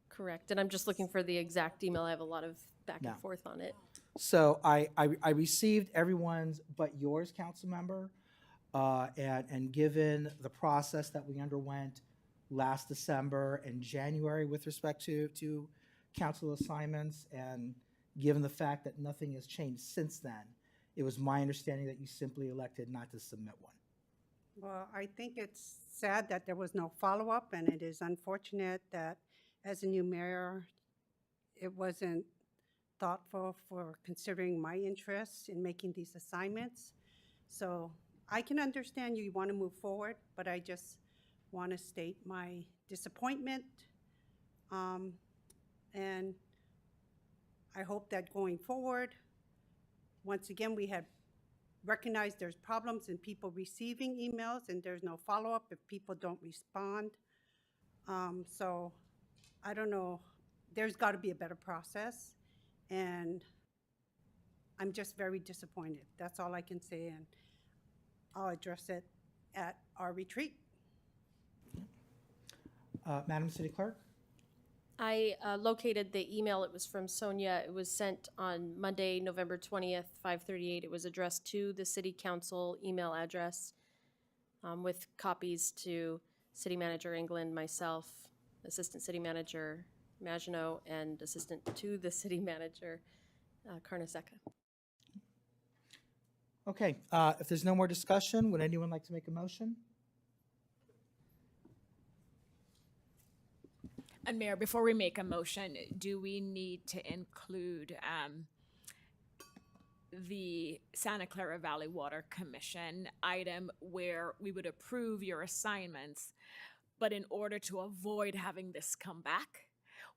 Correct, and I'm just looking for the exact email. I have a lot of back No. and forth on it. So I received everyone's but yours, council member, and given the process that we underwent last December and January with respect to council assignments, and given the fact that nothing has changed since then, it was my understanding that you simply elected not to submit one. Well, I think it's sad that there was no follow-up, and it is unfortunate that as a new mayor, it wasn't thoughtful for considering my interests in making these assignments. So I can understand you want to move forward, but I just want to state my disappointment. And I hope that going forward, once again, we had recognized there's problems in people receiving emails and there's no follow-up if people don't respond. So I don't know, there's got to be a better process, and I'm just very disappointed. That's all I can say, and I'll address it at our retreat. Madam City Clerk? I located the email. It was from Sonia. It was sent on Monday, November 20th, 5:38. It was addressed to the city council email address with copies to City Manager England, myself, Assistant City Manager Maginot, and Assistant to the City Manager Carnesecca. Okay, if there's no more discussion, would anyone like to make a motion? And Mayor, before we make a motion, do we need to include the Santa Clara Valley Water Commission item where we would approve your assignments, but in order to avoid having this come back,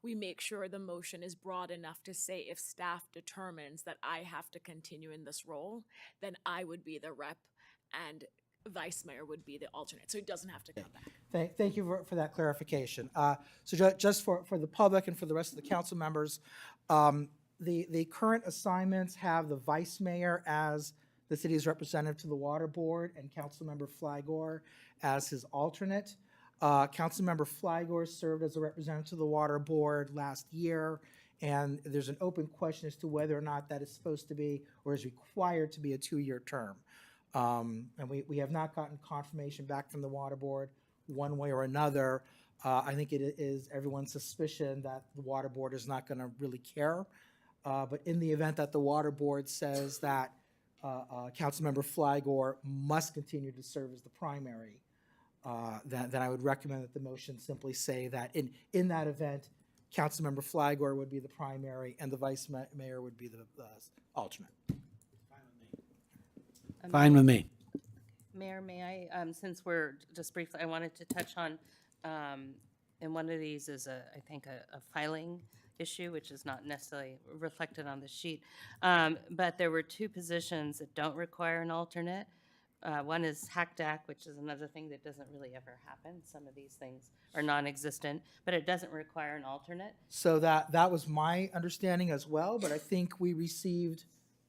we make sure the motion is broad enough to say if staff determines that I have to continue in this role, then I would be the rep and Vice Mayor would be the alternate, so it doesn't have to come back. Thank you for that clarification. So just for the public and for the rest of the council members, the current assignments have the vice mayor as the city's representative to the water board and Councilmember Flygore as his alternate. Councilmember Flygore served as a representative to the water board last year, and there's an open question as to whether or not that is supposed to be or is required to be a 2-year term. And we have not gotten confirmation back from the water board one way or another. I think it is everyone's suspicion that the water board is not going to really care. But in the event that the water board says that Councilmember Flygore must continue to serve as the primary, then I would recommend that the motion simply say that in that event, Councilmember Flygore would be the primary and the vice mayor would be the alternate. Fine with me. Mayor, may I, since we're just briefly, I wanted to touch on and one of these is I think a filing issue, which is not necessarily reflected on the sheet. But there were two positions that don't require an alternate. One is HACDAC, which is another thing that doesn't really ever happen. Some of these things are non-existent, but it doesn't require an alternate. So that was my understanding as well, but I think we received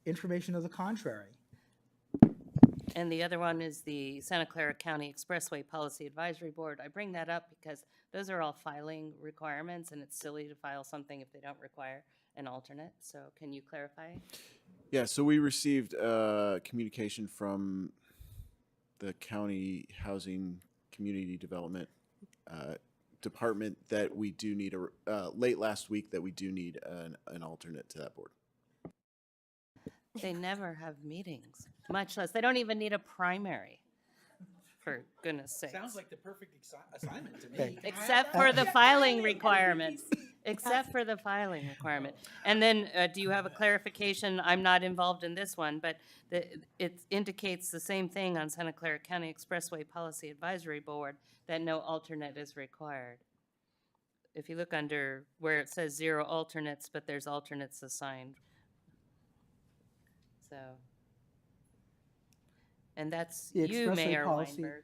information of the contrary. And the other one is the Santa Clara County Expressway Policy Advisory Board. I bring that up because those are all filing requirements, and it's silly to file something if they don't require an alternate. So can you clarify? Yeah, so we received communication from the County Housing Community Development Department that we do need late last week that we do need an alternate to that board. They never have meetings, much less, they don't even need a primary, for goodness sakes. Sounds like the perfect assignment to me. Except for the filing requirements, except for the filing requirement. And then, do you have a clarification? I'm not involved in this one, but it indicates the same thing on Santa Clara County Expressway Policy Advisory Board, that no alternate is required. If you look under where it says 0 alternates, but there's alternates assigned. So, and that's The you, expressway Mayor policy- Weinberg.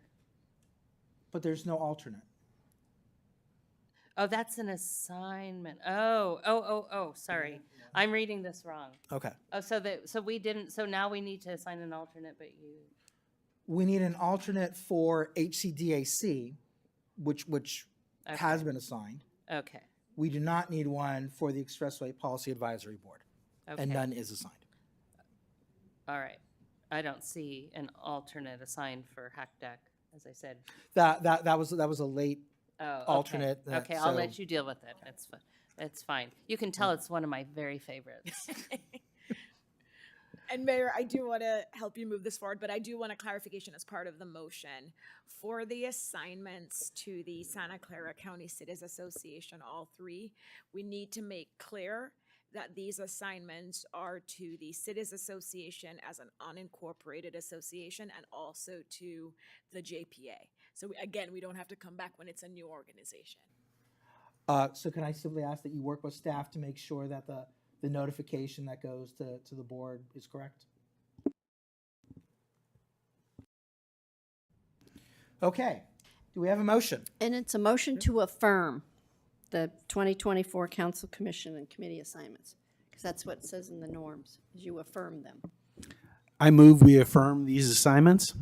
But there's no alternate. Oh, that's an assignment. Oh, sorry. I'm reading this wrong. Okay. Oh, so now we need to assign an alternate, but you, We need an alternate for HCDAC, which has been assigned. okay, We do not need one for the Expressway Policy Advisory Board, okay. and none is assigned. All right. I don't see an alternate assigned for HACDAC, as I said. That was a late Oh, okay. alternate. Okay, I'll let you deal with it. That's fine. You can tell it's one of my very favorites. And Mayor, I do want to help you move this forward, but I do want a clarification as part of the motion. For the assignments to the Santa Clara County Cities Association, all three, we need to make clear that these assignments are to the Cities Association as an unincorporated association and also to the JPA. So again, we don't have to come back when it's a new organization. So can I simply ask that you work with staff to make sure that the notification that goes to the board is correct? Okay. Do we have a motion? And it's a motion to affirm the 2024 Council, Commission, and Committee assignments, because that's what it says in the norms, is you affirm them. I move we affirm these assignments.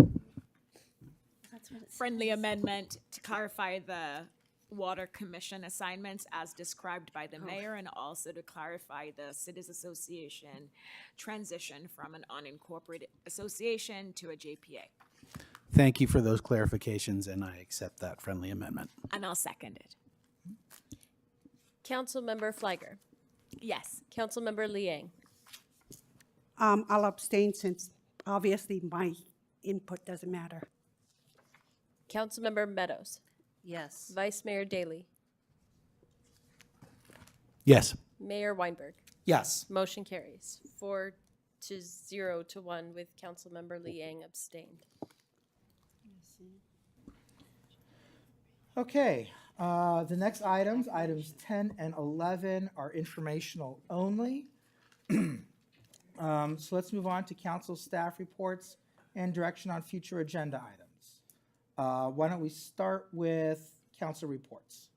That's what it says. Friendly amendment to clarify the Water Commission assignments as described by the mayor, and also to clarify the Cities Association transition from an unincorporated association to a JPA. Thank you for those clarifications, and I accept that friendly amendment. And I'll second it. Councilmember Fliger. Yes. Councilmember Liang. I'll abstain since obviously my input doesn't matter. Councilmember Meadows. Yes. Vice Mayor Daley. Yes. Mayor Weinberg. Yes. Motion carries 4-0 to 1 with Councilmember Liang abstained. Okay. The next items 10 and 11, are informational only. So let's move on to council staff reports and direction on future agenda items. Why don't we start with council reports?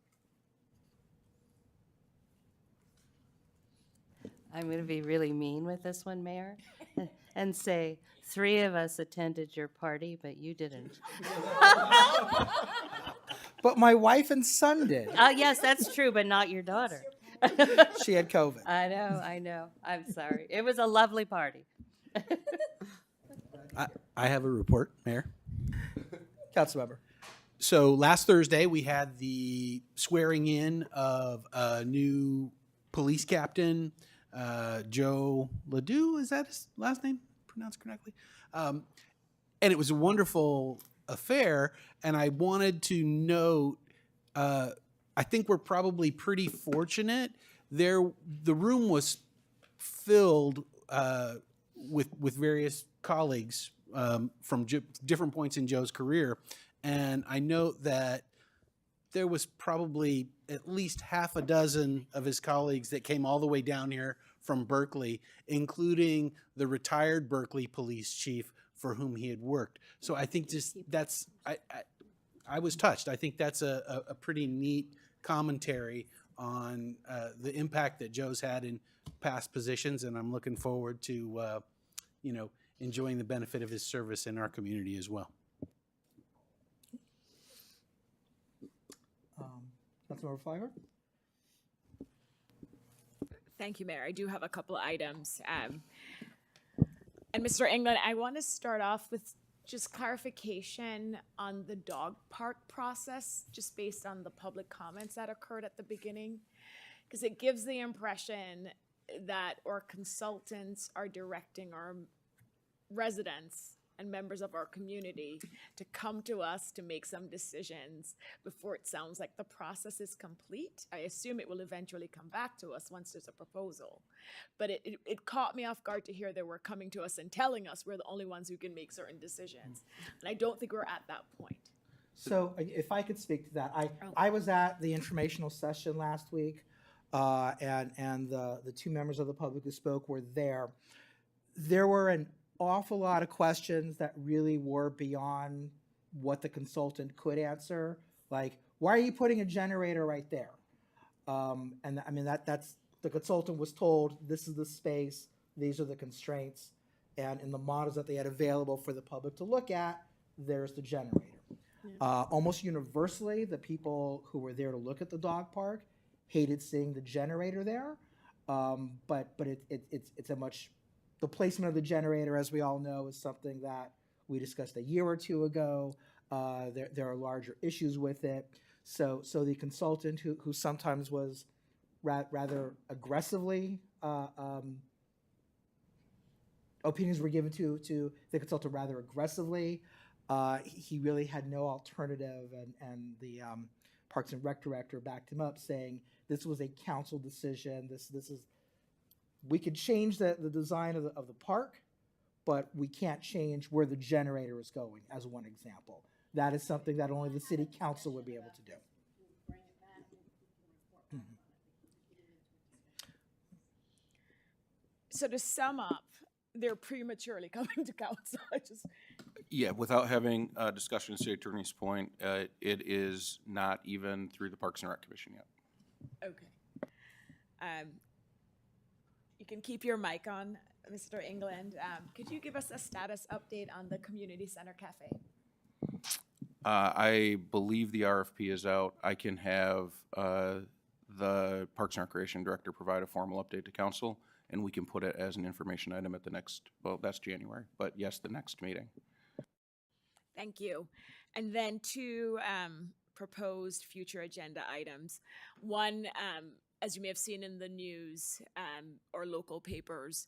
I'm going to be really mean with this one, Mayor, and say 3 of us attended your party, but you didn't. But my wife and son did. Yes, that's true, but not your daughter. She had COVID. I know. I'm sorry. It was a lovely party. I have a report, Mayor. Councilmember. So last Thursday, we had the swearing in of a new police captain, Joe Ledoux. Is that his last name pronounced correctly? And it was a wonderful affair. And I wanted to note, I think we're probably pretty fortunate. The room was filled with various colleagues from different points in Joe's career. And I note that there was probably at least half a dozen of his colleagues that came all the way down here from Berkeley, including the retired Berkeley police chief for whom he had worked. So I think I was touched. I think that's a pretty neat commentary on the impact that Joe's had in past positions, and I'm looking forward to enjoying the benefit of his service in our community as well. Councilmember Flyer? Thank you, Mayor. I do have a couple of items. And Mr. England, I want to start off with just clarification on the dog park process, just based on the public comments that occurred at the beginning, because it gives the impression that our consultants are directing our residents and members of our community to come to us to make some decisions before it sounds like the process is complete. I assume it will eventually come back to us once there's a proposal. But it caught me off guard to hear they were coming to us and telling us we're the only ones who can make certain decisions. And I don't think we're at that point. So if I could speak to that, I was at the informational session last week, and the two members of the public who spoke were there. There were an awful lot of questions that really were beyond what the consultant could answer. Like, why are you putting a generator right there? And I mean, that's the consultant was told, this is the space, these are the constraints, and in the models that they had available for the public to look at, there's the generator. Almost universally, the people who were there to look at the dog park hated seeing the generator there, but it's a much. The placement of the generator, as we all know, is something that we discussed a year or two ago. There are larger issues with it. So the consultant who sometimes was rather aggressively, opinions were given to the consultant rather aggressively. He really had no alternative, and the Parks and Rec director backed him up, saying this was a council decision. This is. We could change the design of the park, but we can't change where the generator is going, as one example. That is something that only the city council would be able to do. So to sum up, they're prematurely coming to council. Yeah, without having a discussion in City Attorney's point, it is not even through the Parks and Rec Commission yet. Okay. You can keep your mic on, Mr. England. Could you give us a status update on the Community Center Cafe? I believe the RFP is out. I can have the Parks and Recreation Director provide a formal update to council, and we can put it as an information item at the next, well, that's January, but yes, the next meeting. Thank you. And then two proposed future agenda items. One, as you may have seen in the news or local papers,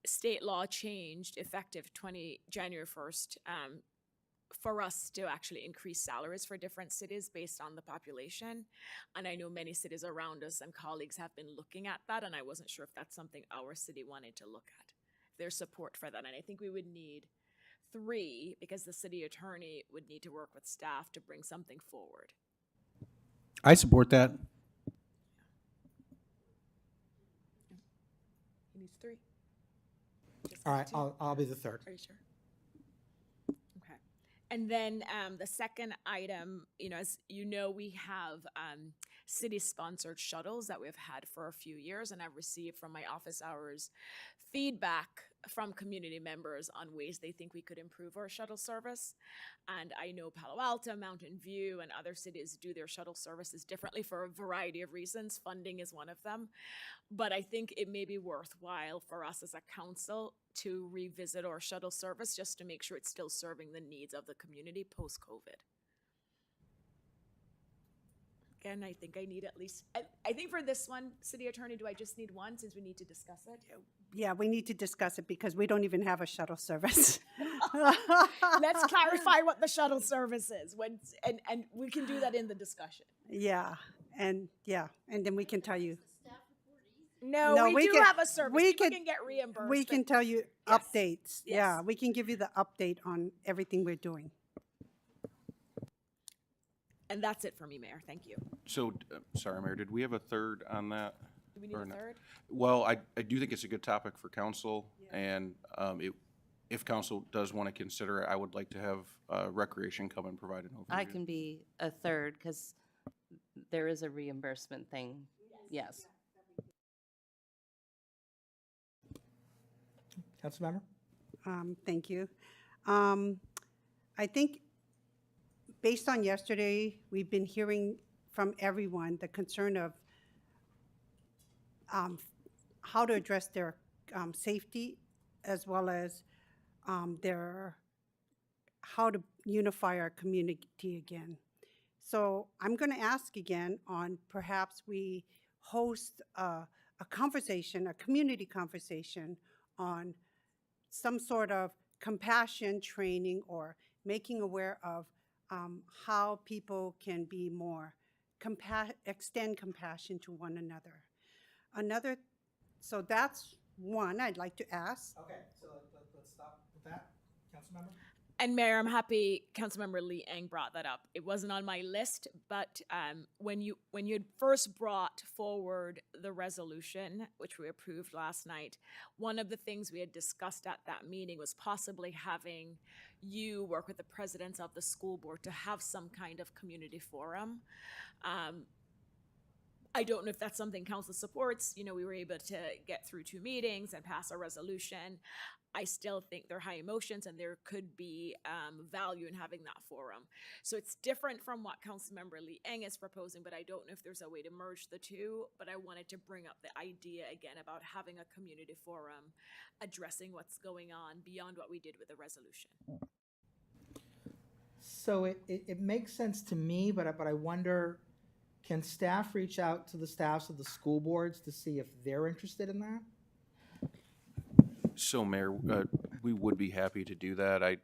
state law changed effective January 1st for us to actually increase salaries for different cities based on the population. And I know many cities around us and colleagues have been looking at that, and I wasn't sure if that's something our city wanted to look at, their support for that. And I think we would need 3, because the city attorney would need to work with staff to bring something forward. I support that. He needs 3. All right, I'll be the third. Are you sure? Okay. And then the second item, as you know, we have city-sponsored shuttles that we've had for a few years, and I've received from my office hours feedback from community members on ways they think we could improve our shuttle service. And I know Palo Alto, Mountain View, and other cities do their shuttle services differently for a variety of reasons. Funding is one of them. But I think it may be worthwhile for us as a council to revisit our shuttle service just to make sure it's still serving the needs of the community post-COVID. Again, I think I need at least, I think for this one, City Attorney, do I just need one since we need to discuss it? Yeah, we need to discuss it because we don't even have a shuttle service. Let's clarify what the shuttle service is, and we can do that in the discussion. Yeah, and then we can tell you. No, we do have a service. People can get reimbursed. We can tell you updates. Yes. Yeah, we can give you the update on everything we're doing. And that's it for me, Mayor. Thank you. So, sorry, Mayor, did we have a third on that? Do we need or a not? third? Well, I do think it's a good topic for council, and if council does want to consider it, I would like to have Recreation come and provide an overview. I can be a third because there is a reimbursement thing. Yes. Councilmember? Thank you. I think based on yesterday, we've been hearing from everyone the concern of how to address their safety as well as their how to unify our community again. So I'm going to ask again on perhaps we host a conversation, a community conversation on some sort of compassion training or making aware of how people can be more, extend compassion to one another. So that's one I'd like to ask. Okay, so let's stop with that. Councilmember? And Mayor, I'm happy Councilmember Lee Eng brought that up. It wasn't on my list, but when you had first brought forward the resolution, which we approved last night, one of the things we had discussed at that meeting was possibly having you work with the presidents of the school board to have some kind of community forum. I don't know if that's something council supports. You know, we were able to get through 2 meetings and pass a resolution. I still think there are high emotions and there could be value in having that forum. So it's different from what Councilmember Lee Eng is proposing, but I don't know if there's a way to merge the two. But I wanted to bring up the idea again about having a community forum addressing what's going on beyond what we did with the resolution. So it makes sense to me, but I wonder, can staff reach out to the staffs of the school boards to see if they're interested in that? So, Mayor, we would be happy to do that. I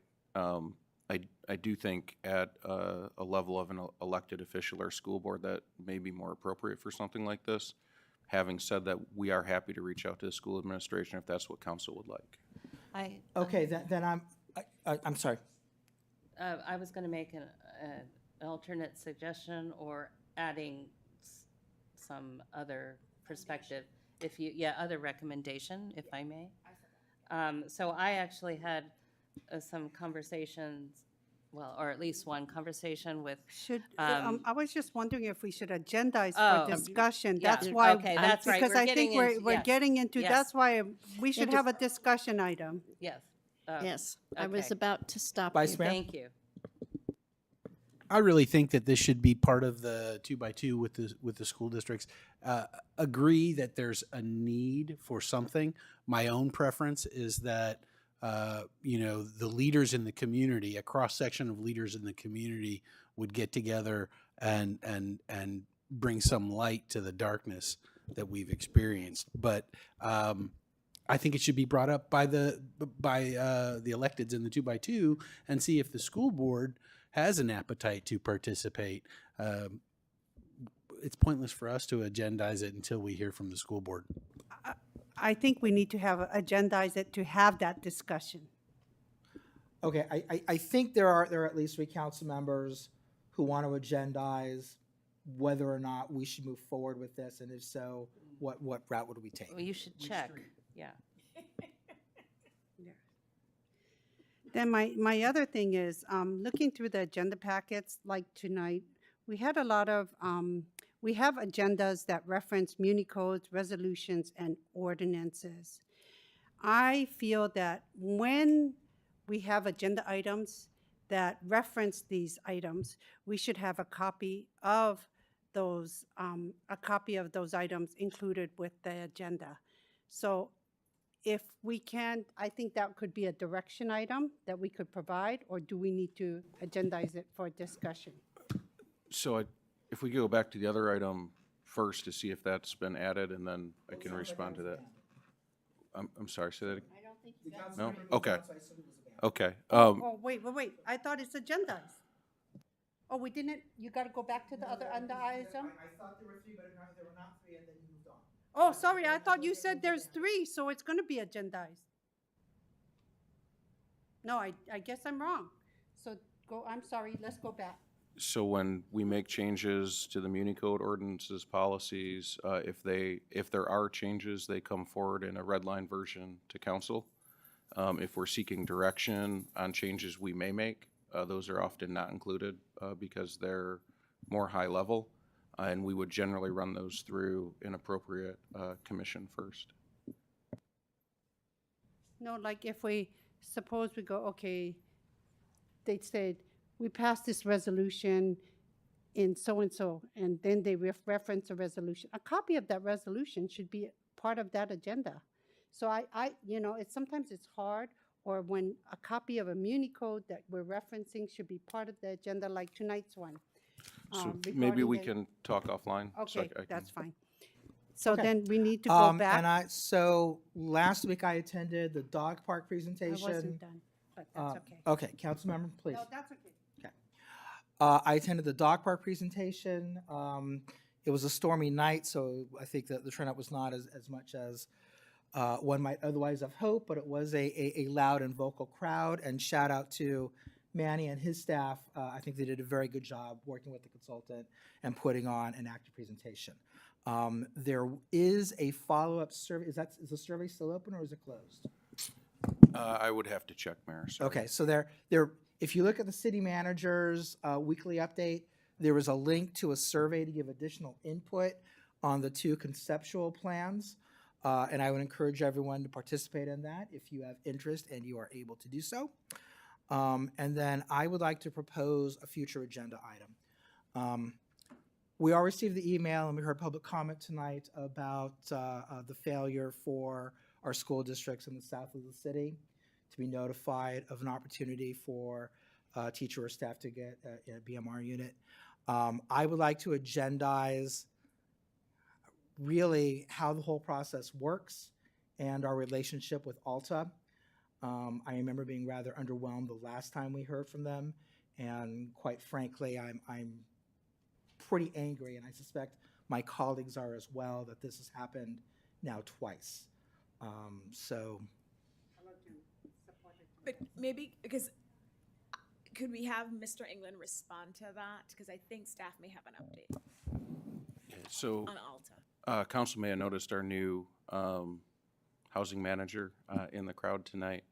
do think at a level of an elected official or school board that may be more appropriate for something like this. Having said that, we are happy to reach out to the school administration if that's what council would like. Okay, then I'm sorry. I was going to make an alternate suggestion or adding some other perspective. If you, other recommendation, if I may. So I actually had some conversations, well, or at least one conversation with. I was just wondering if we should agendize Oh, for discussion. yeah, That's why. okay, that's right. Because We're I think getting we're into- getting into, yes. that's why we should have a discussion item. Yes. Yes, I was okay. about to stop Vice you. Mayor? Thank you. I really think that this should be part of the 2x2 with the school districts. Agree that there's a need for something. My own preference is that the leaders in the community, a cross section of leaders in the community, would get together and bring some light to the darkness that we've experienced. But I think it should be brought up by the electeds in the 2x2 and see if the school board has an appetite to participate. It's pointless for us to agendize it until we hear from the school board. I think we need to agendize it to have that discussion. Okay, I think there are at least 3 council members who want to agendize whether or not we should move forward with this, and if so, what route would we take? Well, you should check. Yeah. Then my other thing is, looking through the agenda packets, like tonight, we had a lot of, we have agendas that reference muni codes, resolutions, and ordinances. I feel that when we have agenda items that reference these items, we should have a copy of those items included with the agenda. So if we can, I think that could be a direction item that we could provide, or do we need to agendize it for discussion? So if we go back to the other item first to see if that's been added, and then I can respond to that. I'm sorry, say that again? I don't think No? Okay. Okay. Oh, wait, I thought it's agendized. Oh, we didn't, you gotta go back to the other item? I thought there were 3, but there were not 3, and then you moved on. Oh, sorry, I thought you said there's 3, so it's gonna be agendized. No, I guess I'm wrong. So I'm sorry, let's go back. So when we make changes to the Muni Code ordinances, policies, if there are changes, they come forward in a red line version to council. If we're seeking direction on changes we may make, those are often not included because they're more high level, and we would generally run those through an appropriate commission first. No, like if we, suppose we go, okay, they said, we passed this resolution in so-and-so, and then they reference a resolution. A copy of that resolution should be part of that agenda. So it's sometimes it's hard, or when a copy of a Muni Code that we're referencing should be part of the agenda, like tonight's one. So maybe regarding we the- can talk offline. so Okay, I can- that's fine. So Okay. then we need to go back. And so last week I attended the dog park I presentation. wasn't done, but that's okay. Okay, Councilmember, please. No, that's okay. I attended the dog park presentation. It was a stormy night, so I think that the turnout was not as much as one might otherwise have hoped, but it was a loud and vocal crowd. And shout out to Manny and his staff. I think they did a very good job working with the consultant and putting on an active presentation. There is a follow-up survey. Is the survey still open or is it closed? I would have to check, Mayor. Sorry. Okay, so if you look at the city manager's weekly update, there was a link to a survey to give additional input on the two conceptual plans. And I would encourage everyone to participate in that if you have interest and you are able to do so. And then I would like to propose a future agenda item. We all received the email and we heard public comment tonight about the failure for our school districts in the south of the city to be notified of an opportunity for a teacher or staff to get a BMR unit. I would like to agendize really how the whole process works and our relationship with Alta. I remember being rather underwhelmed the last time we heard from them, and quite frankly, I'm pretty angry, and I suspect my colleagues are as well, that this has happened now twice. But maybe, because could we have Mr. England respond to that? Because I think staff may have an update So on Alta. Council may have noticed our new housing manager in the crowd tonight.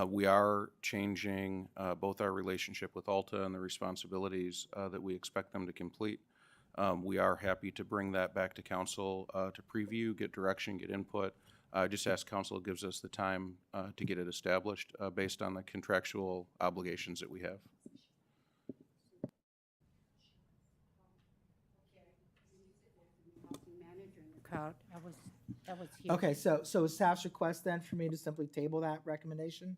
We are changing both our relationship with Alta and the responsibilities that we expect them to complete. We are happy to bring that back to council to preview, get direction, get input. Just ask council gives us the time to get it established based on the contractual obligations that we have. Crowd. That was huge. Okay, so is staff's request then for me to simply table that recommendation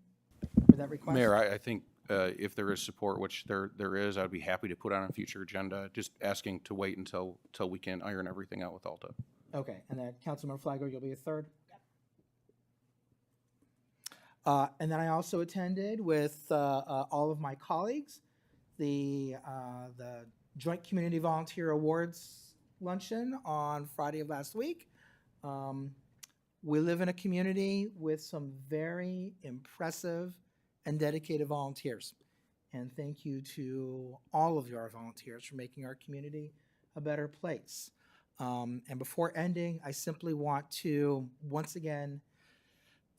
or that request? Mayor, I think if there is support, which there is, I'd be happy to put on a future agenda. Just asking to wait until we can iron everything out with Alta. Okay, and then Councilmember Flagler, you'll be a third? And then I also attended with all of my colleagues the Joint Community Volunteer Awards luncheon on Friday of last week. We live in a community with some very impressive and dedicated volunteers. And thank you to all of your volunteers for making our community a better place. And before ending, I simply want to once again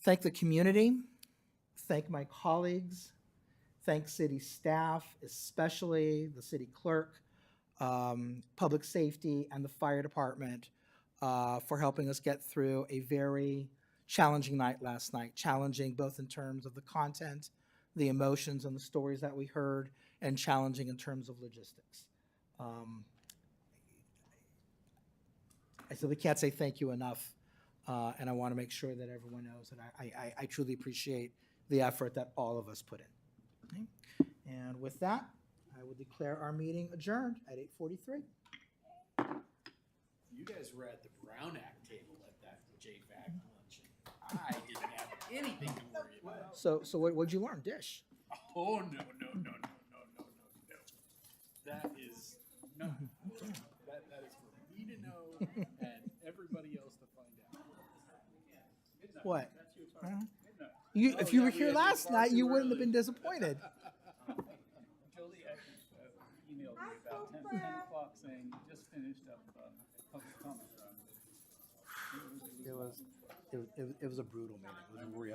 thank the community, thank my colleagues, thank city staff, especially the city clerk, public safety, and the fire department for helping us get through a very challenging night last night. Challenging both in terms of the content, the emotions, and the stories that we heard, and challenging in terms of logistics. I simply can't say thank you enough, and I want to make sure that everyone knows that I truly appreciate the effort that all of us put in. Okay? And with that, I will declare our meeting adjourned at 8:43. You guys were at the Brown Act table at that JVAC luncheon. I didn't have anything to worry about. So what'd you learn? Dish. Oh, no. That is no. That is for me to know and everybody else to find out. What? If you were here last night, you wouldn't have been disappointed. emailed me about 10 o'clock saying you just finished up public comment round. It was a brutal meeting. It was real.